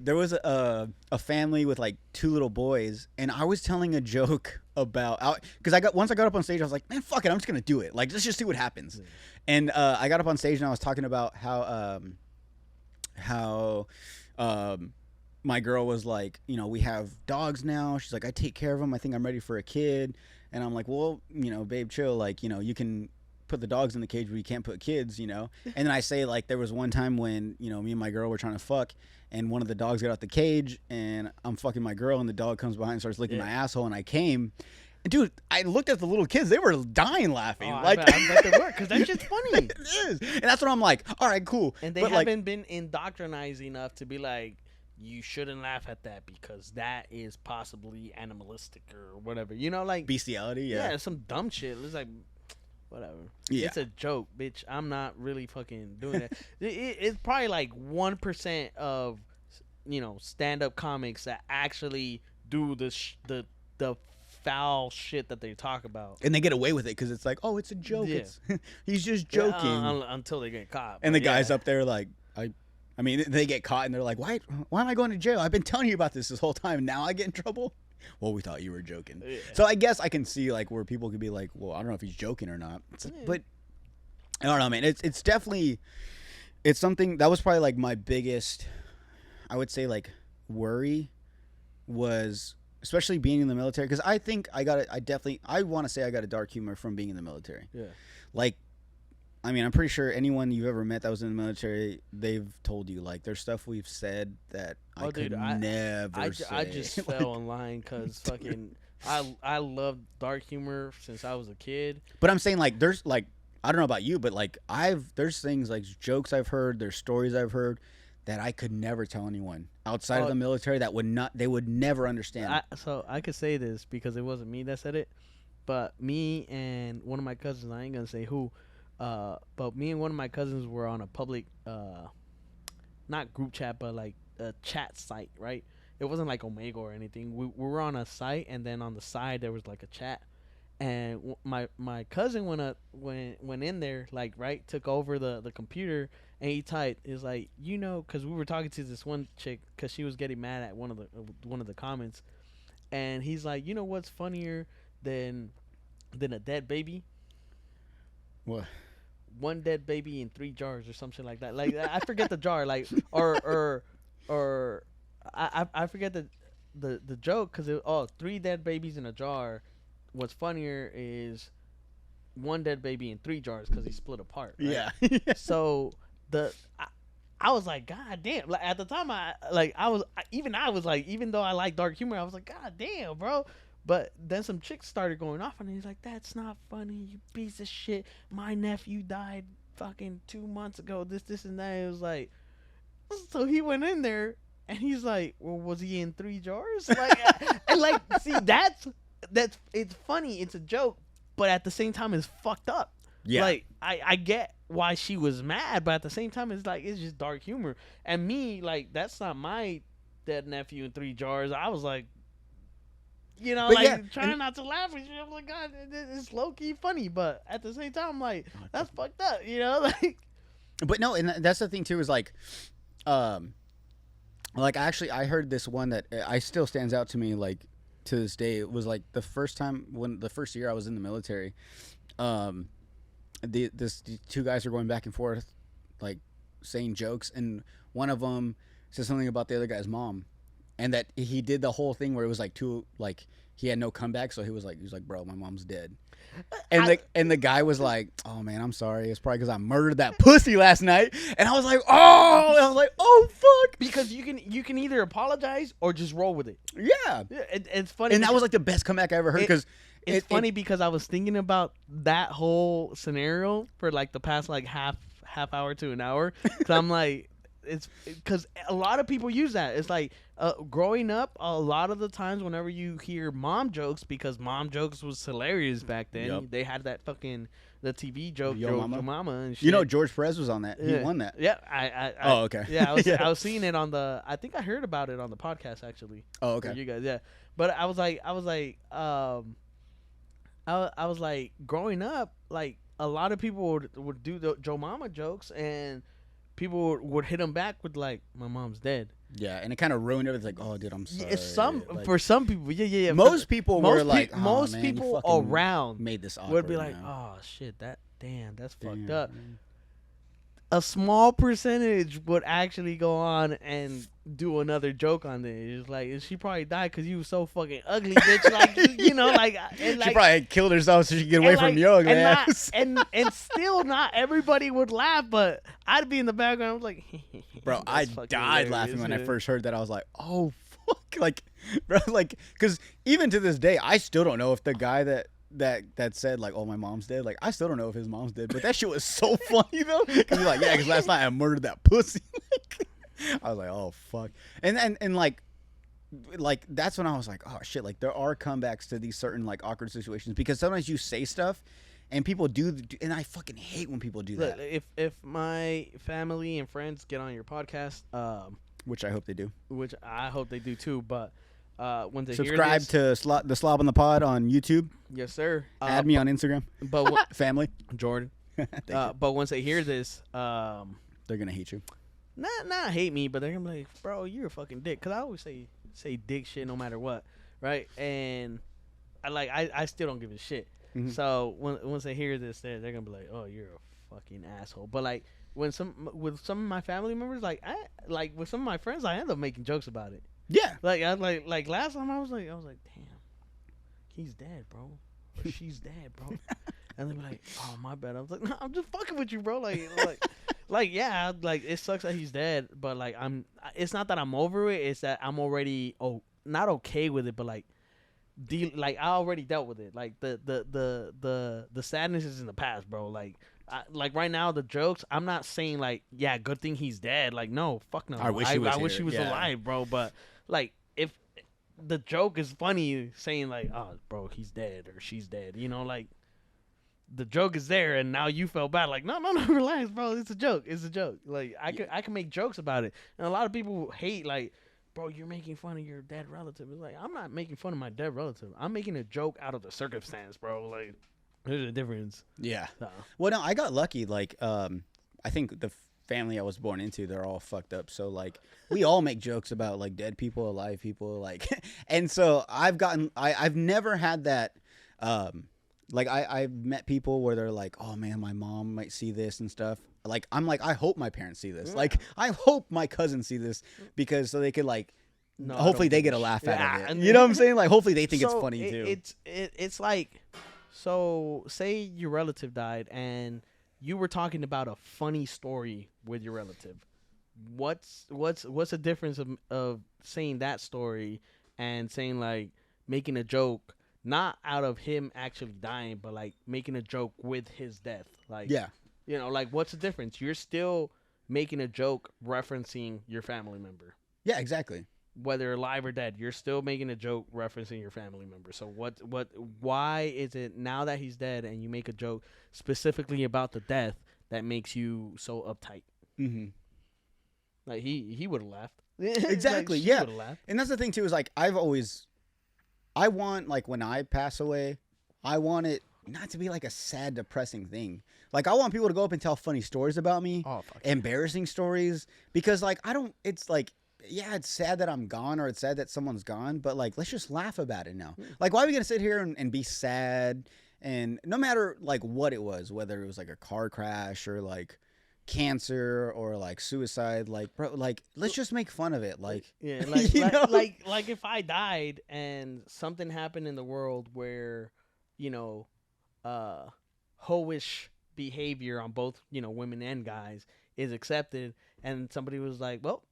there was a family with like 2 little boys, and I was telling a joke about because once I got up on stage, I was like, man, fuck it, I'm just gonna do it. Like, let's just see what happens. Yeah. And I got up on stage and I was talking about how my girl was like, you know, we have dogs now. She's like, I take care of them. I think I'm ready for a kid. And I'm like, well, you know, babe, chill. Like, you know, you can put the dogs in the cage, but you can't put kids, you know? And then I say, like, there was one time when, you know, me and my girl were trying to fuck, and one of the dogs got out the cage, and I'm fucking my girl, and the dog comes behind and starts licking my asshole, and I came. And dude, I looked at the little kids. They were dying laughing. I bet they were, because that shit's funny. It is. And that's what I'm like, all right, cool. And they haven't been indoctrinized enough to be like, you shouldn't laugh at that because that is possibly animalistic or whatever. You know, like bestiality. Yeah, some dumb shit. It's like, whatever. Yeah. It's a joke, bitch. I'm not really fucking doing that. It's probably like 1% of stand-up comics that actually do the foul shit that they talk about, and they get away with it because it's like, oh, it's a joke. Yeah. It's he's just joking, until they get caught. and the But guy's up there like, I mean, they get caught and they're like, why am I going to jail? I've been telling you about this whole time. Now I get in trouble. Well, we thought you were joking. Yeah. So I guess I can see like where people could be like, well, I don't know if he's joking or not. But I don't know, man. It's definitely something that was probably like my biggest, I would say, like worry was, especially being in the military, because I think I want to say I got a dark humor from being in the military. Yeah. Like, I mean, I'm pretty sure anyone you've ever met that was in the military, they've told you, like, there's stuff we've said that I could never say. I just fell in line because fucking I love dark humor since I was a kid. But I'm saying, like, there's, like, I don't know about you, but, like, there's things, like, jokes I've heard, there's stories I've heard that I could never tell anyone outside of the military that they would never understand. So I could say this because it wasn't me that said it, but me and one of my cousins, I ain't going to say who, but me and one of my cousins were on a public, not group chat, but like a chat site, right? It wasn't like Omega or anything. We were on a site, and then on the side there was like a chat, and my cousin went in there, like, right, took over the computer, and he typed, is like, because we were talking to this one chick because she was getting mad at one of the comments, and he's like, what's funnier than a dead baby? What? One dead baby in 3 jars or something like that. Like, I forget the jar, like, or I forget the joke because 3 dead babies in a jar. What's funnier is 1 dead baby in 3 jars because he split apart. Right? Yeah. So I was like, God damn! Like, at the time, even though I like dark humor, I was like, God damn, bro. But then some chicks started going off, and he's like, that's not funny, you piece of shit. My nephew died fucking 2 months ago. This, and that. It was like, so he went in there, and he's like, well, was he in 3 jars? Like, and like, see, that's it's funny, it's a joke, but at the same time, it's fucked up. Yeah. Like, I get why she was mad, but at the same time, it's like, it's just dark humor. And me, like, that's not my dead nephew in 3 jars. I was like, trying not to laugh and shit. I'm like, God, it's low key funny, but at the same time, I'm like, that's fucked up, like. But no, and that's the thing too, is like, actually, I heard this one that I still stands out to me, like, to this day. It was like the first year I was in the military. These 2 guys are going back and forth, like, saying jokes, and one of them said something about the other guy's mom. And that he did the whole thing where it was like he had no comeback, so he was like, bro, my mom's dead. And the guy was like, oh man, I'm sorry. It's probably because I murdered that pussy last night. And I was like, oh fuck. Because you can either apologize or just roll with it. Yeah. It's funny. And that was like the best comeback I ever heard, because it's funny because I was thinking about that whole scenario for like the past like half hour to an hour. Cause I'm like, it's because a lot of people use that. It's like, growing up, a lot of the times whenever you hear mom jokes, because mom jokes was hilarious back then. Yep. They had that fucking the TV joke, Yo Mama and shit. George Perez was on that. Yeah. He won that. Yeah, Oh, okay. Yeah, I was seeing it on the. I think I heard about it on the podcast actually. Oh, okay. For you guys, yeah. But I was like, growing up, like a lot of people would do the Joe Mama jokes, and people would hit them back with like, my mom's dead. Yeah, and it kind of ruined everything. Like, oh, dude, I'm sorry. For some people, yeah. Most people were like, most man, people around made this awkward, would be like, now. oh shit, that's fucked up. A small percentage would actually go on and do another joke on it. It's like, she probably died because you was so fucking ugly, bitch. Like, and she probably killed herself so she could get away from you, man. And still not everybody would laugh, but I'd be in the background. I was like, bro, I died laughing when I first heard that. I was like, oh fuck, like, bro, like, because even to this day, I still don't know if the guy that said like, oh, my mom's dead, like, I still don't know if his mom's dead, but that shit was so funny though, because you're like, yeah, because last night I murdered that pussy. I was like, oh fuck, and like that's when I was like, oh shit, like there are comebacks to these certain like awkward situations, because sometimes you say stuff and people do, and I fucking hate when people do that. If my family and friends get on your podcast, which I hope they do. Which I hope they do too. But when they subscribe hear this, to the Slob on the Pod on YouTube. yes, sir. Add me on Instagram. But family. Jordan. Thank you. But once they hear this, They're gonna hate you. not hate me, but they're gonna be like, bro, you're a fucking dick. Cause I always say dick shit no matter what, right? And I still don't give a shit. Mm-hmm. So once they hear this, they're gonna be like, oh, you're a fucking asshole. But like with some of my family members, like with some of my friends, I end up making jokes about it. Yeah. Like last time I was like, damn, he's dead, bro. Or she's dead, bro. And they'd be like, oh, my bad. I was like, no, I'm just fucking with you, bro. Like, yeah, like it sucks that he's dead, but like it's not that I'm over it. It's that I'm already not okay with it, but like I already dealt with it. Like the sadness is in the past, bro. Like right now the jokes, I'm not saying like, yeah, good thing he's dead. Like, no, fuck no. I wish he was alive, bro. But like if the joke is funny, saying like, oh, bro, he's dead or she's dead, you know, like the joke is there, and now you felt bad. Like, no, relax, bro. It's a joke. Like I can make jokes about it, and a lot of people hate like, bro, you're making fun of your dead relative. It's like, I'm not making fun of my dead relative. I'm making a joke out of the circumstance, bro. Like, there's a difference. Yeah. So. Well, no, I got lucky. Like, I think the family I was born into, they're all fucked up. So, like, we all make jokes about, like, dead people, alive people. Like, and so I've never had that, like, I've met people where they're like, oh, man, my mom might see this and stuff. Like, I'm like, I hope my parents see this. Yeah. Like, I hope my cousins see this because so they could, like, hopefully they get a laugh out of it. You know what I'm saying? Like, hopefully they think it's funny, too. It's like, so say your relative died and you were talking about a funny story with your relative. What's the difference of saying that story and saying, like, making a joke, not out of him actually dying, but like making a joke with his death? Like, yeah, you know, like, what's the difference? You're still making a joke referencing your family member. Yeah, exactly. Whether alive or dead, you're still making a joke referencing your family member. So why is it now that he's dead and you make a joke specifically about the death that makes you so uptight? Mm-hmm. Like he would have laughed. Exactly. Like, yeah. Laughed. And that's the thing too, is like, I want, like, when I pass away, I want it not to be like a sad, depressing thing. Like, I want people to go up and tell funny stories about me, embarrassing stories, because like, it's like, yeah, it's sad that I'm gone or it's sad that someone's gone, but like, let's just laugh about it now. Like, why are we going to sit here and be sad? And no matter like what it was, whether it was like a car crash or like cancer or like suicide, like, bro, like, let's just make fun of it. Like, yeah, like if I died and something happened in the world where, you know, hoish behavior on both, you know, women and guys is accepted, and somebody was like, well,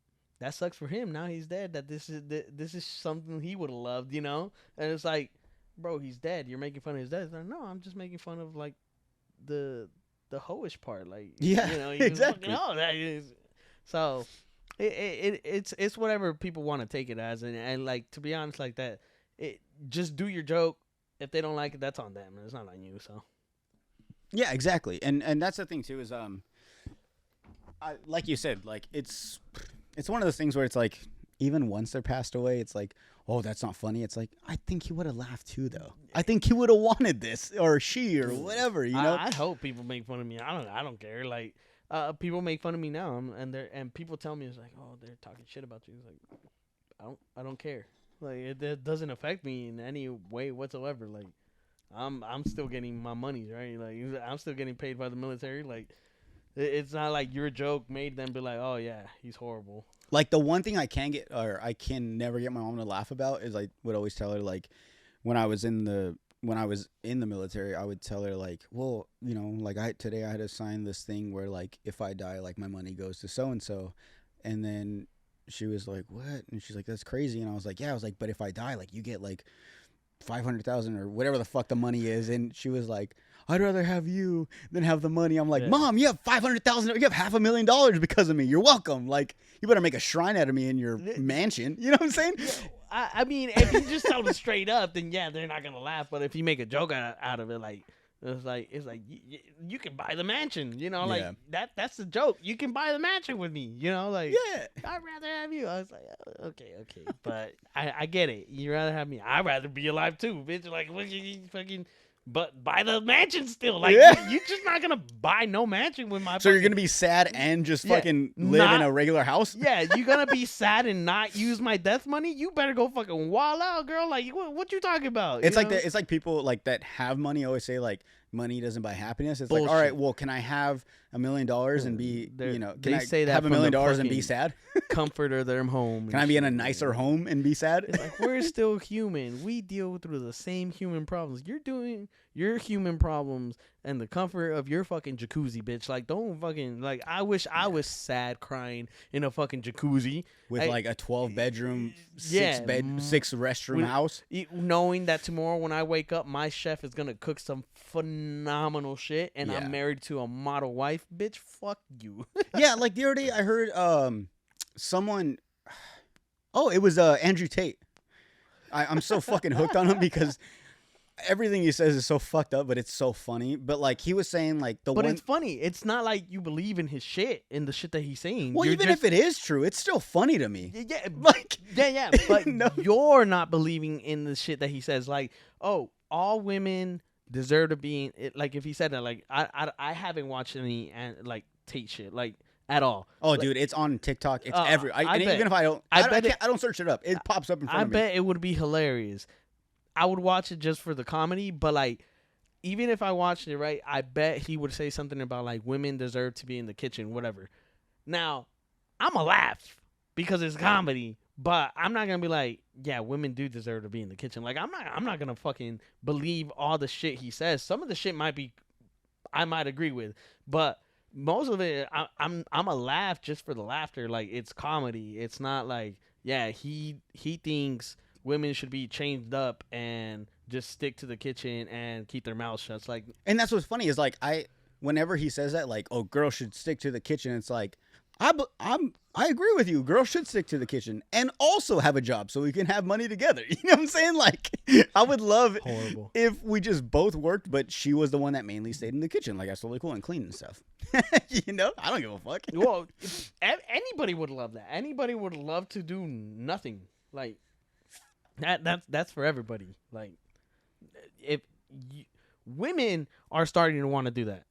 that sucks for him. Now he's dead. That this is something he would have loved, you know. And it's like, bro, he's dead. You're making fun of his death. Like, no, I'm just making fun of like the hoish part. Like, yeah, you know, exactly. That is. So it's whatever people want to take it as, and like, to be honest, like that, just do your joke. If they don't like it, that's on them. It's not on you. So. Yeah, exactly. And that's the thing too, is like you said, like it's one of those things where it's like, even once they're passed away, it's like, oh, that's not funny. It's like, I think he would have laughed too, though. I think he would have wanted this, or she, or whatever, you know? I hope people make fun of me. I don't care. Like, people make fun of me now, and people tell me, it's like, oh, they're talking shit about you. It's like, I don't care. Like, it doesn't affect me in any way whatsoever. Like, I'm still getting my money, right? Like, I'm still getting paid by the military. Like, it's not like your joke made them be like, oh yeah, he's horrible. Like, the one thing I can never get my mom to laugh about is, I would always tell her, like, when I was in the military, I would tell her, like, well, you know, like, today I had to sign this thing where, like, if I die, like, my money goes to so and so, and then she was like, what? And she's like, that's crazy. And I was like, yeah. I was like, but if I die, like, you get like 500,000 or whatever the fuck the money is. And she was like, I'd rather have you than have the money. I'm like, yeah. Mom, you have 500,000. You have $500,000 because of me. You're welcome. Like, you better make a shrine out of me in your mansion. You know what I'm saying? I mean, if you just tell them straight up, then yeah, they're not gonna laugh. But if you make a joke out of it, like, It's like you can buy the mansion, you know, like Yeah. that's the joke. You can buy the mansion with me, you know, like Yeah. I'd rather have you. I was like, okay, but I get it. You rather have me. I'd rather be alive too, bitch. Like what you fucking. But buy the mansion still. Like Yeah. you just not gonna buy no mansion with my. So you're gonna be sad and just fucking live in a regular house? Yeah, you gonna be sad and not use my death money? You better go fucking wall out, girl. Like what you talking about? It's like that. It's like people like that have money always say like money doesn't buy happiness. It's Bullshit. like, all right, well, can I have $1 million and be, can I say that have $1 million and be sad? Comfort of their home. Can I be in a nicer home and be sad? It's like we're still human. We deal through the same human problems. You're doing your human problems and the comfort of your fucking jacuzzi, bitch. Like don't fucking like. I wish I was sad crying in a fucking jacuzzi with like a 12-bedroom, 6-restroom house. Knowing that tomorrow when I wake up, my chef is gonna cook some phenomenal shit, and I'm married to a model wife, bitch. Fuck you. Yeah, like the other day I heard someone. Oh, it was Andrew Tate. I'm so fucking hooked on him because everything he says is so fucked up, but it's so funny. But like he was saying, like But it's funny. It's not like you believe in his shit, in the shit that he's saying. Well, even if it is true, it's still funny to me. Yeah, like yeah. But no. You're not believing in the shit that he says. Like, oh, all women deserve to be in, like if he said that. Like I haven't watched any like Tate shit like at all. Oh, like, dude, it's on TikTok. It's every. Even if I don't search it up. It pops up in front of me. I bet it would be hilarious. I would watch it just for the comedy, but like, even if I watched it, right, I bet he would say something about like women deserve to be in the kitchen, whatever. Now, I'm a laugh because it's comedy, but I'm not gonna be like, yeah, women do deserve to be in the kitchen. Like, I'm not gonna fucking believe all the shit he says. Some of the shit I might agree with, but most of it, I'm a laugh just for the laughter. Like, it's comedy. It's not like, yeah, he thinks women should be changed up and just stick to the kitchen and keep their mouths shut. It's like, and that's what's funny is like whenever he says that, like, oh, girls should stick to the kitchen, it's like I agree with you. Girls should stick to the kitchen and also have a job so we can have money together. You know what I'm saying? Like, I would love if we just both worked, but she was the one that mainly stayed in the kitchen. Like, that's totally cool and clean and stuff. You know, I don't give a fuck. Well, anybody would love that. Anybody would love to do nothing. Like. That's for everybody. Like, if women are starting to want to do that,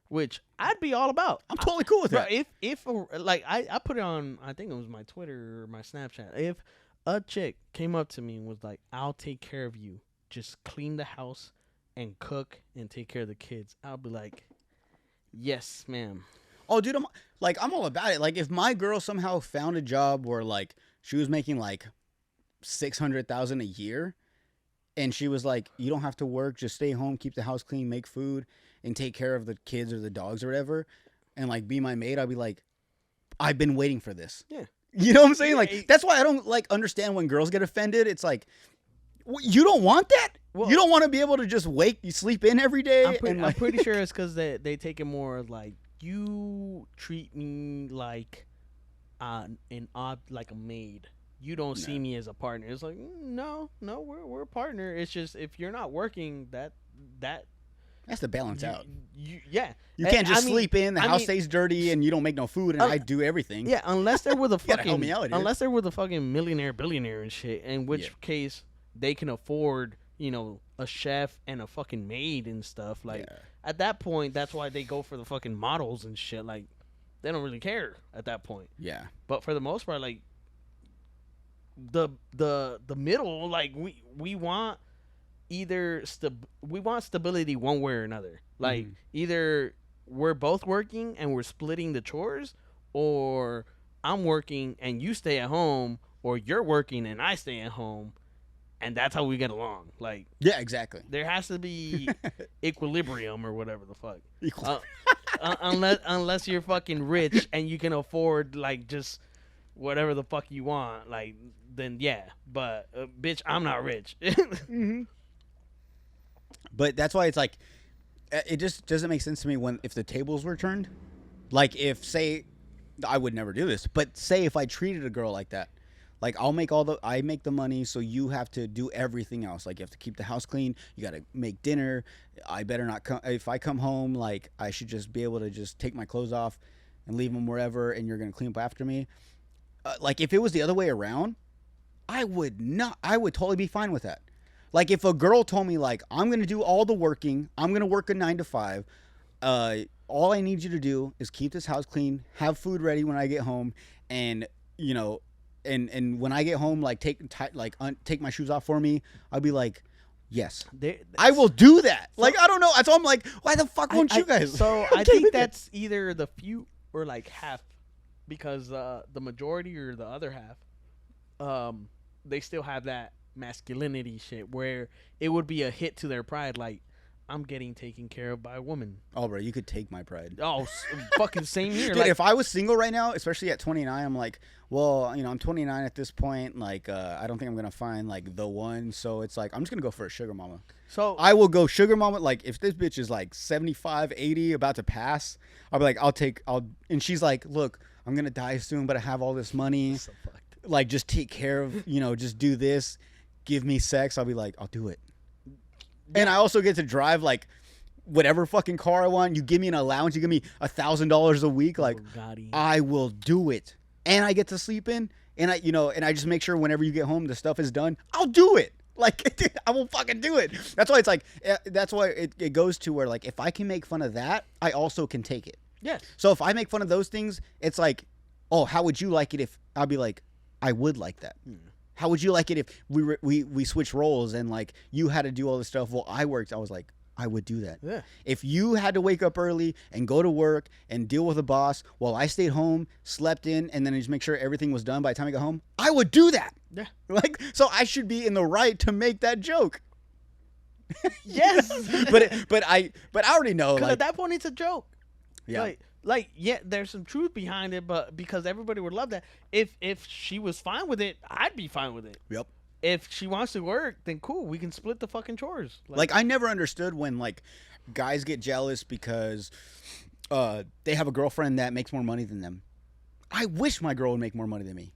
which I'd be all about. I'm totally cool with that. If like I put it on, I think it was my Twitter or my Snapchat. If a chick came up to me and was like, "I'll take care of you. Just clean the house and cook and take care of the kids," I'll be like, "Yes, ma'am." Oh, dude, I'm all about it. Like, if my girl somehow found a job where like she was making like $600,000 a year, and she was like, "You don't have to work, just stay home, keep the house clean, make food, and take care of the kids or the dogs or whatever, and like be my maid," I'll be like, "I've been waiting for this." Yeah, you know what I'm saying? Like, that's why I don't like understand when girls get offended. It's like, you don't want that. Well, you don't want to be able to just sleep in every day. I'm pretty sure it's because they take it more like, you treat me like like a maid. You don't see me as a partner. It's like, no, we're a partner. It's just if you're not working, that has to balance out. You can't just sleep in. The house stays dirty, and you don't make no food, and I do everything. Yeah, unless they're with a fucking help me out here. Unless they're with a fucking millionaire, billionaire and shit. In which case they can afford, a chef and a fucking maid and stuff. Like at that point, that's why they go for the fucking models and shit. Like they don't really care at that point. Yeah. But for the most part, like. The middle, like we want we want stability one way or another. Like either we're both working and we're splitting the chores, or I'm working and you stay at home, or you're working and I stay at home, and that's how we get along. Like, yeah, exactly. There has to be equilibrium or whatever the fuck. Unless you're fucking rich and you can afford like just whatever the fuck you want, like, then yeah. But bitch, I'm not rich. But that's why it's like, it just doesn't make sense to me if the tables were turned. Like, if, say, I would never do this, but say if I treated a girl like that, Like I make the money, so you have to do everything else. Like you have to keep the house clean. You got to make dinner. I better not come if I come home. Like I should just be able to just take my clothes off and leave them wherever, and you're gonna clean up after me. Like if it was the other way around, I would not. I would totally be fine with that. Like if a girl told me like I'm gonna do all the working, I'm gonna work a 9 to 5. All I need you to do is keep this house clean, have food ready when I get home, and you know, and when I get home, like take my shoes off for me. I'll be like, yes, I will do that. So, like I don't know. So I'm like, why the fuck won't you guys? So I think that's either the few or like half, because the majority or the other half, they still have that masculinity shit where it would be a hit to their pride, like I'm getting taken care of by a woman. Oh, bro, you could take my pride. Oh, fucking same here. Dude, like, if I was single right now, especially at 29, I'm like, well, you know, I'm 29 at this point. Like, I don't think I'm gonna find like the one. So it's like I'm just gonna go for a sugar mama. So I will go sugar mama. Like, if this bitch is like 75, 80, about to pass, I'll be like, and she's like, look, I'm gonna die soon, but I have all this money. So like, just take care of, you know, just do this, give me sex. I'll be like, I'll do it. And I also get to drive like whatever fucking car I want. You give me an allowance. You give me $1,000 a week. Like I will do it. And I get to sleep in. And I just make sure whenever you get home, the stuff is done. I'll do it. Like I will fucking do it. That's why it's like, that's why it goes to where like, if I can make fun of that, I also can take it. Yes. So if I make fun of those things, it's like, oh, how would you like it if I'll be like, I would like that. How would you like it if we switched roles and like you had to do all this stuff while I worked? I was like, I would do that. Yeah. If you had to wake up early and go to work and deal with a boss while I stayed home, slept in, and then just make sure everything was done by the time I got home, I would do that. Yeah. Like, so I should be in the right to make that joke. Yes. but I already know. Because like, at that point, it's a joke. Yeah. Like, yeah, there's some truth behind it, but because everybody would love that. If she was fine with it, I'd be fine with it. Yep. If she wants to work, then cool. We can split the fucking chores. Like I never understood when like guys get jealous because they have a girlfriend that makes more money than them. I wish my girl would make more money than me.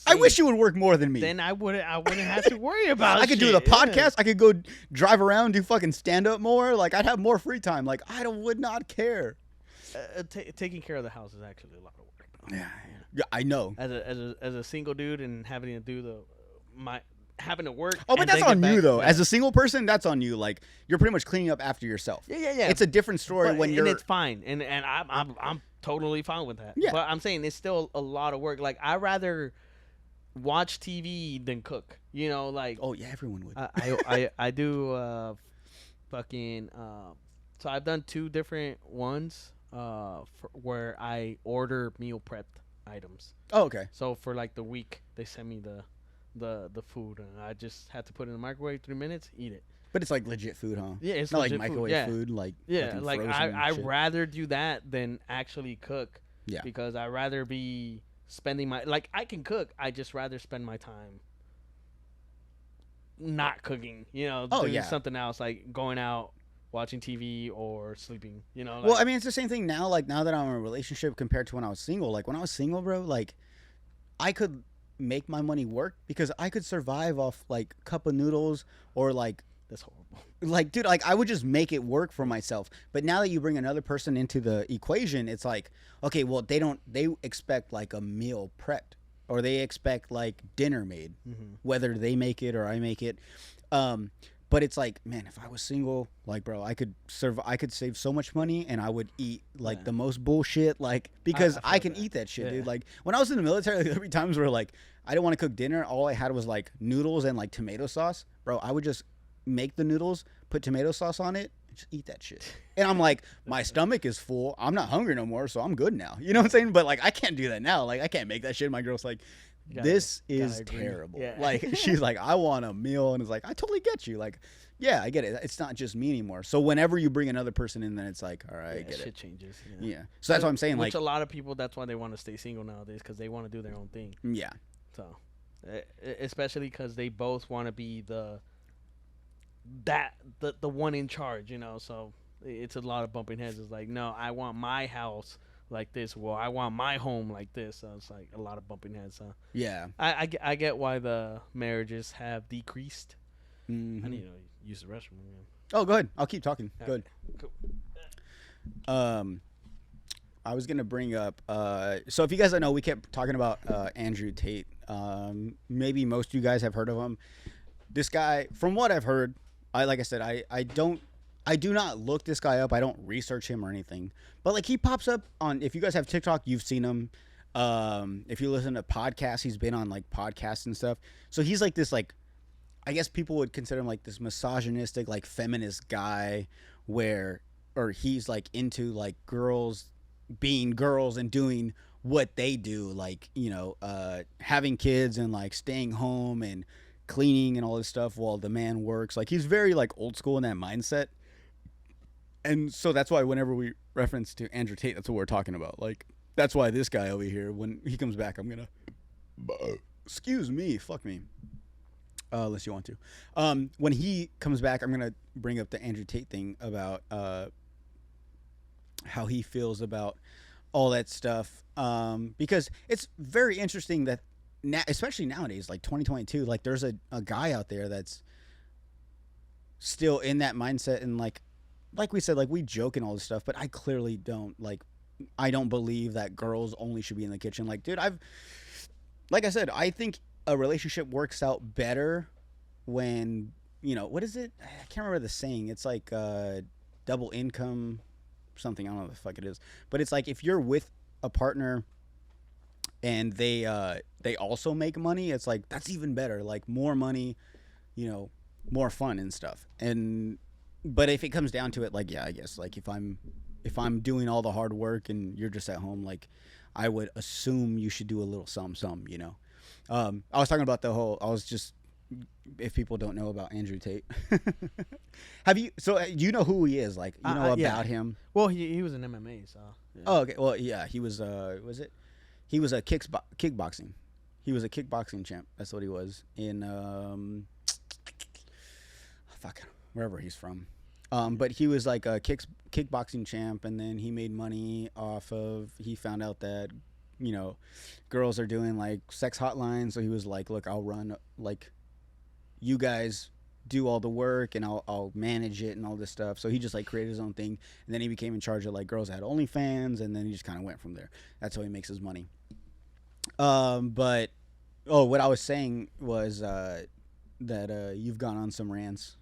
I wish she would work more than me. Then I wouldn't have to worry about it. I could do the podcast. Yeah. I could go drive around, do fucking stand up more. Like I'd have more free time. Like I would not care. Taking care of the house is actually a lot of work. Yeah, I know. As a single dude and having to do having to work. Oh, but that's on you though. As a single person, that's on you. Like you're pretty much cleaning up after yourself. Yeah. It's a different story when you're. And it's fine, and I'm totally fine with that. Yeah. But I'm saying it's still a lot of work. Like I rather watch TV than cook. You know, like. Oh yeah, everyone would. I do fucking. So I've done 2 different ones. Where I order meal prepped items. Oh, okay. So for like the week, they send me the food, and I just have to put it in the microwave 3 minutes, eat it. But it's like legit food, huh? Yeah, it's not legit like microwave food. Like yeah, like I rather do that than actually cook. Yeah. Because I rather be spending I can cook. I just rather spend my time not cooking. You know, doing something else, like going out, watching TV or sleeping, you know. Like, well, I mean, it's the same thing now. Like now that I'm in a relationship compared to when I was single. Like when I was single, bro, like I could make my money work because I could survive off like cup of noodles or like that's horrible. Like, dude, like I would just make it work for myself. But now that you bring another person into the equation, it's like, okay, well, they expect like a meal prepped or they expect like dinner made, whether they make it or I make it. But it's like, man, if I was single, like, bro, I could save so much money and I would eat like the most bullshit, like, because I can eat that shit, dude. Like when I was in the military, like, there were times where like I didn't want to cook dinner. All I had was like noodles and like tomato sauce, bro. I would just make the noodles, put tomato sauce on it, and just eat that shit. And I'm like, my stomach is full. I'm not hungry no more, so I'm good now. You know what I'm saying? But like, I can't do that now. Like, I can't make that shit. My girl's like, this is terrible. Yeah. Like, she's like, I want a meal. And it's like, I totally get you. Like, yeah, I get it. It's not just me anymore. So whenever you bring another person in, then it's like, all right, I get shit it. changes. Yeah. So that's what I'm saying. Which like a lot of people, that's why they want to stay single nowadays, because they want to do their own thing. Yeah. So, especially because they both want to be the one in charge, you know. So it's a lot of bumping heads. It's like, no, I want my house like this. Well, I want my home like this. So it's like a lot of bumping heads. So Yeah. I get why the marriages have decreased. Mm-hmm. I need to use the restroom. Oh, go ahead. I'll keep talking. Good. Cool. I was gonna bring up. So if you guys don't know, we kept talking about Andrew Tate. Maybe most of you guys have heard of him. This guy, from what I've heard, like I said, I do not look this guy up. I don't research him or anything. But like he pops up on. If you guys have TikTok, you've seen him. If you listen to podcasts, he's been on like podcasts and stuff. So he's like this like. I guess people would consider him like this misogynistic, like feminist guy, or he's like into like girls being girls and doing what they do, like having kids and like staying home and cleaning and all this stuff while the man works. Like he's very like old school in that mindset, and so that's why whenever we reference to Andrew Tate, that's what we're talking about. Like that's why this guy over here, when he comes back, I'm gonna excuse me, fuck me. Unless you want to. When he comes back, I'm going to bring up the Andrew Tate thing about how he feels about all that stuff. Because it's very interesting that, especially nowadays, like 2022, like there's a guy out there that's still in that mindset. And like we said, like we joke and all this stuff, but I clearly don't. Like, I don't believe that girls only should be in the kitchen. Like, dude, like I said, I think a relationship works out better when, what is it? I can't remember the saying. It's like double income something. I don't know what the fuck it is. But it's like if you're with a partner and they also make money, it's like that's even better. Like more money, more fun and stuff. But if it comes down to it, like, yeah, I guess like if I'm doing all the hard work and you're just at home, like I would assume you should do a little some, I was talking about if people don't know about Andrew Tate. Do you know who he is? Like, about him? Well, he was in MMA, so. Yeah. Oh, okay. Well, yeah, he was, he was a kickboxing. He was a kickboxing champ. That's what he was in, wherever he's from. But he was like a kickboxing champ, and then he made money he found out that, girls are doing like sex hotlines. So he was like, look, I'll run, like, you guys do all the work and I'll manage it and all this stuff. So he just like created his own thing, and then he became in charge of like girls that had OnlyFans, and then he just kind of went from there. That's how he makes his money. But what I was saying was that you've gone on some rants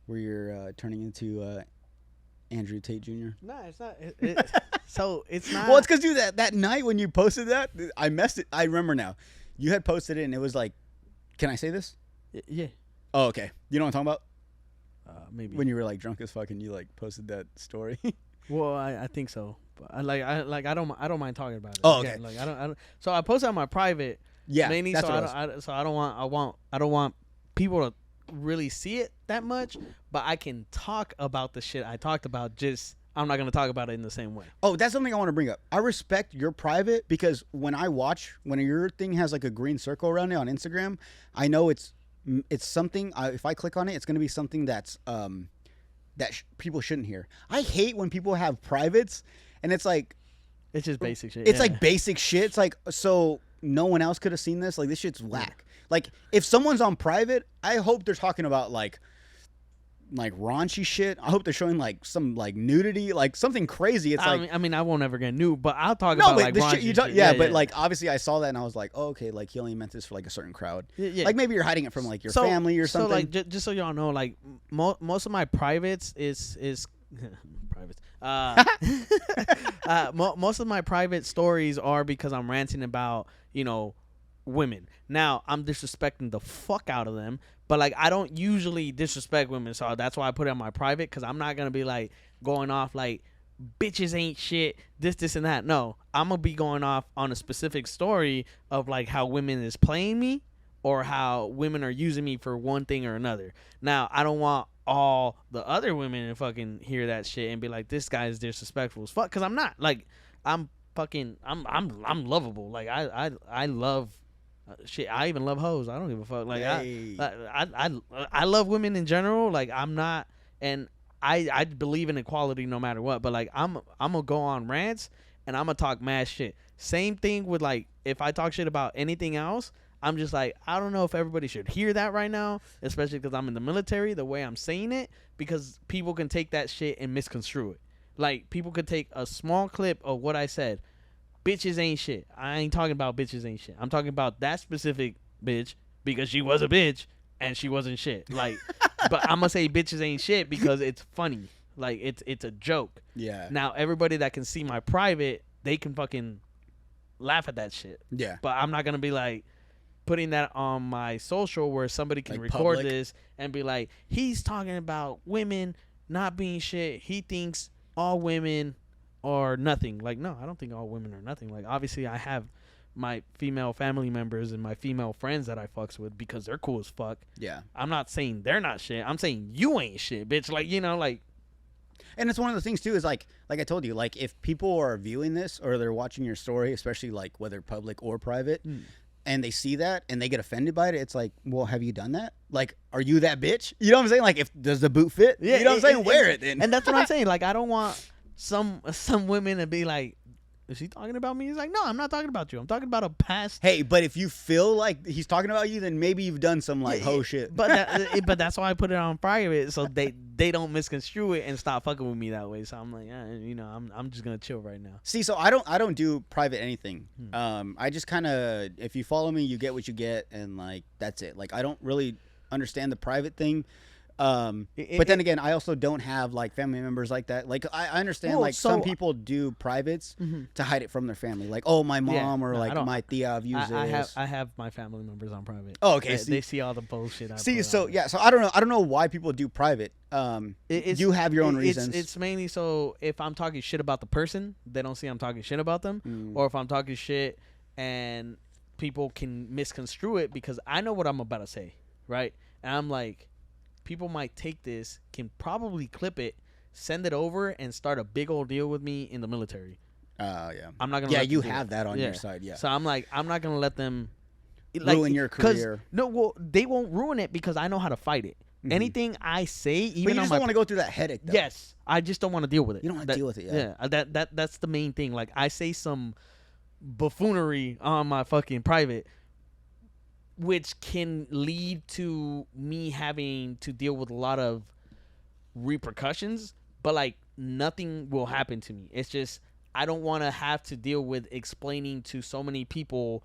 where you're turning into Andrew Tate Jr. No, it's not. So it's not. Well, it's because dude, that night when you posted that, I messed it. I remember now. You had posted it, and it was like, can I say this? Yeah. Oh, okay. You know what I'm talking about? Maybe when you were like drunk as fuck and you like posted that story. Well, I think so, but I don't mind talking about it. Oh, okay. Like I don't. So I posted on my private. Yeah. Mainly, that's so I don't want people to really see it that much, but I can talk about the shit I talked about. Just I'm not gonna talk about it in the same way. Oh, that's something I want to bring up. I respect your private because when your thing has like a green circle around it on Instagram, I know it's something. If I click on it, it's gonna be something that's people shouldn't hear. I hate when people have privates and it's like it's just basic shit. It's like basic shit. It's like, so no one else could have seen this. Like this shit's whack. Like if someone's on private, I hope they're talking about like raunchy shit. I hope they're showing like some like nudity, like something crazy. It's I mean, I won't ever get nude, but I'll talk about like raunchy shit you talk. Yeah, but like obviously I saw that and I was like, oh, okay, like he only meant this for like a certain crowd. Yeah. Like maybe you're hiding it from like your family or something. So like just so y'all know, like most of my privates is privates. Most of my private stories are because I'm ranting about women. Now I'm disrespecting the fuck out of them, but like I don't usually disrespect women, so that's why I put it on my private, because I'm not gonna be like going off like bitches ain't shit, this and that. No, I'm gonna be going off on a specific story of like how women is playing me or how women are using me for one thing or another. Now I don't want all the other women to fucking hear that shit and be like, this guy is disrespectful as fuck, because I'm not. Like I'm lovable. Like I love shit. I even love hoes. I don't give a fuck. Like hey. I love women in general. Like I'm not, and I believe in equality no matter what. But like I'm gonna go on rants, and I'm gonna talk mad shit. Same thing with like if I talk shit about anything else, I'm just like, I don't know if everybody should hear that right now, especially because I'm in the military. The way I'm saying it, because people can take that shit and misconstrue it. Like people could take a small clip of what I said. Bitches ain't shit. I ain't talking about bitches ain't shit. I'm talking about that specific bitch because she was a bitch and she wasn't shit. Like, but I'm gonna say bitches ain't shit because it's funny. Like it's a joke. Yeah. Now everybody that can see my private, they can fucking laugh at that shit. Yeah. But I'm not gonna be like putting that on my social where somebody can Like record public. this and be like, he's talking about women not being shit. He thinks all women are nothing. Like, no, I don't think all women are nothing. Like, obviously I have my female family members and my female friends that I fucks with because they're cool as fuck. Yeah. I'm not saying they're not shit. I'm saying you ain't shit, bitch. Like, you know, like. And it's one of the things too is like I told you, like if people are viewing this or they're watching your story, especially like whether public or private, and they see that and they get offended by it, it's like, well, have you done that? Like, are you that bitch? You know what I'm saying? Like, if does the boot fit? Yeah, you know what I'm saying? Wear it then. And that's what I'm saying. Like, I don't want some women to be like, is he talking about me? He's like, no, I'm not talking about you. I'm talking about a past. Hey, but if you feel like he's talking about you, then maybe you've done some like ho shit. But but that's why I put it on private, so they don't misconstrue it and stop fucking with me that way. So I'm like, you know, I'm just gonna chill right now. See, so I don't do private anything. I just kind of, if you follow me, you get what you get, and like that's it. Like I don't really understand the private thing. But then again, I also don't have like family members like that. Like I understand, like some people do privates to hide it from their family. Like, oh, my mom or like my tia views this. I have my family members on private. Oh, okay. They see all the bullshit. I See, put so on. yeah, so I don't know why people do private. You have your own reasons. It's mainly so if I'm talking shit about the person, they don't see I'm talking shit about them, or if I'm talking shit and people can misconstrue it because I know what I'm about to say, right? And I'm like, people might take this, can probably clip it, send it over, and start a big old deal with me in the military. Yeah. I'm not gonna. Yeah, let you them do have it. that on your side. Yeah. So I'm like, I'm not gonna let them like, ruin your career. No, well, they won't ruin it because I know how to fight it. Anything I say, even but you on just my don't want to go through that headache. Though. yes, I just don't want to deal with it. You don't want to deal with it. Yeah. That's the main thing. Like I say some buffoonery on my fucking private, which can lead to me having to deal with a lot of repercussions, but like nothing will happen to me. It's just I don't want to have to deal with explaining to so many people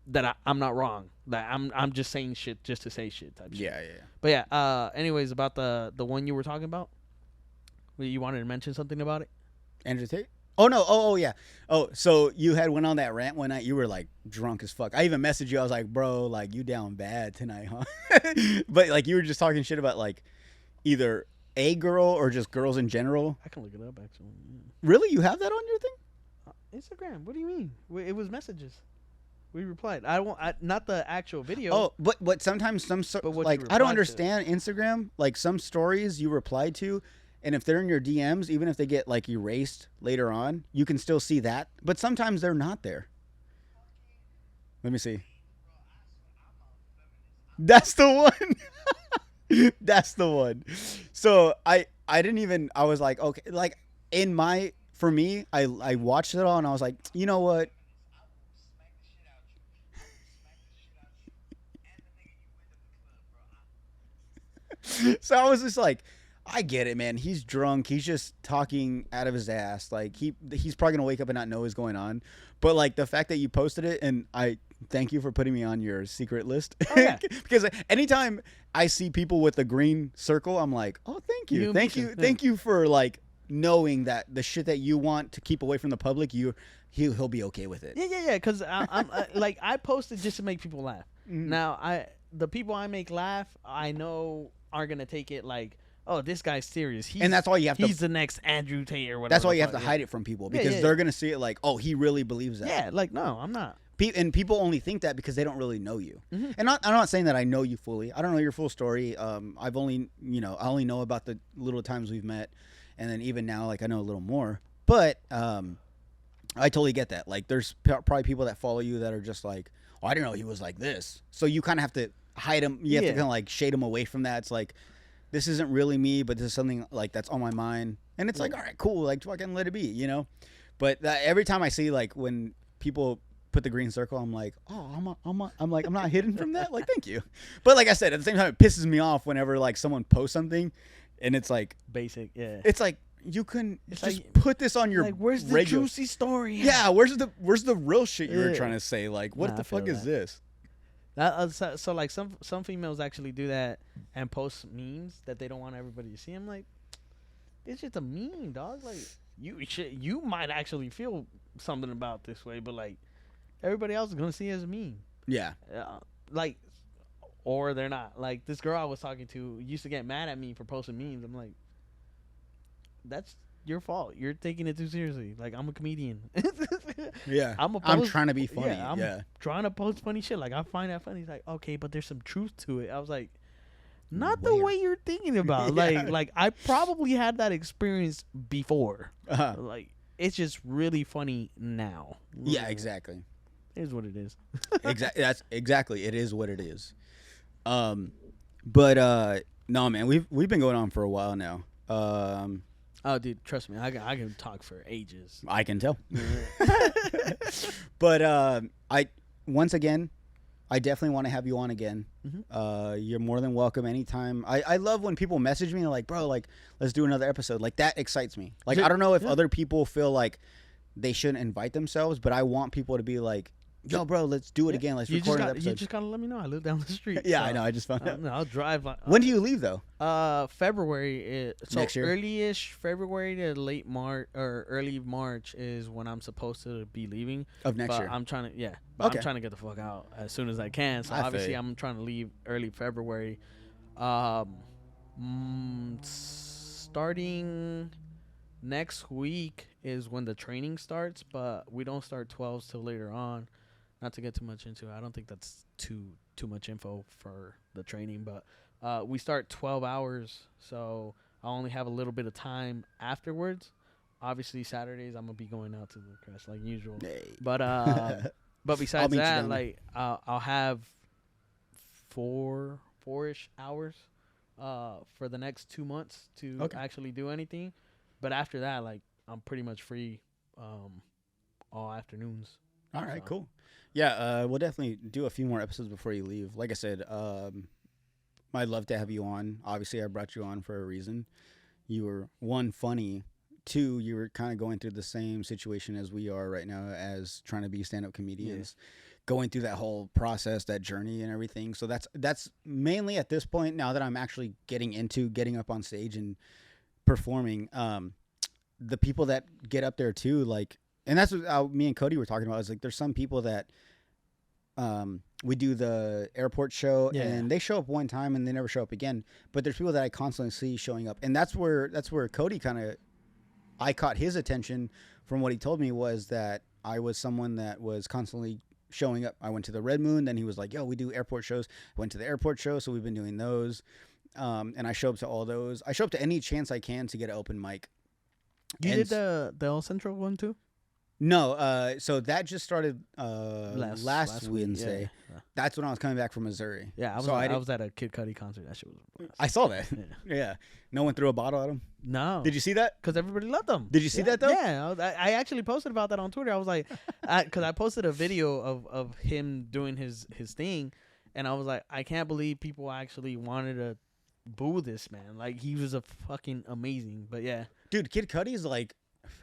that I'm not wrong. That I'm just saying shit just to say shit type shit. Yeah. But yeah, anyways, about the one you were talking about, you wanted to mention something about it? Andrew Tate? Oh no! Oh yeah! Oh, so you had went on that rant one night. You were like drunk as fuck. I even messaged you. I was like, "Bro, like you down bad tonight, huh?" But like you were just talking shit about like either a girl or just girls in general. I can look it up actually. Yeah. Really, you have that on your thing? Instagram. What do you mean? It was messages. We replied. Not the actual video. Oh, but sometimes like I don't understand Instagram. Like some stories you reply to. And if they're in your DMs, even if they get like erased later on, you can still see that. But sometimes they're not there. Let me see. That's the one. That's the one. So I didn't even, I was like, okay, like for me, I watched it all and I was like, you know what? So I was just like, I get it, man. He's drunk. He's just talking out of his ass. Like he's probably gonna wake up and not know what's going on. But like the fact that you posted it, and I thank you for putting me on your secret list. Oh, yeah. Because anytime I see people with a green circle, I'm like, oh, thank you, thank you for like knowing that the shit that you want to keep away from the public, he'll be okay with it. Yeah. Because I'm like I posted just to make people laugh. Now the people I make laugh, I know are gonna take it like, oh, this guy's serious. And that's why you have he's the next Andrew Tate or whatever. That's why you have to hide it from people because they're gonna see it like, oh, he really believes that. Yeah, like no, I'm not. And people only think that because they don't really know you. And I'm not saying that I know you fully. I don't know your full story. I've only, I only know about the little times we've met, and then even now, like I know a little more. But I totally get that. Like, there's probably people that follow you that are just like, oh, I didn't know he was like this. So you kind of have to hide him. You have to kind of like shade him away from that. It's like, this isn't really me, but this is something like that's on my mind. And it's like, all right, cool. Like, fucking let it be, But every time I see like when people put the green circle, I'm like, oh, I'm like, I'm not hidden from that. Like, thank you. But like I said, at the same time, it pisses me off whenever like someone posts something, and it's like basic. Yeah. it's like you couldn't It's just like- put this on your Like, where's the regular. juicy story? Yeah, where's the real shit you were Yeah. trying to say? Like, what Nah, the I feel fuck is that. this? So like some females actually do that and post memes that they don't want everybody to see. I'm like, it's just a meme, dog. Like you might actually feel something about this way, but like everybody else is gonna see it as a meme. Yeah, Like, or they're not. Like this girl I was talking to used to get mad at me for posting memes. I'm like, that's your fault. You're taking it too seriously. Like, I'm a comedian. yeah. I'm I'm trying to be funny. Yeah, I'm Yeah. trying to post funny shit. Like, I find that funny. He's like, okay, but there's some truth to it. I was like, not the Where? way you're thinking about. Yeah. Like I probably had that experience before. Uh-huh. Like, it's just really funny now. Yeah, exactly. It is what it is. Exactly. That's exactly. It is what it is. But no, man, we've been going on for a while now. Oh, dude, trust me, I can talk for ages. I can tell. But I once again, I definitely want to have you on again. Mhm. You're more than welcome anytime. I love when people message me like, bro, like let's do another episode. Like that excites me. Like I don't know if other people feel like they shouldn't invite themselves, but I want people to be like, yo, bro, let's do it again. Let's record another episode. You just gotta let me know. I live down the street. Yeah, so I know. I just found out. I'll drive. When do you leave though? February. Next year? Early-ish February to late March or early March is when I'm supposed to be leaving. Of next But year. I'm trying to Okay. I'm trying to get the fuck out as soon as I can. So I feel obviously you. I'm trying to leave early February. Starting next week is when the training starts, but we don't start 12s till later on. Not to get too much into it. I don't think that's too much info for the training, but we start 12 hours, so I only have a little bit of time afterwards. Obviously, Saturdays I'm gonna be going out to the crest like usual. Hey. But I'll besides meet you that, down there. like I'll have four-ish hours for the next 2 months to actually do anything. But after that, like I'm pretty much free all afternoons. All right, So. cool. Yeah, we'll definitely do a few more episodes before you leave. Like I said, I'd love to have you on. Obviously, I brought you on for a reason. You were, one, funny. Two, you were kind of going through the same situation as we are right now as trying to be stand-up comedians. Yeah. Going through that whole process, that journey and everything. So that's mainly at this point, now that I'm actually getting up on stage and performing, the people that get up there too, like, and that's what me and Cody were talking about. Is like there's some people that we do the airport show and they show up one time and they never show up again. But there's people that I constantly see showing up, and that's where Cody I caught his attention from what he told me, was that I was someone that was constantly showing up. I went to the Red Moon, then he was like, "Yo, we do airport shows." I went to the airport show, so we've been doing those, and I show up to all those. I show up to any chance I can to get an open mic. You did the El Centro one too? No, so that just started last Wednesday. Yeah. That's when I was coming back from Missouri. Yeah, I was at a Kid Cudi concert. That shit was. I saw that. Yeah. Yeah. No one threw a bottle at him? No. Did you see that? Because everybody loved them. Did you see that, though? Yeah. I actually posted about that on Twitter. I was like, because I posted a video of him doing his thing, and I was like, I can't believe people actually wanted to boo this man. Like, he was a fucking amazing. But yeah. Dude, Kid Cudi's like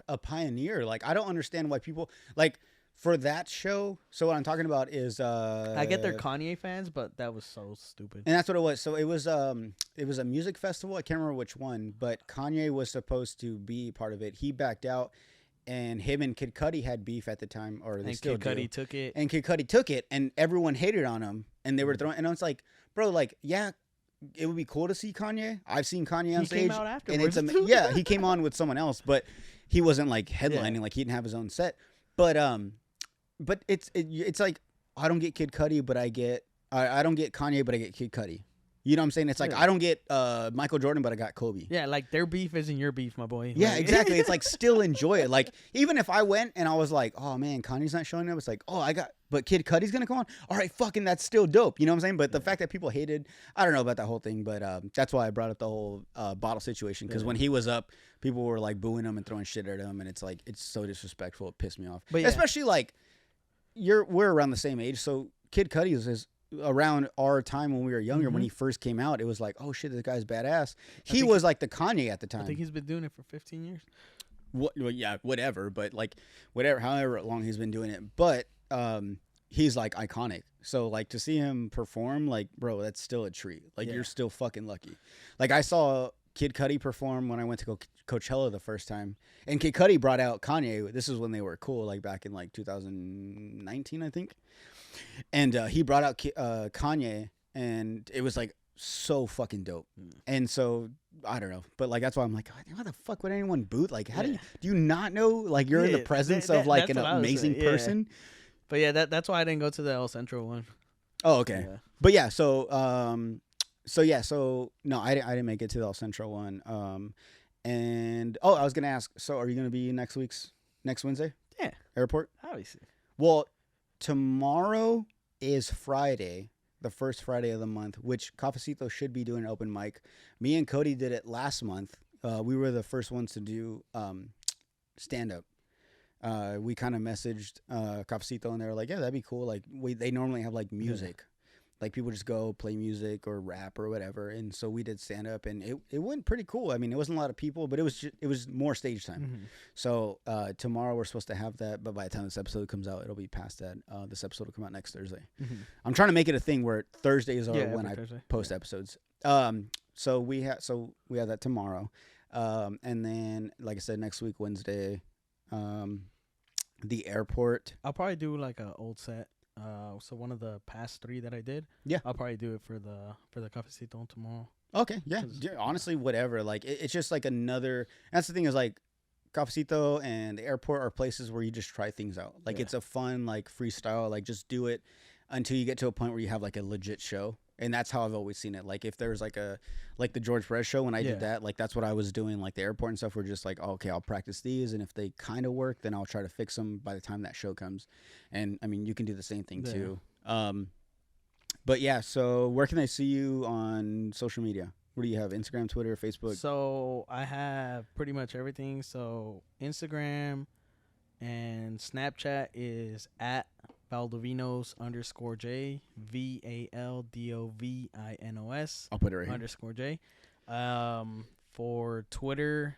a pioneer. Like, I don't understand why people like for that show. So what I'm talking about is I get they're Kanye fans, but that was so stupid. And that's what it was. So it was a music festival. I can't remember which one, but Kanye was supposed to be part of it. He backed out, and him and Kid Cudi had beef at the time, or they still do. Kid Cudi took it. And Kid Cudi took it, and everyone hated on him, and they were throwing. And I was like, bro, like, yeah, it would be cool to see Kanye. I've seen Kanye on stage. He came out afterwards. And yeah, he came on with someone else, but he wasn't like headlining. Like, he didn't have his own set. But it's like, I don't get Kid Cudi, but I don't get Kanye, but I get Kid Cudi. You know what I'm saying? It's like Yeah. I don't get Michael Jordan, but I got Kobe. Yeah, like their beef isn't your beef, my boy. Yeah, Like- exactly. It's like still enjoy it. Like even if I went and I was like, oh man, Kanye's not showing up. It's like, oh, but Kid Cudi's gonna come on. All right, fucking, that's still dope. You know what I'm saying? But the fact that people hated, I don't know about that whole thing. But that's why I brought up the whole bottle situation, because when he was up, people were like booing him and throwing shit at him, and it's like it's so disrespectful. It pissed me off. But yeah. Especially like we're around the same age, so Kid Cudi is around our time when we were younger. When he first came out, it was like, oh shit, this guy's badass. He was like the Kanye at the time. I think he's been doing it for 15 years. Well, yeah, whatever. But like, whatever, however long he's been doing it. But he's like iconic. So like to see him perform, like, bro, that's still a treat. Like you're still fucking lucky. Like I saw Kid Cudi perform when I went to Coachella the first time, and Kid Cudi brought out Kanye. This is when they were cool, like back in like 2019, I think. And he brought out Kanye, and it was like so fucking dope. And so I don't know, but like that's why I'm like, how the fuck would anyone boot? Like, how do you not know? Like you're in the presence of like an amazing person. But yeah, that's why I didn't go to the El Centro one. Oh, okay. Yeah. But yeah, so no, I didn't make it to the El Centro one. And I was gonna ask, so are you gonna be next Wednesday? Yeah, Airport. obviously. Well, tomorrow is Friday, the first Friday of the month, which Cafecito should be doing an open mic. Me and Cody did it last month. We were the first ones to do stand up. We kind of messaged Cafecito, and they were like, yeah, that'd be cool. Like they normally have like music. Like people just go play music or rap or whatever, and so we did stand up, and it went pretty cool. I mean, it wasn't a lot of people, but it was more stage time. Mm-hmm. So tomorrow we're supposed to have that, but by the time this episode comes out, it'll be past that. This episode will come out next Thursday. Mm-hmm. I'm trying to make it a thing where Thursdays are when I post episodes. So we have that tomorrow, and then like I said, next week Wednesday, the airport. I'll probably do like an old set. So one of the past 3 that I did, I'll probably do it for the Cafecito tomorrow. Okay, yeah. Honestly, whatever. Like it's just like another. That's the thing is like, Cafecito and the airport are places where you just try things out. Like it's a fun like freestyle. Like just do it until you get to a point where you have like a legit show. And that's how I've always seen it. Like if there's like the George Perez show when I did that, like that's what I was doing. Like the airport and stuff, we're just like, oh, okay, I'll practice these, and if they kind of work, then I'll try to fix them by the time that show comes. And I mean, you can do the same thing too. But yeah, so where can they see you on social media? What do you have? Instagram, Twitter, Facebook? So I have pretty much everything. So Instagram and Snapchat is at Valdovinos _J VALDOVINOS. I'll put it right here. _J. For Twitter,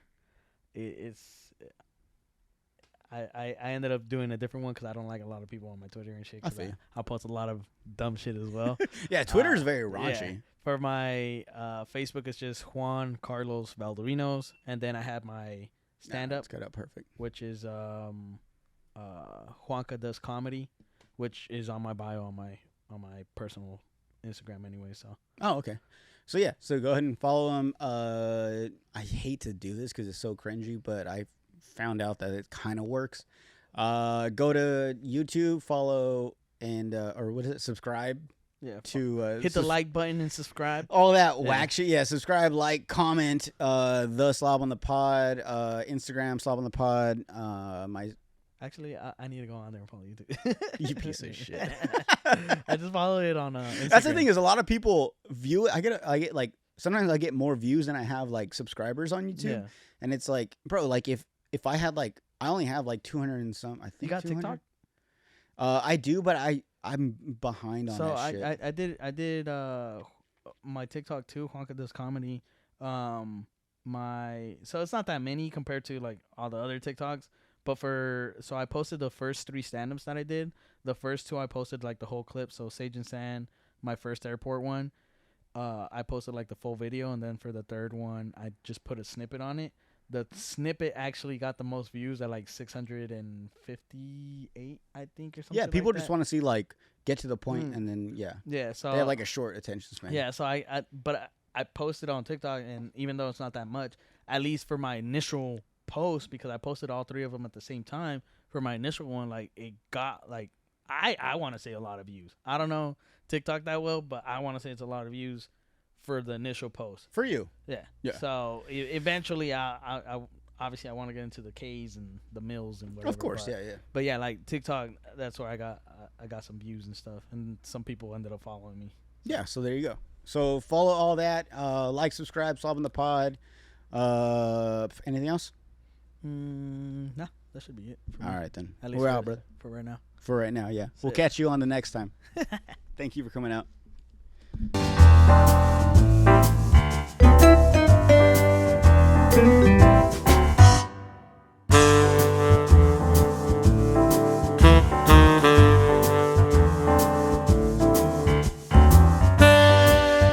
I ended up doing a different one because I don't like a lot of people on my Twitter and shit. I'll post a lot of dumb shit as well. Yeah, Twitter is very raunchy. Yeah. For my Facebook, it's just Juan Carlos Valdovinos, and then I have my stand up. It's got up perfect. Which is Juanca Does Comedy, which is on my bio on my personal Instagram anyway. So okay. So yeah, so go ahead and follow him. I hate to do this because it's so cringy, but I found out that it kind of works. Go to YouTube, follow, and or what is it? Subscribe. Yeah. To hit the like button and subscribe. All that whack shit. Yeah, subscribe, like, comment. The Slob on the Pod. Instagram Slob on the Pod. Actually, I need to go on there and follow you too. You piece of shit. I just follow it on Instagram. That's the thing is a lot of people view it. I get like sometimes I get more views than I have like subscribers on YouTube. Yeah. And it's like, bro, like if I had like I only have like 200 and some. I think you got 200. TikTok. I do, but I'm behind on that shit. So I did my TikTok too. Juanca Does Comedy. So it's not that many compared to like all the other TikToks. But so I posted the first 3 stand-ups that I did. The first 2 I posted like the whole clip. So Sage and Sand, my first airport one, I posted like the full video, and then for the third one, I just put a snippet on it. The snippet actually got the most views at like 658, I think, or something. Yeah, people like just that. want to see like get to the point, and then yeah. So they have like a short attention span. Yeah, so I posted on TikTok, and even though it's not that much, at least for my initial post, because I posted all 3 of them at the same time, for my initial one, like it got like I want to say a lot of views. I don't know TikTok that well, but I want to say it's a lot of views for the initial post. For you. Yeah. Yeah. So eventually, I obviously I want to get into the K's and the mills and whatever. Of course, but, yeah. But yeah, like TikTok, that's where I got some views and stuff, and some people ended up following me. Yeah, so there you go. So follow all that. Like, subscribe, Solving the Pod. Anything else? No, that should be it. All right, then. At least We're out, brother. For right now. For right now, yeah. We'll catch you on the next time. Thank you for coming out.